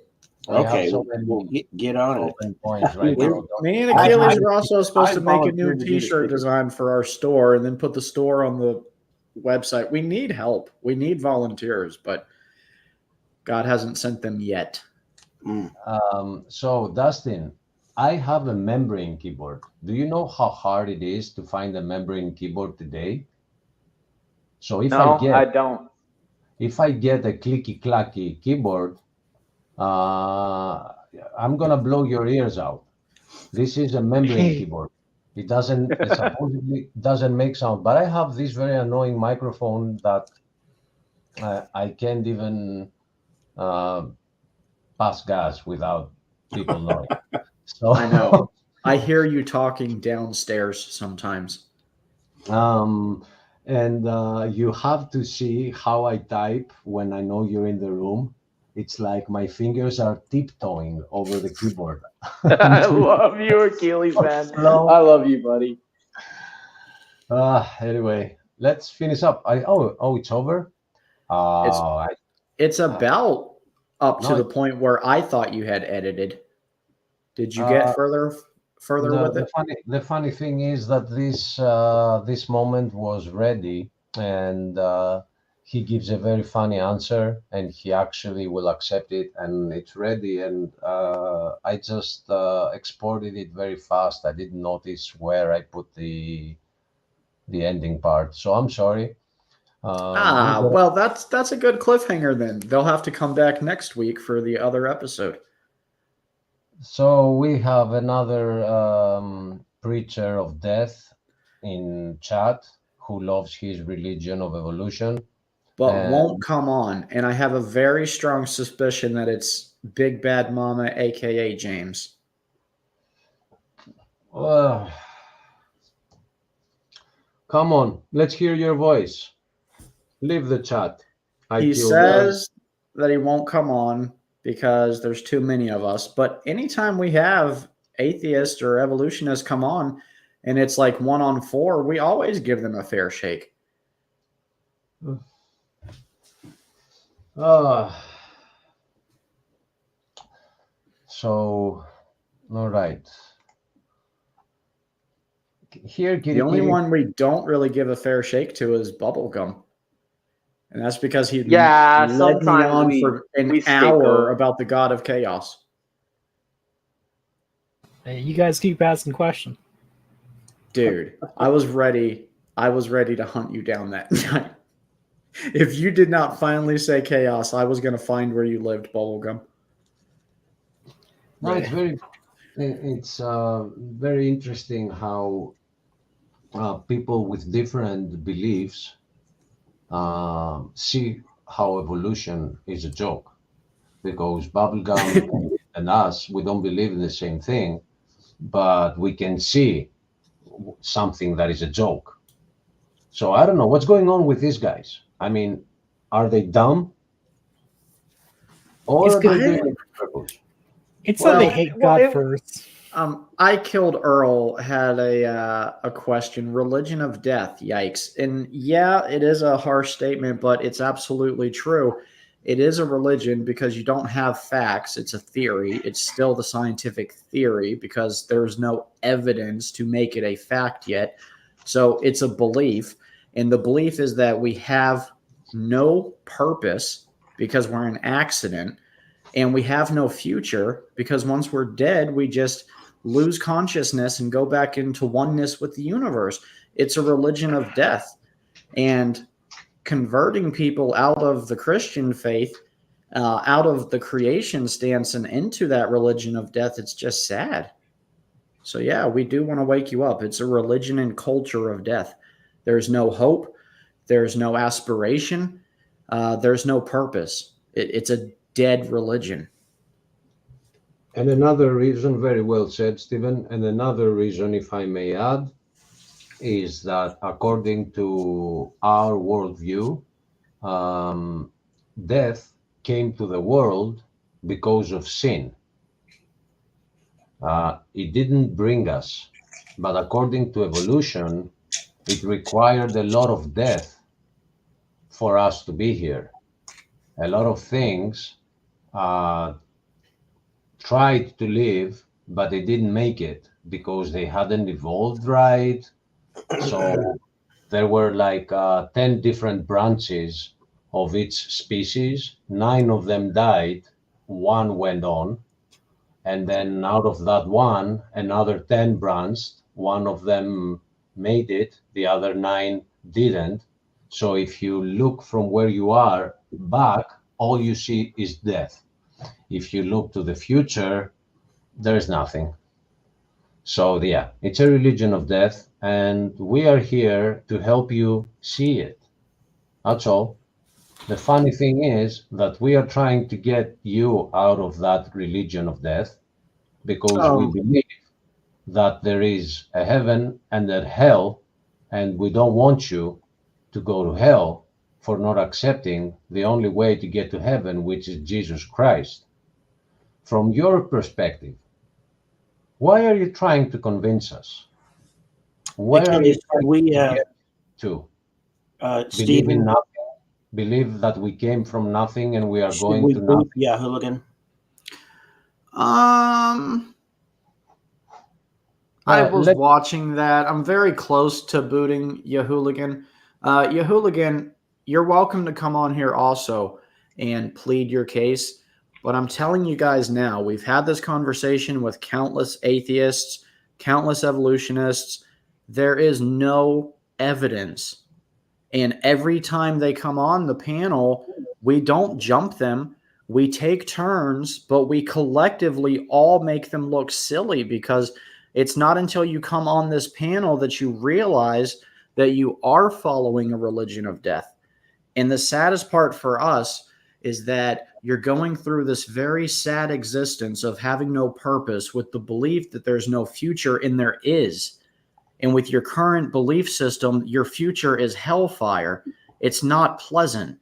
Okay, we'll get on it. Points right now. Me and Achilles are also supposed to make a new T-shirt design for our store, and then put the store on the website. We need help. We need volunteers, but God hasn't sent them yet. So Dustin, I have a membrane keyboard. Do you know how hard it is to find a membrane keyboard today? So if I don't. If I get a clicky clacky keyboard, I'm gonna blow your ears out. This is a membrane keyboard. It supposedly doesn't make sound, but I have this very annoying microphone that I can't even pass gas without people knowing. So I know. I hear you talking downstairs sometimes. And you have to see how I type when I know you're in the room. It's like my fingers are tiptoeing over the keyboard. I love you, Achilles, man. I love you, buddy. Anyway, let's finish up. It's over? It's about up to the point where I thought you had edited. Did you get further with it? The funny thing is that this moment was ready, and he gives a very funny answer, and he actually will accept it, and it's ready. And I just exported it very fast. I didn't notice where I put the ending part, so I'm sorry. Well, that's a good cliffhanger then. They'll have to come back next week for the other episode. So we have another preacher of death in chat who loves his religion of evolution. But won't come on. And I have a very strong suspicion that it's Big Bad Mama, a.k.a. James. Come on, let's hear your voice. Leave the chat. He says that he won't come on because there's too many of us. But anytime we have atheists or evolutionists come on and it's like 1-on-4, we always give them a fair shake. So, all right. Here, the only one we don't really give a fair shake to is Bubblegum. And that's because he led me on for an hour about the God of Chaos. Hey, you guys keep asking questions. Dude, I was ready to hunt you down that night. If you did not finally say chaos, I was going to find where you lived, Bubblegum. No, it's very interesting how people with different beliefs see how evolution is a joke, because Bubblegum and us, we don't believe in the same thing, but we can see something that is a joke. So I don't know what's going on with these guys. I mean, are they dumb? Or are they doing it on purpose? It's that they hate God first. I Killed Earl had a question. Religion of death. Yikes. And yeah, it is a harsh statement, but it's absolutely true. It is a religion because you don't have facts. It's a theory. It's still the scientific theory because there's no evidence to make it a fact yet. So it's a belief. And the belief is that we have no purpose because we're an accident, and we have no future because once we're dead, we just lose consciousness and go back into oneness with the universe. It's a religion of death. And converting people out of the Christian faith, out of the creation stance and into that religion of death, it's just sad. So yeah, we do want to wake you up. It's a religion and culture of death. There's no hope. There's no aspiration. There's no purpose. It's a dead religion. And another reason, very well said, Stephen, and another reason, if I may add, is that according to our worldview, death came to the world because of sin. It didn't bring us, but according to evolution, it required a lot of death for us to be here. A lot of things tried to live, but they didn't make it because they hadn't evolved right. So there were like 10 different branches of each species. 9 of them died, 1 went on. And then out of that 1, another 10 branched. 1 of them made it, the other 9 didn't. So if you look from where you are back, all you see is death. If you look to the future, there's nothing. So yeah, it's a religion of death, and we are here to help you see it. That's all. The funny thing is that we are trying to get you out of that religion of death because we believe that there is a heaven and a hell, and we don't want you to go to hell for not accepting the only way to get to heaven, which is Jesus Christ. From your perspective, why are you trying to convince us? Why are you trying to believe in nothing? Believe that we came from nothing and we are going to nothing? Yeah, Hooligan. I was watching that. I'm very close to booting Yahooligan. Yahooligan, you're welcome to come on here also and plead your case. But I'm telling you guys now, we've had this conversation with countless atheists, countless evolutionists. There is no evidence. And every time they come on the panel, we don't jump them. We take turns, but we collectively all make them look silly, because it's not until you come on this panel that you realize that you are following a religion of death. And the saddest part for us is that you're going through this very sad existence of having no purpose with the belief that there's no future, and there is. And with your current belief system, your future is hellfire. It's not pleasant.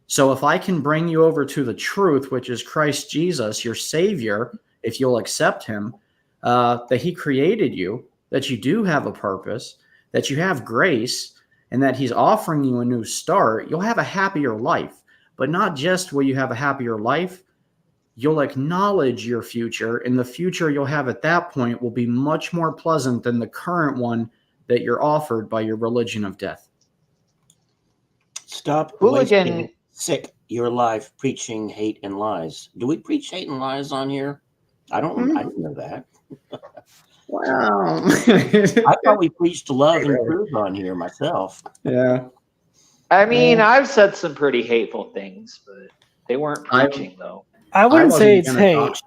So if I can bring you over to the truth, which is Christ Jesus, your Savior, if you'll accept him, that he created you, that you do have a purpose, that you have grace, and that he's offering you a new start, you'll have a happier life. But not just will you have a happier life, you'll acknowledge your future, and the future you'll have at that point will be much more pleasant than the current one that you're offered by your religion of death. Stop wasting your life preaching hate and lies. Do we preach hate and lies on here? I didn't know that. Wow. I thought we preached love and truth on here myself. Yeah. I mean, I've said some pretty hateful things, but they weren't preaching, though. I wouldn't say it's hate.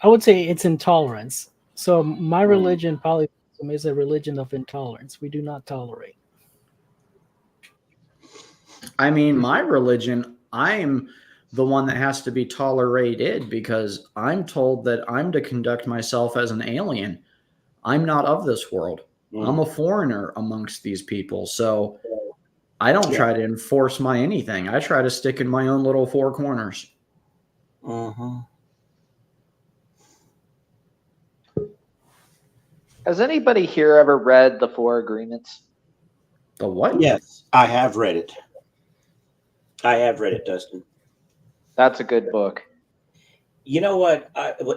I would say it's intolerance. So my religion, polytheism, is a religion of intolerance. We do not tolerate. I mean, my religion, I'm the one that has to be tolerated, because I'm told that I'm to conduct myself as an alien. I'm not of this world. I'm a foreigner amongst these people. So I don't try to enforce my anything. I try to stick in my own little four corners. Has anybody here ever read The Four Agreements? The what? Yes, I have read it. I have read it, Dustin. That's a good book. You know what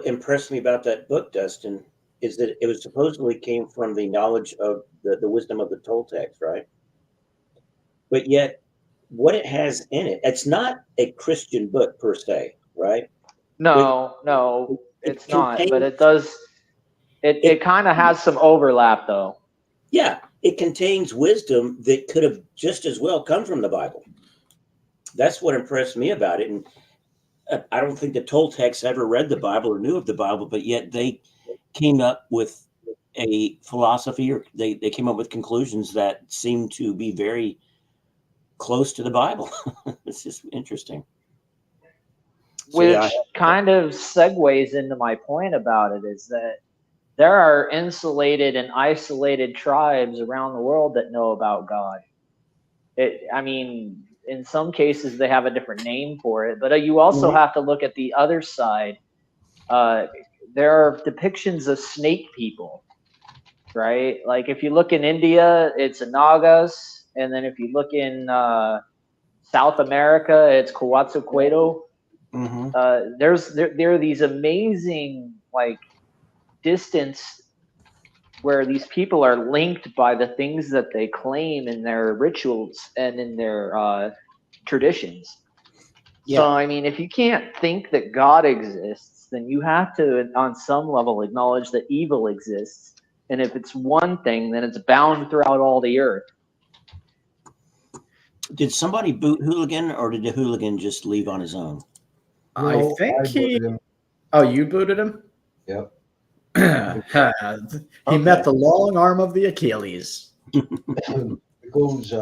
impressed me about that book, Dustin, is that it was supposedly came from the knowledge of the wisdom of the Toltecs, right? But yet, what it has in it, it's not a Christian book per se, right? No, it's not. But it does. It kind of has some overlap, though. Yeah, it contains wisdom that could have just as well come from the Bible. That's what impressed me about it. And I don't think the Toltecs ever read the Bible or knew of the Bible, but yet they came up with a philosophy, or they came up with conclusions that seem to be very close to the Bible. It's just interesting. Which kind of segues into my point about it, is that there are insulated and isolated tribes around the world that know about God. I mean, in some cases they have a different name for it, but you also have to look at the other side. There are depictions of snake people, right? Like if you look in India, it's Nagas, and then if you look in South America, it's Quetzalcoatl. There are these amazing distance where these people are linked by the things that they claim in their rituals and in their traditions. So, I mean, if you can't think that God exists, then you have to, on some level, acknowledge that evil exists. And if it's one thing, then it's bound throughout all the earth. Did somebody boot Hooligan, or did the Hooligan just leave on his own? I think he... Oh, you booted him? Yep. He met the long arm of the Achilles. Because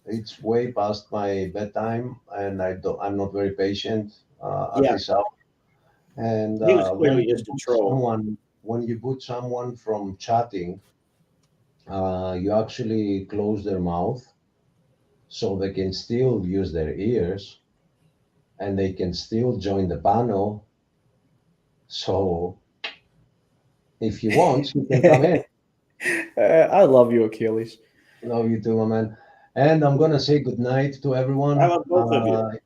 it's way past my bedtime, and I'm not very patient at this hour. And he was clearly just a troll. When you put someone from chatting, you actually close their mouth so they can still use their ears, and they can still join the panel. So if you want, you can come in. I love you, Achilles. Love you too, my man. And I'm going to say good night to everyone. I love both of you.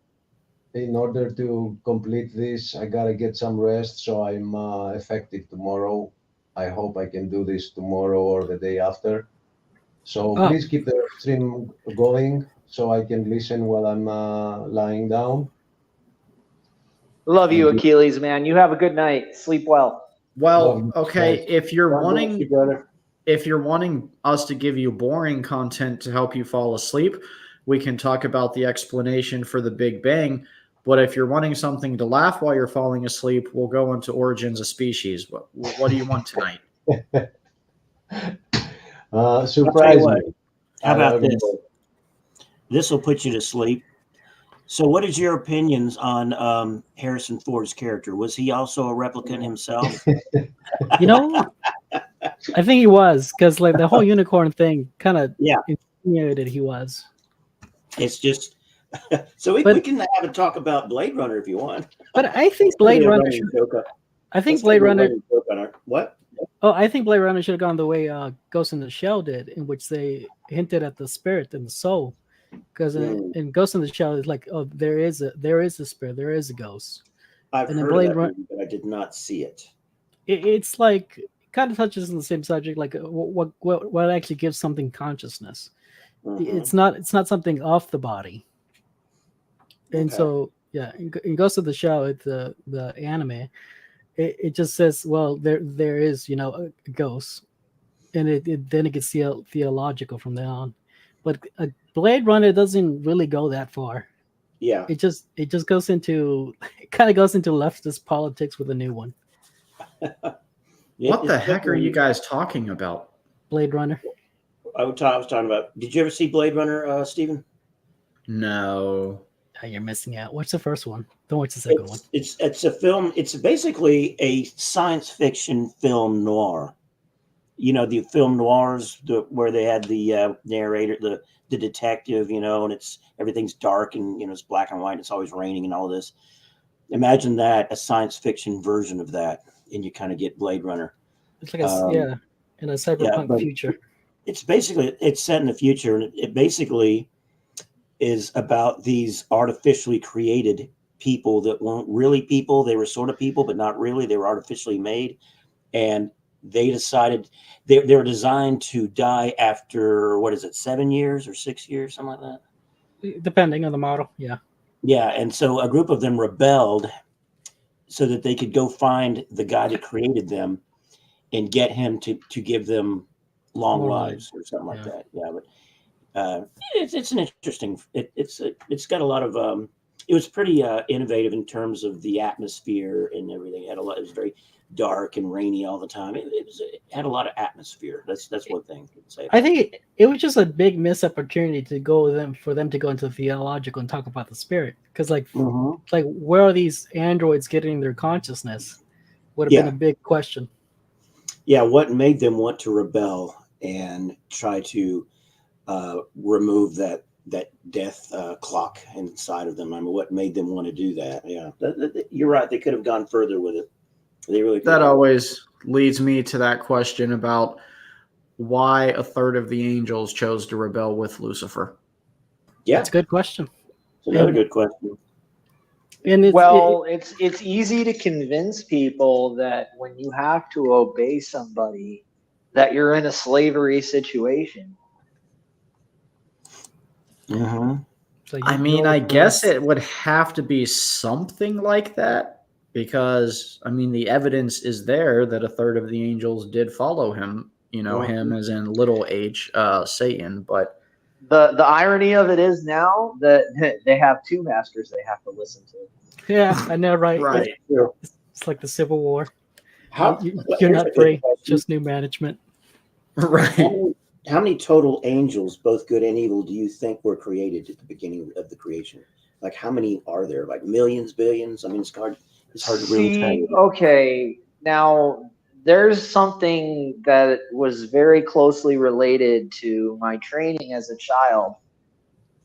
In order to complete this, I got to get some rest, so I'm effective tomorrow. I hope I can do this tomorrow or the day after. So please keep the stream going so I can listen while I'm lying down. Love you, Achilles, man. You have a good night. Sleep well. Well, okay. If you're wanting us to give you boring content to help you fall asleep, we can talk about the explanation for the Big Bang. But if you're wanting something to laugh while you're falling asleep, we'll go into Origins of Species. What do you want tonight? Surprise me. How about this? This will put you to sleep. So what is your opinions on Harrison Ford's character? Was he also a replicant himself? You know, I think he was, because like the whole unicorn thing kind of insinuated he was. It's just so we can have a talk about Blade Runner if you want. But I think Blade Runner. What? Oh, I think Blade Runner should have gone the way Ghost in the Shell did, in which they hinted at the spirit and the soul. Because in Ghost in the Shell, it's like, oh, there is a spirit, there is a ghost. I've heard of that movie, but I did not see it. It's like it kind of touches on the same subject, like what actually gives something consciousness. Mm-hmm. It's not something off the body. And so in Ghost of the Shell, it's the anime. It just says, well, there is, you know, a ghost, and then it gets theological from there on. But Blade Runner doesn't really go that far. Yeah, it just goes into leftist politics with a new one. What the heck are you guys talking about? Blade Runner. I was talking about. Did you ever see Blade Runner, Stephen? No. Oh, you're missing out. What's the first one? Don't watch the second one. It's a film. It's basically a science fiction film noir. You know, the film noirs where they had the narrator, the detective, you know, and everything's dark and, you know, it's black and white. It's always raining and all this. Imagine that, a science fiction version of that, and you kind of get Blade Runner. It's like in a cyberpunk future. It's set in the future, and it basically is about these artificially created people that weren't really people. They were sort of people, but not really. They were artificially made, and they decided they're designed to die after, 7 years or 6 years, something like that, depending on the model. Yeah, and so a group of them rebelled so that they could go find the guy that created them and get him to give them long lives or something like that. Yeah, but it's an interesting. It's got a lot of. It was pretty innovative in terms of the atmosphere and everything. It was very dark and rainy all the time. It had a lot of atmosphere. That's one thing to say. I think it was just a big missed opportunity for them to go into theological and talk about the spirit, because like where are these androids getting their consciousness would have been a big question. Yeah, what made them want to rebel and try to remove that death clock inside of them? I mean, what made them want to do that? Yeah, you're right. They could have gone further with it. They really. That always leads me to that question about why a third of the angels chose to rebel with Lucifer. Yeah, that's a good question. It's another good question. And it's easy to convince people that when you have to obey somebody, that you're in a slavery situation. Mm-hmm. I mean, I guess it would have to be something like that, because I mean, the evidence is there that a third of the angels did follow him. You know, him as in little h, Satan. But the irony of it is now that they have two masters they have to listen to. Yeah, I know, right? Right. It's like the Civil War. You're not free, just new management. Right. How many total angels, both good and evil, do you think were created at the beginning of the creation? Like, how many are there? Like millions, billions? I mean, it's hard to really tell. Okay, now there's something that was very closely related to my training as a child.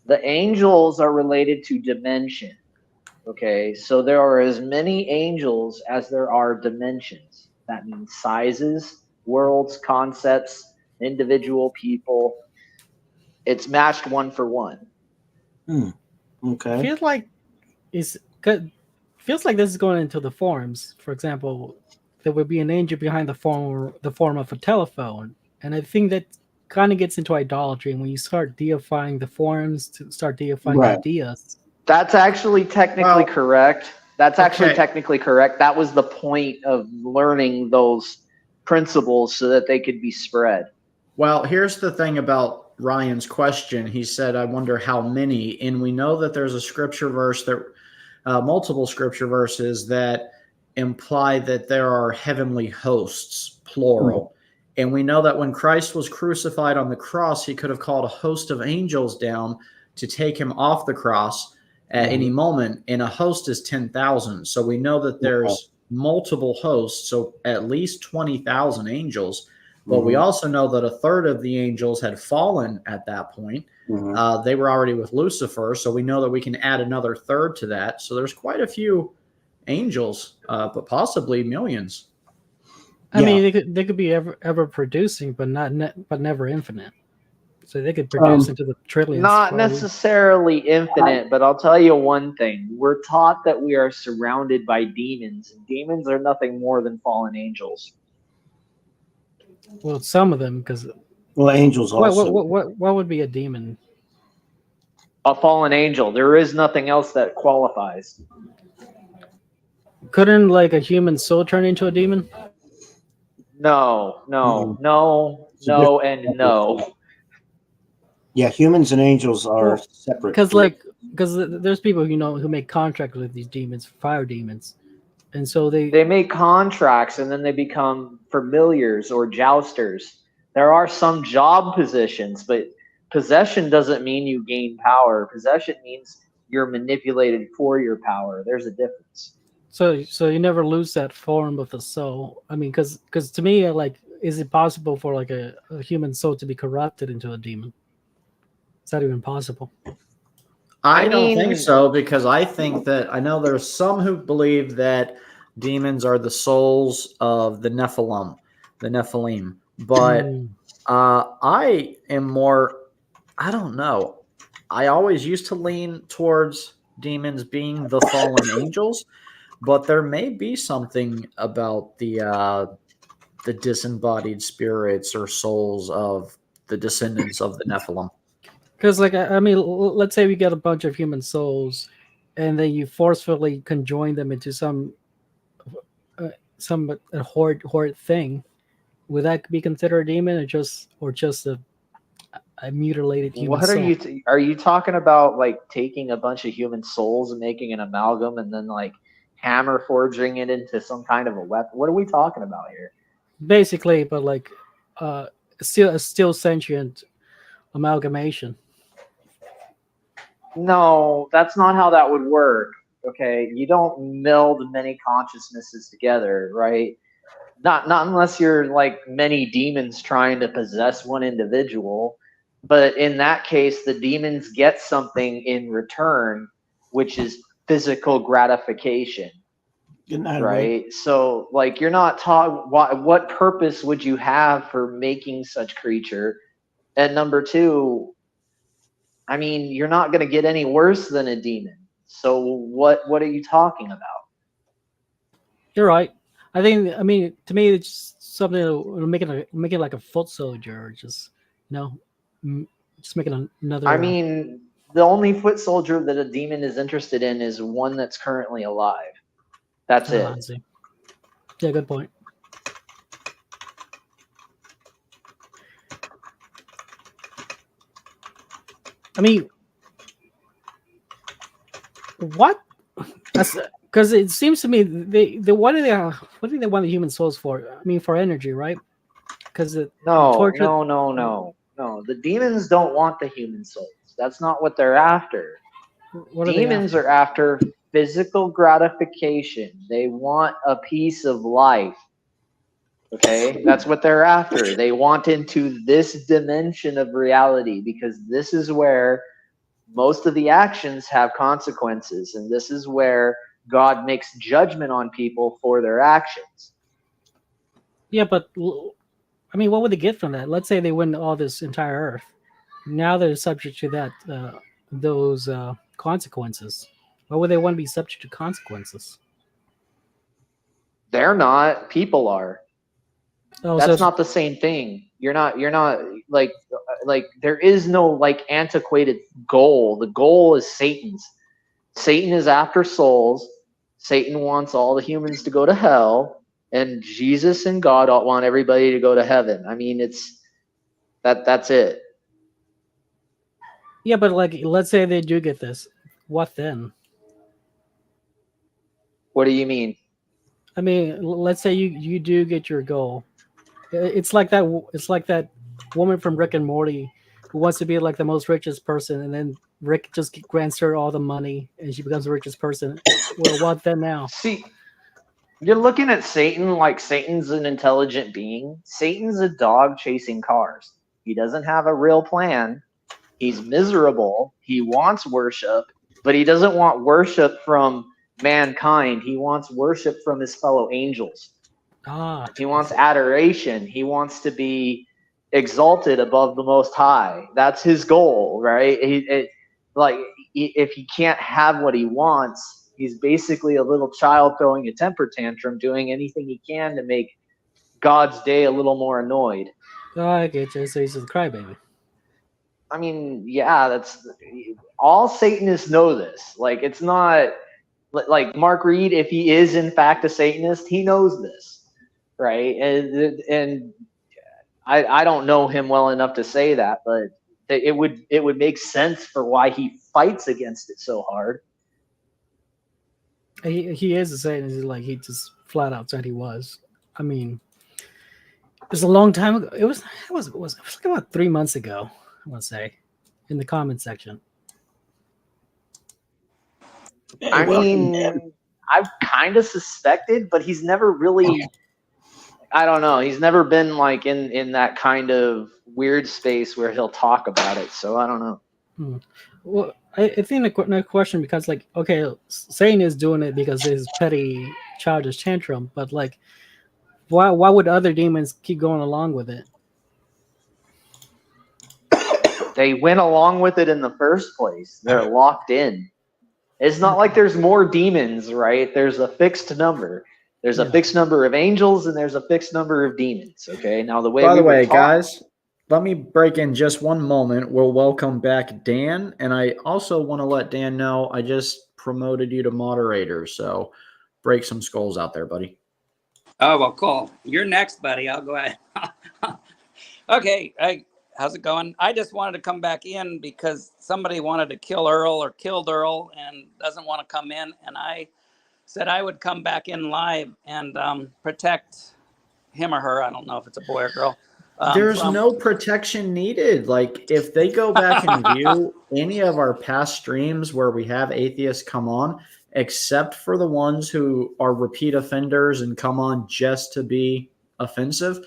The angels are related to dimension. Okay, so there are as many angels as there are dimensions. That means sizes, worlds, concepts, individual people. It's matched 1 for 1. Okay. Feels like this is going into the forms. For example, there would be an angel behind the form of a telephone, and I think that kind of gets into idolatry. And when you start deifying the forms, to start deifying ideas, that's actually technically correct. That's actually technically correct. That was the point of learning those principles so that they could be spread. Well, here's the thing about Ryan's question. He said, I wonder how many. And we know that there's a scripture verse that multiple scripture verses that imply that there are heavenly hosts, plural. And we know that when Christ was crucified on the cross, he could have called a host of angels down to take him off the cross at any moment, and a host is 10,000. So we know that there's multiple hosts, so at least 20,000 angels. But we also know that a third of the angels had fallen at that point. They were already with Lucifer, so we know that we can add another third to that. So there's quite a few angels, but possibly millions. I mean, they could be ever producing, but never infinite. So they could produce into the trillions. Not necessarily infinite, but I'll tell you one thing. We're taught that we are surrounded by demons, and demons are nothing more than fallen angels. Well, some of them, because angels also. What would be a demon? A fallen angel. There is nothing else that qualifies. Couldn't like a human soul turn into a demon? No, and no. Yeah, humans and angels are separate. Because there's people who make contracts with these demons, fire demons, and so they make contracts and then they become familiars or jousters. There are some job positions, but possession doesn't mean you gain power. Possession means you're manipulated for your power. There's a difference. So you never lose that form of the soul. I mean, because to me, like, is it possible for like a human soul to be corrupted into a demon? Is that even possible? I don't think so, because I think that I know there's some who believe that demons are the souls of the Nephilim, but I am more, I don't know. I always used to lean towards demons being the fallen angels, but there may be something about the disembodied spirits or souls of the descendants of the Nephilim. Because, like, I mean, let's say we get a bunch of human souls, and then you forcefully conjoin them into some horrid thing. Would that be considered a demon, or just a mutilated human soul? Are you talking about like taking a bunch of human souls and making an amalgam, and then like hammer forging it into some kind of a weapon? What are we talking about here? Basically, but like, still sentient amalgamation. No, that's not how that would work. Okay, you don't meld many consciousnesses together, right? Not unless you're like many demons trying to possess one individual. But in that case, the demons get something in return, which is physical gratification. Right? So, like, you're not taught what purpose would you have for making such creature? And number two, I mean, you're not going to get any worse than a demon. So what are you talking about? You're right. I mean, to me, it's just something to make it like a foot soldier, or just just making another. I mean, the only foot soldier that a demon is interested in is one that's currently alive. That's it. I see. Yeah, good point. I mean, what? Because it seems to me what do they want the human souls for? I mean, for energy, right? Because no. The demons don't want the human souls. That's not what they're after. Demons are after physical gratification. They want a piece of life. Okay, that's what they're after. They want into this dimension of reality, because this is where most of the actions have consequences, and this is where God makes judgment on people for their actions. Yeah, but I mean, what would they get from that? Let's say they win all this entire Earth. Now they're subject to that those consequences. Why would they want to be subject to consequences? They're not. People are. Oh, That's not the same thing. You're not like there is no like antiquated goal. The goal is Satan's. Satan is after souls. Satan wants all the humans to go to hell, and Jesus and God want everybody to go to heaven. I mean, that's it. Yeah, but like, let's say they do get this. What then? What do you mean? I mean, let's say you do get your goal. It's like that. It's like that woman from Rick and Morty who wants to be like the most richest person, and then Rick just grants her all the money, and she becomes the richest person. Well, what then now? See, you're looking at Satan like Satan's an intelligent being. Satan's a dog chasing cars. He doesn't have a real plan. He's miserable. He wants worship, but he doesn't want worship from mankind. He wants worship from his fellow angels. He wants adoration. He wants to be exalted above the Most High. That's his goal, right? If he can't have what he wants, he's basically a little child throwing a temper tantrum, doing anything he can to make God's day a little more annoyed. Oh, I get you. So he's a crybaby. I mean, yeah, that's all Satanists know this. Like, it's not like Mark Reed, if he is in fact a Satanist, he knows this, right? And I don't know him well enough to say that, but it would make sense for why he fights against it so hard. He is a Satanist. Like, he just flat out said he was. I mean, it was a long time ago. It was like about 3 months ago, I want to say, in the comment section. I mean, I've kind of suspected, but he's never really, I don't know. He's never been like in that kind of weird space where he'll talk about it. So I don't know. Well, I think the question, because like, okay, Satan is doing it because of his petty childish tantrum, but like, why would other demons keep going along with it? They went along with it in the first place. They're locked in. It's not like there's more demons, right? There's a fixed number. There's a fixed number of angels and there's a fixed number of demons. Okay. Now By the way, guys, let me break in just one moment. We'll welcome back Dan, and I also want to let Dan know I just promoted you to moderator. So break some skulls out there, buddy. Oh, well, cool. You're next, buddy. I'll go ahead. Okay. How's it going? I just wanted to come back in because somebody wanted to kill Earl or killed Earl and doesn't want to come in. And I said I would come back in live and protect him or her. I don't know if it's a boy or girl. There's no protection needed. Like, if they go back and view any of our past streams where we have atheists come on, except for the ones who are repeat offenders and come on just to be offensive,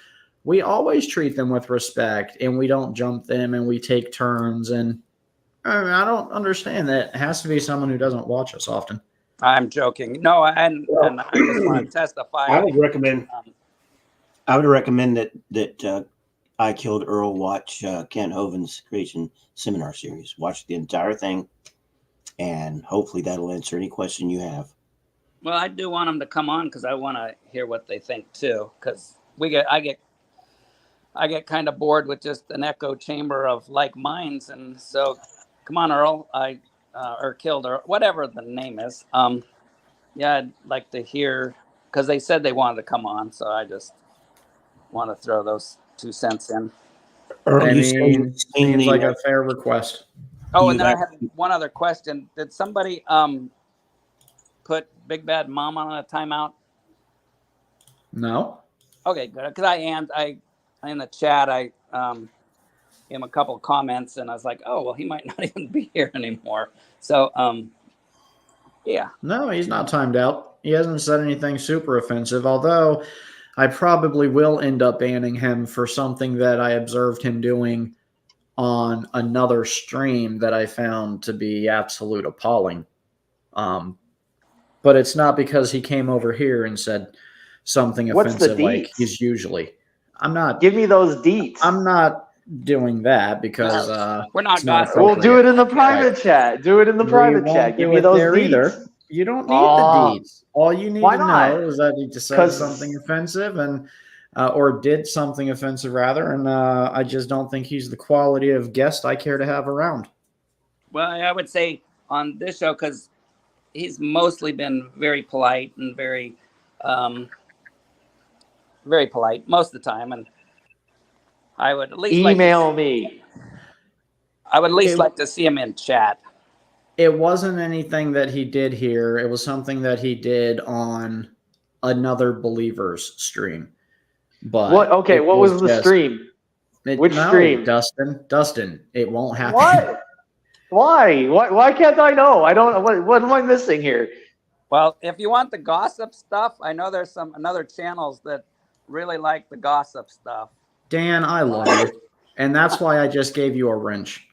we always treat them with respect, and we don't jump them, and we take turns. And I don't understand that. It has to be someone who doesn't watch us often. I'm joking. No, and I just want to testify. I would recommend. I would recommend that I Killed Earl watch Kent Hovind's Creation Seminar Series. Watch the entire thing, and hopefully that'll answer any question you have. Well, I do want them to come on because I want to hear what they think too. Because I get kind of bored with just an echo chamber of like minds, and so come on, Earl. Or killed, or whatever the name is. Yeah, I'd like to hear, because they said they wanted to come on, so I just want to throw those 2 cents in. Seems like a fair request. Oh, and then I have one other question. Did somebody put Big Bad Mama on a timeout? No. Okay, good. Because I in the chat, I gave him a couple of comments, and I was like, oh, well, he might not even be here anymore. So, yeah. No, he's not timed out. He hasn't said anything super offensive, although I probably will end up banning him for something that I observed him doing on another stream that I found to be absolute appalling. But it's not because he came over here and said something offensive like he's usually. I'm not. Give me those deets. I'm not doing that because we're not. We'll do it in the private chat. Do it in the private chat. Give me those deets. You don't need the deeds. All you need why to not? know is that he just said 'Cause- something offensive and or did something offensive rather, and I just don't think he's the quality of guest I care to have around. Well, I would say on this show, because he's mostly been very polite and very polite most of the time, and I would at least email me. I would at least like to see him in chat. It wasn't anything that he did here. It was something that he did on another Believer's stream. But What? Okay, what was the just- stream? Which no, stream? Dustin, it won't happen. What? Why? Why can't I know? I don't. What am I missing here? Well, if you want the gossip stuff, I know there's some other channels that really like the gossip stuff. Dan, I love you. And that's why I just gave you a wrench.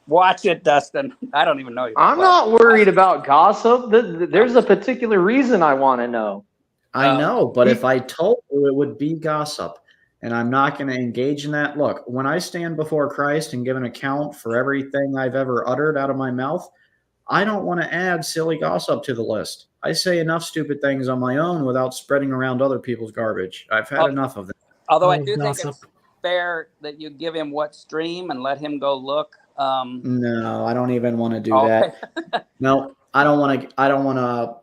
Watch it, Dustin. I don't even know you. I'm not worried about gossip. There's a particular reason I want to know. I know, but if I told you, it would be gossip. And I'm not going to engage in that. Look, when I stand before Christ and give an account for everything I've ever uttered out of my mouth, I don't want to add silly gossip to the list. I say enough stupid things on my own without spreading around other people's garbage. I've had enough of that. Although I do think it's fair that you give him what stream and let him go look. No, I don't even want to do that. No, I don't want to.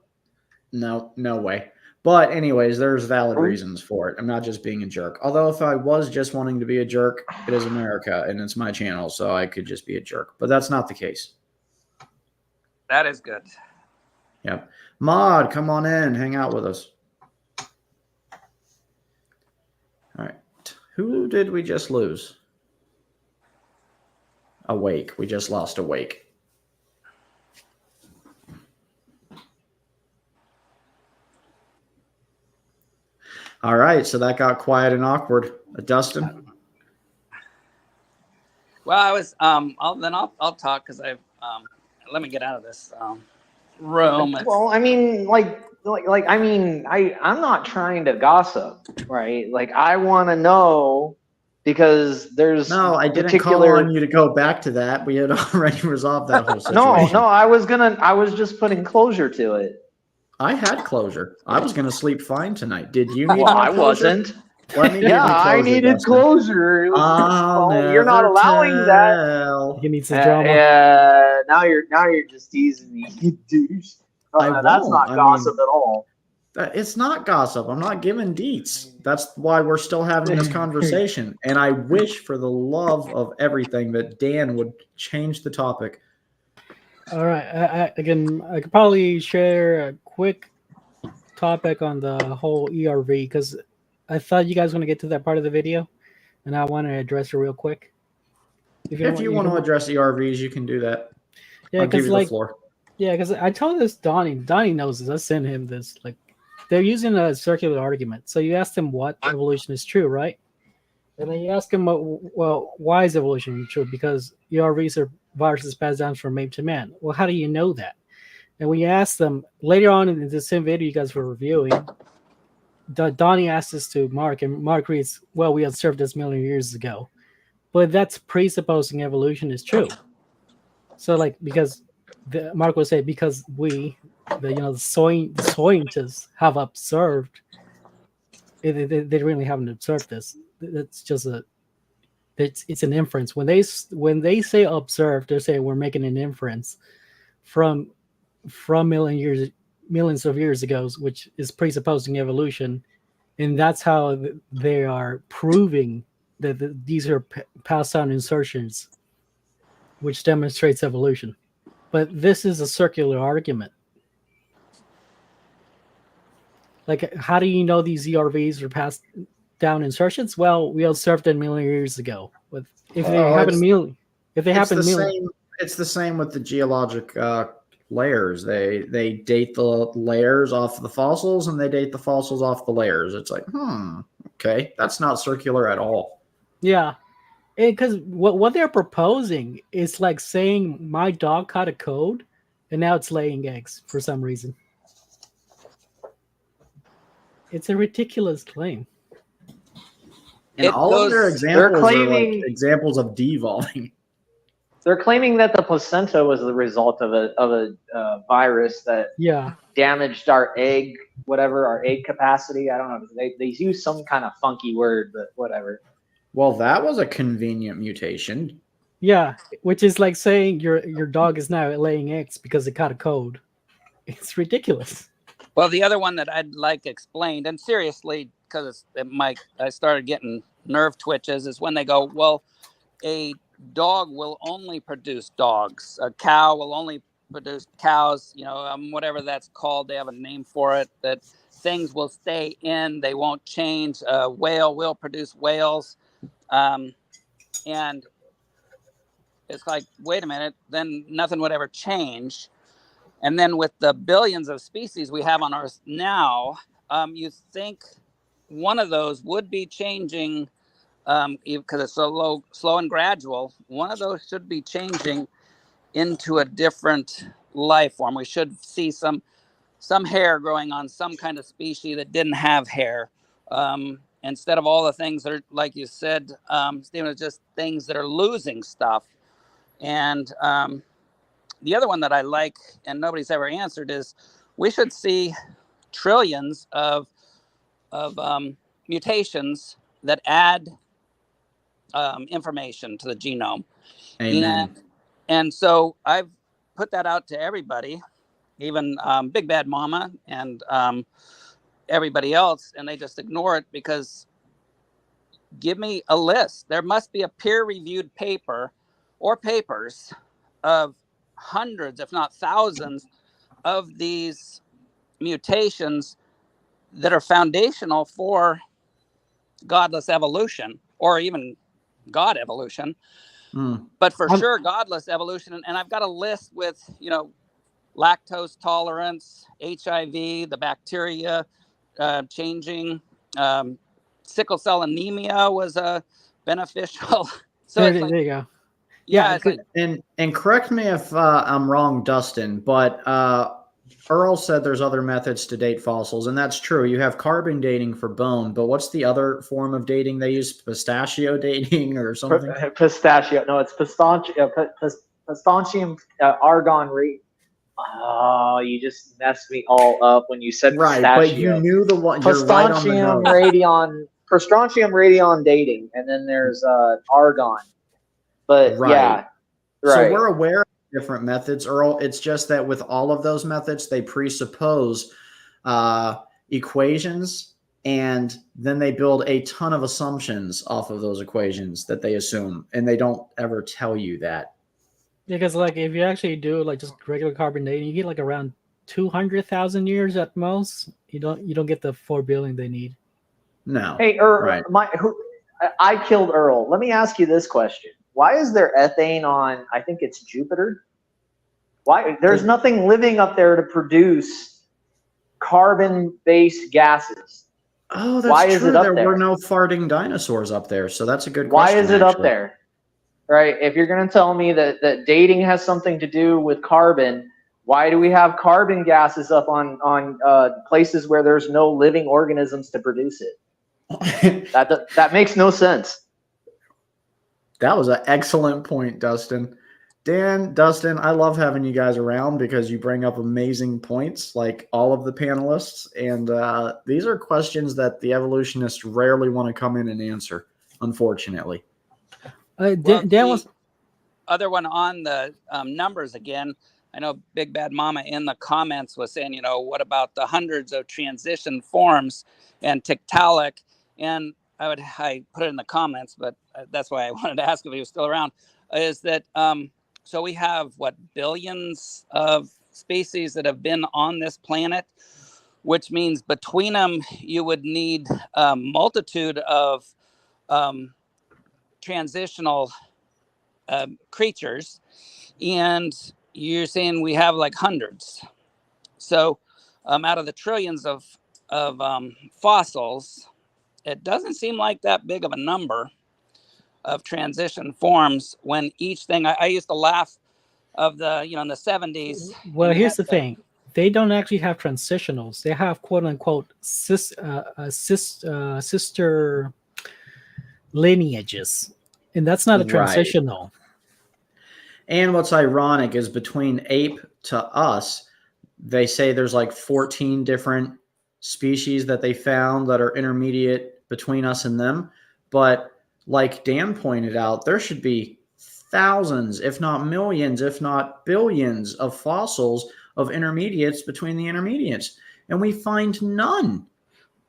No way. But anyways, there's valid reasons for it. I'm not just being a jerk. Although if I was just wanting to be a jerk, it is America and it's my channel, so I could just be a jerk. But that's not the case. That is good. Yep. Mod, come on in, hang out with us. All right. Who did we just lose? Awake. We just lost Awake. All right, so that got quiet and awkward. Dustin? Well, I was I'll talk because I've let me get out of this room. Well, I mean, I'm not trying to gossip, right? Like, I want to know because there's no, I didn't call on you to go back to that. We had already resolved that whole situation. No, I was just putting closure to it. I had closure. I was going to sleep fine tonight. Did you need Well, I closure? wasn't. Let me give you closure, I needed Dustin. closure. Well, you're not allowing that. You need some drama. Yeah, now you're just teasing me, you douche. That's not gossip at all. It's not gossip. I'm not giving deets. That's why we're still having this conversation. And I wish for the love of everything that Dan would change the topic. All right. I could probably share a quick topic on the whole ERV because I thought you guys want to get to that part of the video, and I want to address it real quick. If you want to address ERVs, you can do that. Yeah, I'll give you like, the floor. Yeah, because I told this Donnie. Donnie knows this. I sent him this. Like, they're using a circular argument. So you ask them what evolution is true, right? And then you ask them, well, why is evolution true? Because ERVs are viruses passed down from ape to man. Well, how do you know that? And when you ask them later on in the same video you guys were reviewing, Donnie asked this to Mark, and Mark reads, well, we observed this million years ago. But that's presupposing evolution is true. So, like, because Mark would say, because the scientists have observed, they really haven't observed this. It's just it's an inference. When they say observed, they're saying we're making an inference from millions of years ago, which is presupposing evolution, and that's how they are proving that these are passed down insertions, which demonstrates evolution. But this is a circular argument. Like, how do you know these ERVs are passed down insertions? Well, we observed them a million years ago. It's the same with the geologic layers. They date the layers off the fossils, and they date the fossils off the layers. It's like, okay, that's not circular at all. Yeah, because what they're proposing is like saying my dog caught a code, and now it's laying eggs for some reason. It's a ridiculous claim. And all of their examples are like examples of devolving. They're claiming that the placenta was the result of a virus that damaged our egg, our egg capacity. I don't know. They use some kind of funky word, but whatever. Well, that was a convenient mutation. Yeah, which is like saying your dog is now laying eggs because it caught a cold. It's ridiculous. Well, the other one that I'd like explained, and seriously, because I started getting nerve twitches, is when they go, well, a dog will only produce dogs. A cow will only produce cows. Whatever that's called, they have a name for it. That things will stay in, they won't change. A whale will produce whales, and it's like, wait a minute, then nothing would ever change. And then with the billions of species we have on Earth now, you think one of those would be changing, because it's so slow and gradual. One of those should be changing into a different life form. We should see some hair growing on some kind of species that didn't have hair, instead of all the things that are, like you said, Stephen, it's just things that are losing stuff. And the other one that I like, and nobody's ever answered, is we should see trillions of mutations that add information to the genome. Amen. And so I've put that out to everybody, even Big Bad Mama and everybody else, and they just ignore it because give me a list. There must be a peer-reviewed paper or papers of hundreds, if not thousands, of these mutations that are foundational for godless evolution, or even God evolution. But for sure, godless evolution. And I've got a list with, lactose tolerance, HIV, the bacteria changing, sickle cell anemia was beneficial. So there you go. Yeah, and correct me if I'm wrong, Dustin, but Earl said there's other methods to date fossils, and that's true. You have carbon dating for bone, but what's the other form of dating they use? Pistachio dating or something? Pistachio. No, it's pistachio argon rate. Oh, you just messed me all up when you said right, pistachio. But you knew the one. Pistachio radion dating, and then there's argon. But yeah, right. So we're aware of different methods, Earl. It's just that with all of those methods, they presuppose equations, and then they build a ton of assumptions off of those equations that they assume, and they don't ever tell you that. Because like if you actually do like just regular carbon dating, you get like around 200,000 years at most. You don't get the 4 billion they need. No. Hey, Earl, I killed Earl. Let me ask you this question. Why is there ethane on, I think it's Jupiter? Why? There's nothing living up there to produce carbon-based gases. Oh, that's Why true. is it up There were no farting dinosaurs up there, so that's a good Why question. is it up there? Right? If you're going to tell me that dating has something to do with carbon, why do we have carbon gases up on places where there's no living organisms to produce it? That makes no sense. That was an excellent point, Dustin. Dustin, I love having you guys around because you bring up amazing points, like all of the panelists. And these are questions that the evolutionists rarely want to come in and answer, unfortunately. The other one on the numbers again, I know Big Bad Mama in the comments was saying, what about the hundreds of transition forms and Tiktaalik? And I put it in the comments, but that's why I wanted to ask if he was still around, is that so we have billions of species that have been on this planet, which means between them you would need a multitude of transitional creatures, and you're saying we have like hundreds. So out of the trillions of fossils, it doesn't seem like that big of a number of transition forms when each thing, I used to laugh of the, in the 70s. Well, here's the thing. They don't actually have transitionals. They have quote unquote sister lineages. And that's not a transitional. And what's ironic is between ape to us, they say there's like 14 different species that they found that are intermediate between us and them. But like Dan pointed out, there should be thousands, if not millions, if not billions of fossils of intermediates between the intermediates. And we find none.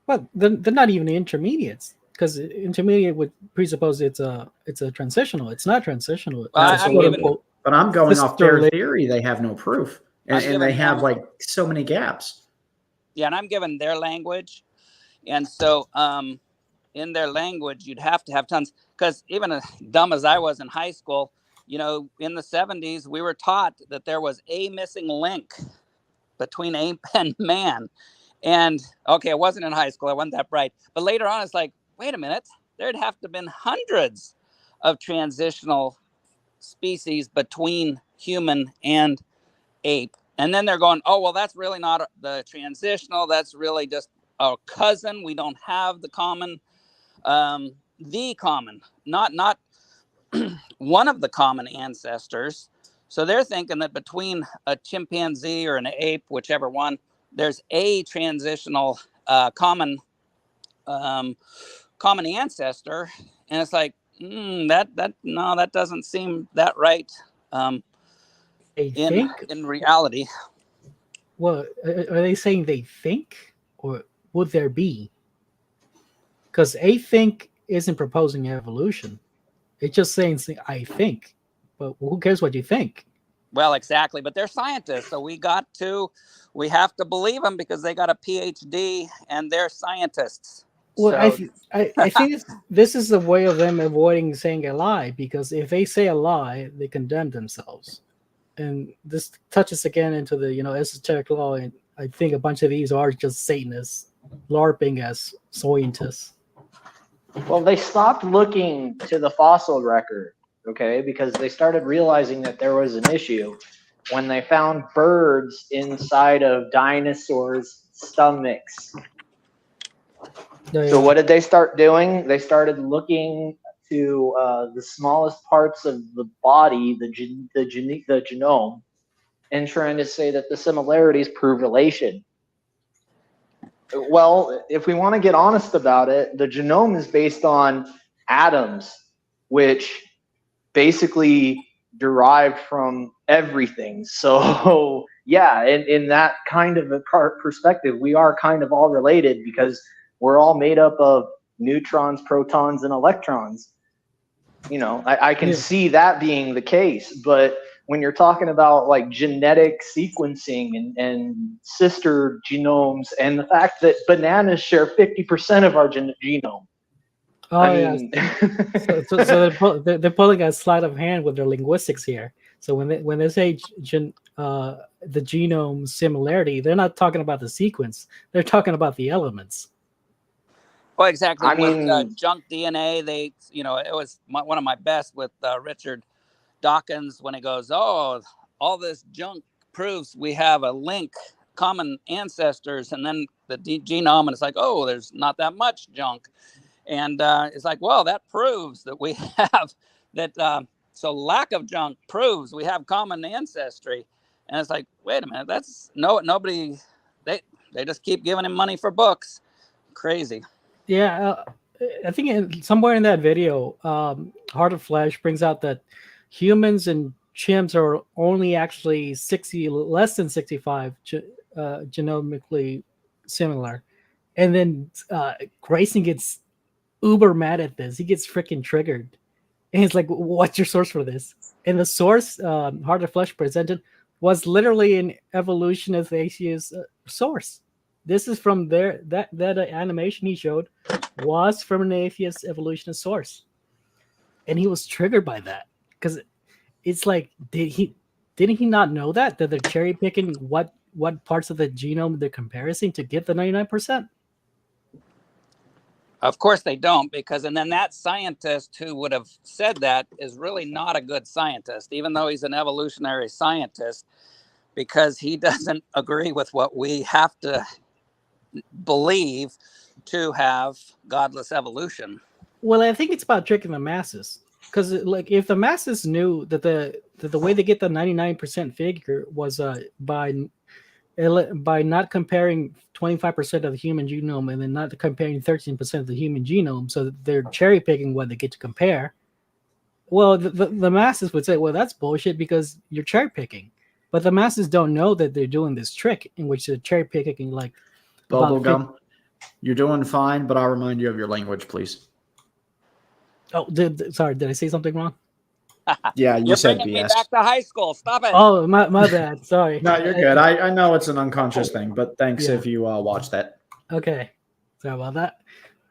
Well, they're not even the intermediates, because intermediate would presuppose it's a transitional. It's not transitional. But I'm going off their theory. They have no proof, and they have like so many gaps. Yeah, and I'm given their language, and so in their language, you'd have to have tons. Because even as dumb as I was in high school, you know, in the 70s, we were taught that there was a missing link between ape and man. And okay, it wasn't in high school. I wasn't that bright. But later on, it's like, wait a minute, there'd have to have been hundreds of transitional species between human and ape. And then they're going, oh, well, that's really not the transitional. That's really just a cousin. We don't have the common, not one of the common ancestors. So they're thinking that between a chimpanzee or an ape, whichever one, there's a transitional common ancestor, and it's like that doesn't seem that right in reality. Well, are they saying they think, or would there be? Because a think isn't proposing evolution; it's just saying I think. But who cares what you think? Well, exactly. But they're scientists, so we have to believe them because they got a PhD and they're scientists. Well, So, I think this is a way of them avoiding saying a lie, because if they say a lie, they condemn themselves. And this touches again into the esoteric law, and I think a bunch of these are just Satanists LARPing as scientists. Well, they stopped looking to the fossil record, okay, because they started realizing that there was an issue when they found birds inside of dinosaurs' stomachs. So what did they start doing? They started looking to the smallest parts of the body, the genome, and trying to say that the similarities prove relation. Well, if we want to get honest about it, the genome is based on atoms, which basically derived from everything. So yeah, in that kind of a perspective, we are kind of all related because we're all made up of neutrons, protons, and electrons. I can see that being the case, but when you're talking about like genetic sequencing and sister genomes, and the fact that bananas share 50% of our genome. Oh, I mean, so they're pulling a sleight of hand with their linguistics here. So when they say the genome similarity, they're not talking about the sequence. They're talking about the elements. well, exactly. With junk DNA, it was one of my best with Richard Dawkins when he goes, oh, all this junk proves we have a link, common ancestors, and then the genome, and it's like, oh, there's not that much junk. And it's like, well, that proves that we have that. So lack of junk proves we have common ancestry. And it's like, wait a minute, that's nobody. They just keep giving him money for books. Crazy. Yeah, I think somewhere in that video, Heart of Flesh brings out that humans and chimps are only actually less than 65 genomically similar. And then Grayson gets uber mad at this. He gets freaking triggered. And he's like, what's your source for this? And the source Heart of Flesh presented was literally an evolutionist atheist source. This is from that animation he showed was from an atheist evolutionist source. And he was triggered by that. Because it's like, didn't he not know that they're cherry picking what parts of the genome they're comparing to get the 99%? Of course they don't, and then that scientist who would have said that is really not a good scientist, even though he's an evolutionary scientist, because he doesn't agree with what we have to believe to have godless evolution. Well, I think it's about tricking the masses. because like if the masses knew that the way they get the 99% figure was by not comparing 25% of the human genome and then not comparing 13% of the human genome, so that they're cherry picking what they get to compare. Well, the masses would say, well, that's bullshit because you're cherry picking. But the masses don't know that they're doing this trick in which they're cherry picking like Bubblegum. You're doing fine, but I'll remind you of your language, please. Oh, sorry, did I say something wrong? Yeah, you You're said bringing me BS. back to high school. Stop it. Oh, my bad. Sorry. No, you're good. I know it's an unconscious thing, but thanks if you watch that. Okay, sorry about that.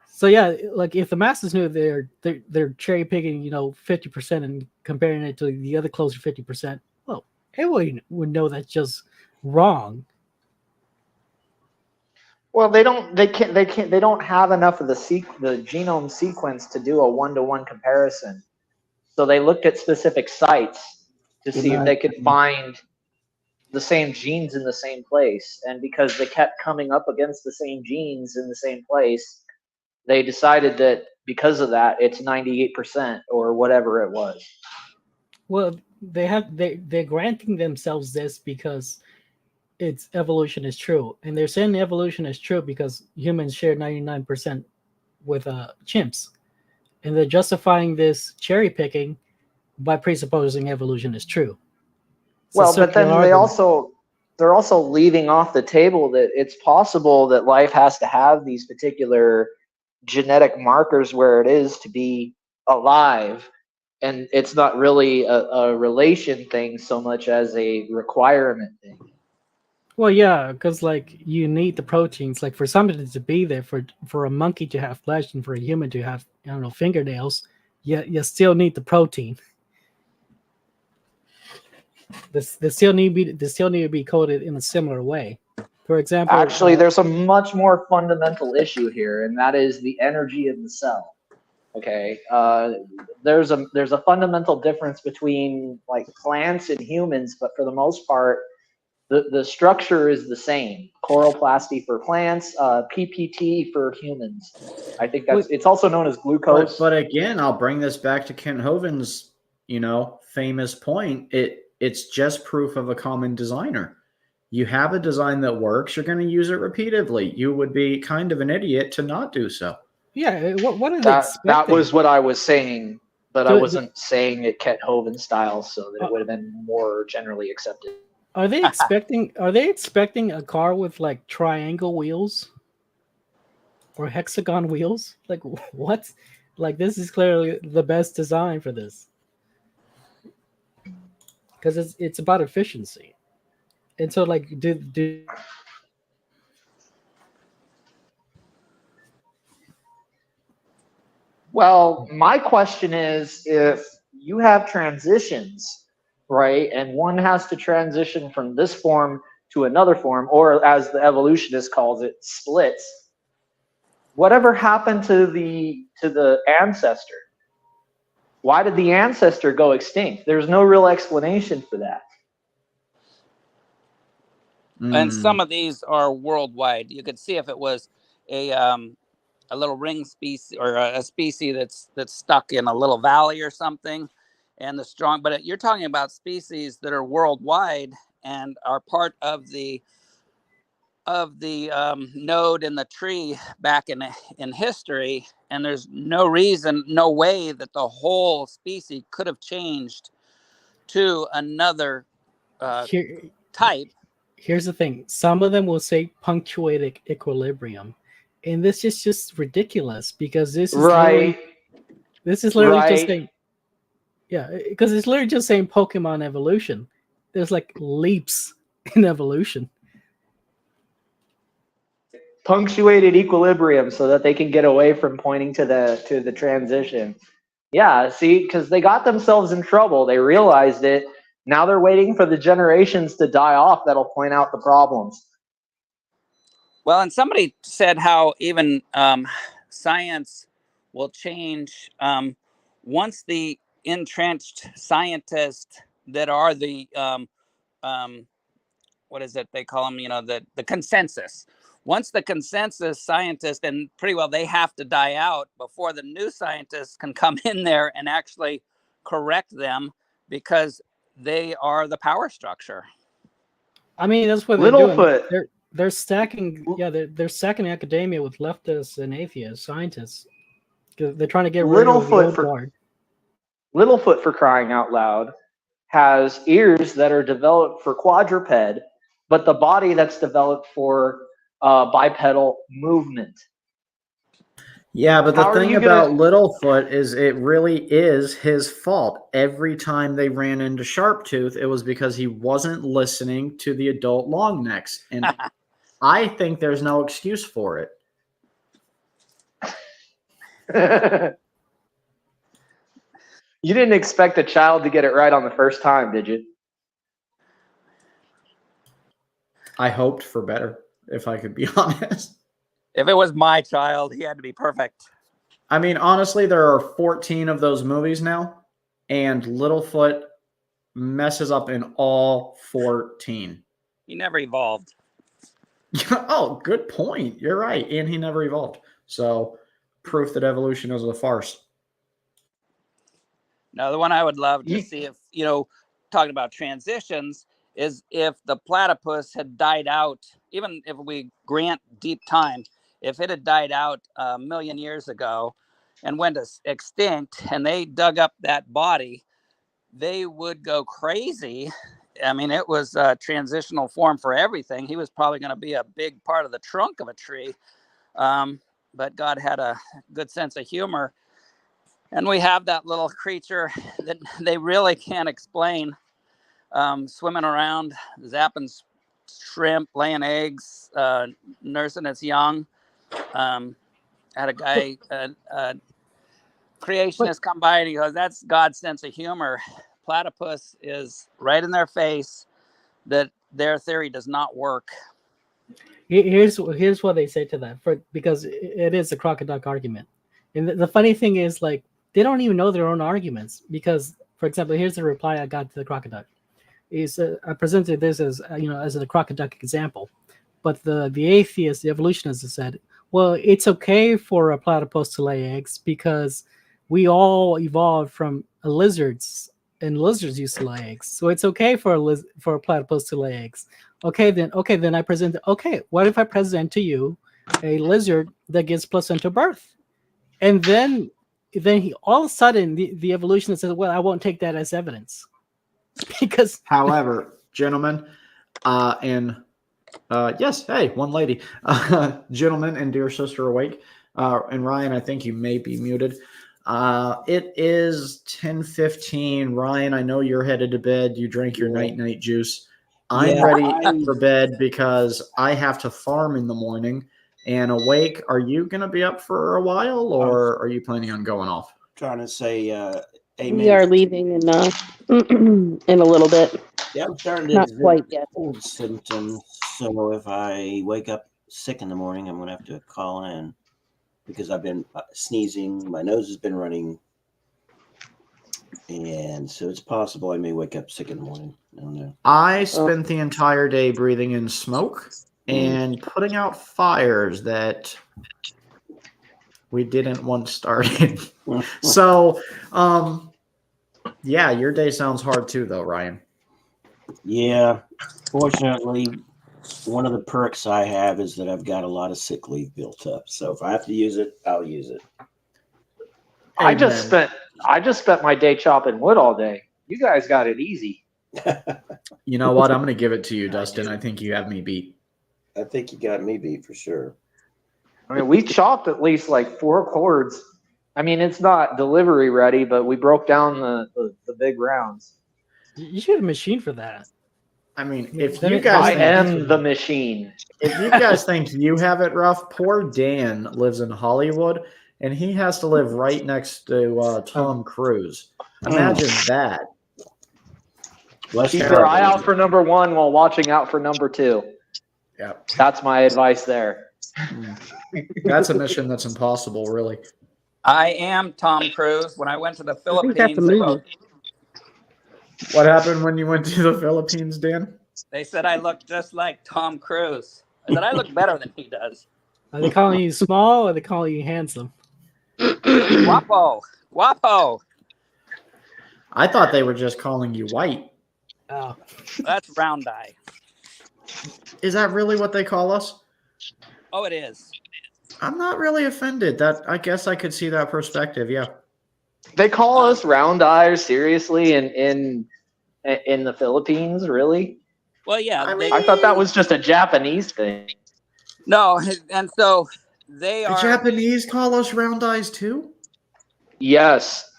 So yeah, like if the masses knew they're cherry picking, 50% and comparing it to the other closer 50%, well, everyone would know that's just wrong. Well, they don't have enough of the genome sequence to do a 1-to-1 comparison. So they looked at specific sites to see if they could find the same genes in the same place. And because they kept coming up against the same genes in the same place, they decided that because of that, it's 98% or whatever it was. Well, they're granting themselves this because its evolution is true, and they're saying evolution is true because humans share 99% with chimps, and they're justifying this cherry picking by presupposing evolution is true. Well, but then they're also leaving off the table that it's possible that life has to have these particular genetic markers where it is to be alive, and it's not really a relation thing so much as a requirement thing. Well, yeah, because like you need the proteins, like for something to be there, for a monkey to have flesh and for a human to have, I don't know, fingernails, you still need the protein. They still need to be coded in a similar way. For example, actually, there's a much more fundamental issue here, and that is the energy of the cell. Okay, there's a fundamental difference between like plants and humans, but for the most part, the structure is the same. Chloroplasty for plants, PPT for humans. I think it's also known as glucose. But again, I'll bring this back to Kent Hovind's, famous point. It's just proof of a common designer. You have a design that works, you're going to use it repeatedly. You would be kind of an idiot to not do so. Yeah, what are they expecting? That was what I was saying, but I wasn't saying it Kent Hovind style, so that it would have been more generally accepted. Are they expecting a car with like triangle wheels or hexagon wheels? Like what? Like this is clearly the best design for this. Because it's about efficiency. And so like Well, my question is, if you have transitions, right, and one has to transition from this form to another form, or as the evolutionist calls it, splits, whatever happened to the ancestor? Why did the ancestor go extinct? There's no real explanation for that. And some of these are worldwide. You could see if it was a little ring species or a species that's stuck in a little valley or something, and but you're talking about species that are worldwide and are part of the node in the tree back in history, and there's no way that the whole species could have changed to another type. Here's the thing. Some of them will say punctuated equilibrium, and this is just ridiculous because this is literally just saying, because it's literally just saying Pokemon evolution. There's like leaps in evolution. Punctuated equilibrium so that they can get away from pointing to the transition. Yeah, see, because they got themselves in trouble. They realized it. Now they're waiting for the generations to die off that'll point out the problems. Well, and somebody said how even science will change once the entrenched scientists that are the what is it they call them? The consensus. once the consensus scientists, and pretty well they have to die out before the new scientists can come in there and actually correct them, because they are the power structure. I mean, that's what they're doing. They're stacking, they're stacking academia with leftists and atheists, scientists. They're trying to get rid of the old guard. Littlefoot, for crying out loud, has ears that are developed for quadruped, but the body that's developed for bipedal movement. Yeah, but the thing about Littlefoot is it really is his fault. Every time they ran into Sharptooth, it was because he wasn't listening to the adult longnecks. And I think there's no excuse for it. You didn't expect a child to get it right on the first time, did you? I hoped for better, if I could be honest. If it was my child, he had to be perfect. I mean, honestly, there are 14 of those movies now, and Littlefoot messes up in all 14. He never evolved. Oh, good point. You're right. And he never evolved. So, proof that evolution is a farce. Now, the one I would love to see, if, talking about transitions, is if the platypus had died out, even if we grant deep time, if it had died out a million years ago and went extinct, and they dug up that body, they would go crazy. I mean, it was a transitional form for everything. He was probably going to be a big part of the trunk of a tree. But God had a good sense of humor. And we have that little creature that they really can't explain, swimming around, zapping shrimp, laying eggs, nursing its young. Had a guy, creationist, come by and he goes, "That's God's sense of humor." Platypus is right in their face that their theory does not work. Here's what they say to that, because it is a crocoduck argument. And the funny thing is, like, they don't even know their own arguments, because, for example, here's the reply I got to the crocoduck. I presented this as as a crocoduck example, but the atheist, the evolutionist, said, well, it's okay for a platypus to lay eggs because we all evolved from lizards, and lizards used to lay eggs, so it's okay for a platypus to lay eggs. Okay, then I present. Okay, what if I present to you a lizard that gives placenta birth, and then he all of a sudden the evolutionist says, well, I won't take that as evidence. Because, however, gentlemen, yes, hey, one lady, gentlemen, and dear sister awake, and Ryan, I think you may be muted. It is 10:15. Ryan, I know you're headed to bed. You drank your night juice. I'm ready for bed because I have to farm in the morning. And Awake, are you going to be up for a while, or are you planning on going off? Trying to say amen. We are leaving in a little bit. Yeah, I'm starting to Not quite yet. cold symptoms. So if I wake up sick in the morning, I'm going to have to call in because I've been sneezing. My nose has been running. And so it's possible I may wake up sick in the morning. I don't know. I spent the entire day breathing in smoke and putting out fires that we didn't want started. So, yeah, your day sounds hard too, though, Ryan. Yeah. Fortunately, one of the perks I have is that I've got a lot of sick leave built up. So if I have to use it, I'll use it. I just spent my day chopping wood all day. You guys got it easy. You know what? I'm going to give it to you, Dustin. I think you have me beat. I think you got me beat for sure. I mean, we chopped at least like 4 cords. I mean, it's not delivery ready, but we broke down the big rounds. You should have a machine for that. I mean, if you guys am the machine. If you guys think you have it rough, poor Dan lives in Hollywood, and he has to live right next to Tom Cruise. Imagine that. Keep your eye out for number 1 while watching out for number 2. Yeah, that's my advice there. That's a mission that's impossible, really. I am Tom Cruise. When I went to the Philippines, what happened when you went to the Philippines, Dan? they said I looked just like Tom Cruise. that I look better than he does. Are they calling you small or are they calling you handsome? Guapo. Guapo. I thought they were just calling you white. Oh. That's round eye. Is that really what they call us? Oh, it is. I'm not really offended. I guess I could see that perspective. Yeah. They call us round eyes seriously in the Philippines, really? Well, yeah. I thought that was just a Japanese thing. No, and so they The are. Japanese call us round eyes too? Yes.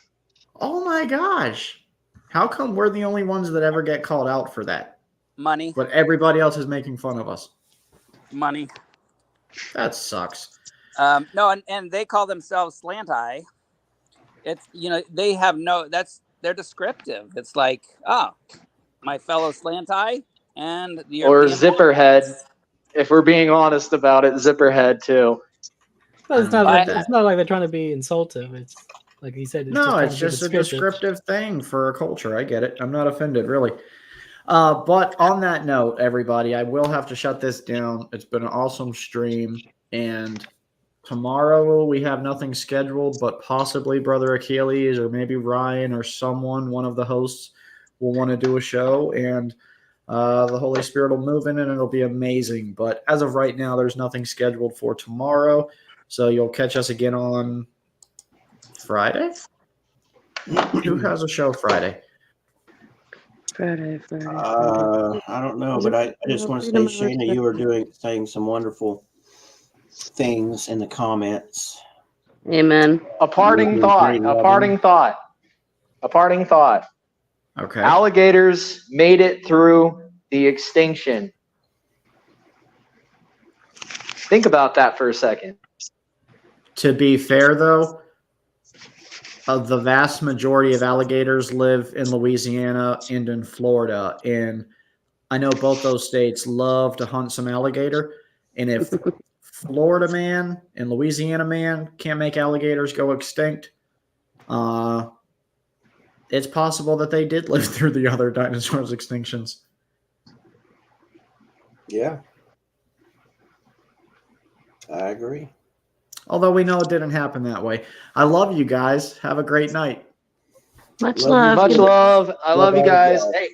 Oh my gosh. How come we're the only ones that ever get called out for that? Money. But everybody else is making fun of us. Money. That sucks. No, and they call themselves slant eye. It's, they have they're descriptive. It's like, my fellow slant eye and the Or European zipper head. If we're being honest about it, zipper head too. Well, it's not like they're trying to be insultive. It's like he said. It's just a descriptive thing for a culture. I get it. I'm not offended, really. But on that note, everybody, I will have to shut this down. It's been an awesome stream. And tomorrow we have nothing scheduled, but possibly Brother Achilles or maybe Ryan or one of the hosts will want to do a show. And the Holy Spirit will move in and it'll be amazing. But as of right now, there's nothing scheduled for tomorrow. So you'll catch us again on Friday? Who has a show Friday? Friday. I don't know, but I just want to say, Shana, you were saying some wonderful things in the comments. Amen. A parting thought. Okay. Alligators made it through the extinction. Think about that for a second. To be fair, though, the vast majority of alligators live in Louisiana and in Florida. And I know both those states love to hunt some alligator. And if Florida man and Louisiana man can't make alligators go extinct, it's possible that they did live through the other dinosaurs' extinctions. Yeah. I agree. Although we know it didn't happen that way. I love you guys. Have a great night. Much love. Much love. I love you guys. Hey.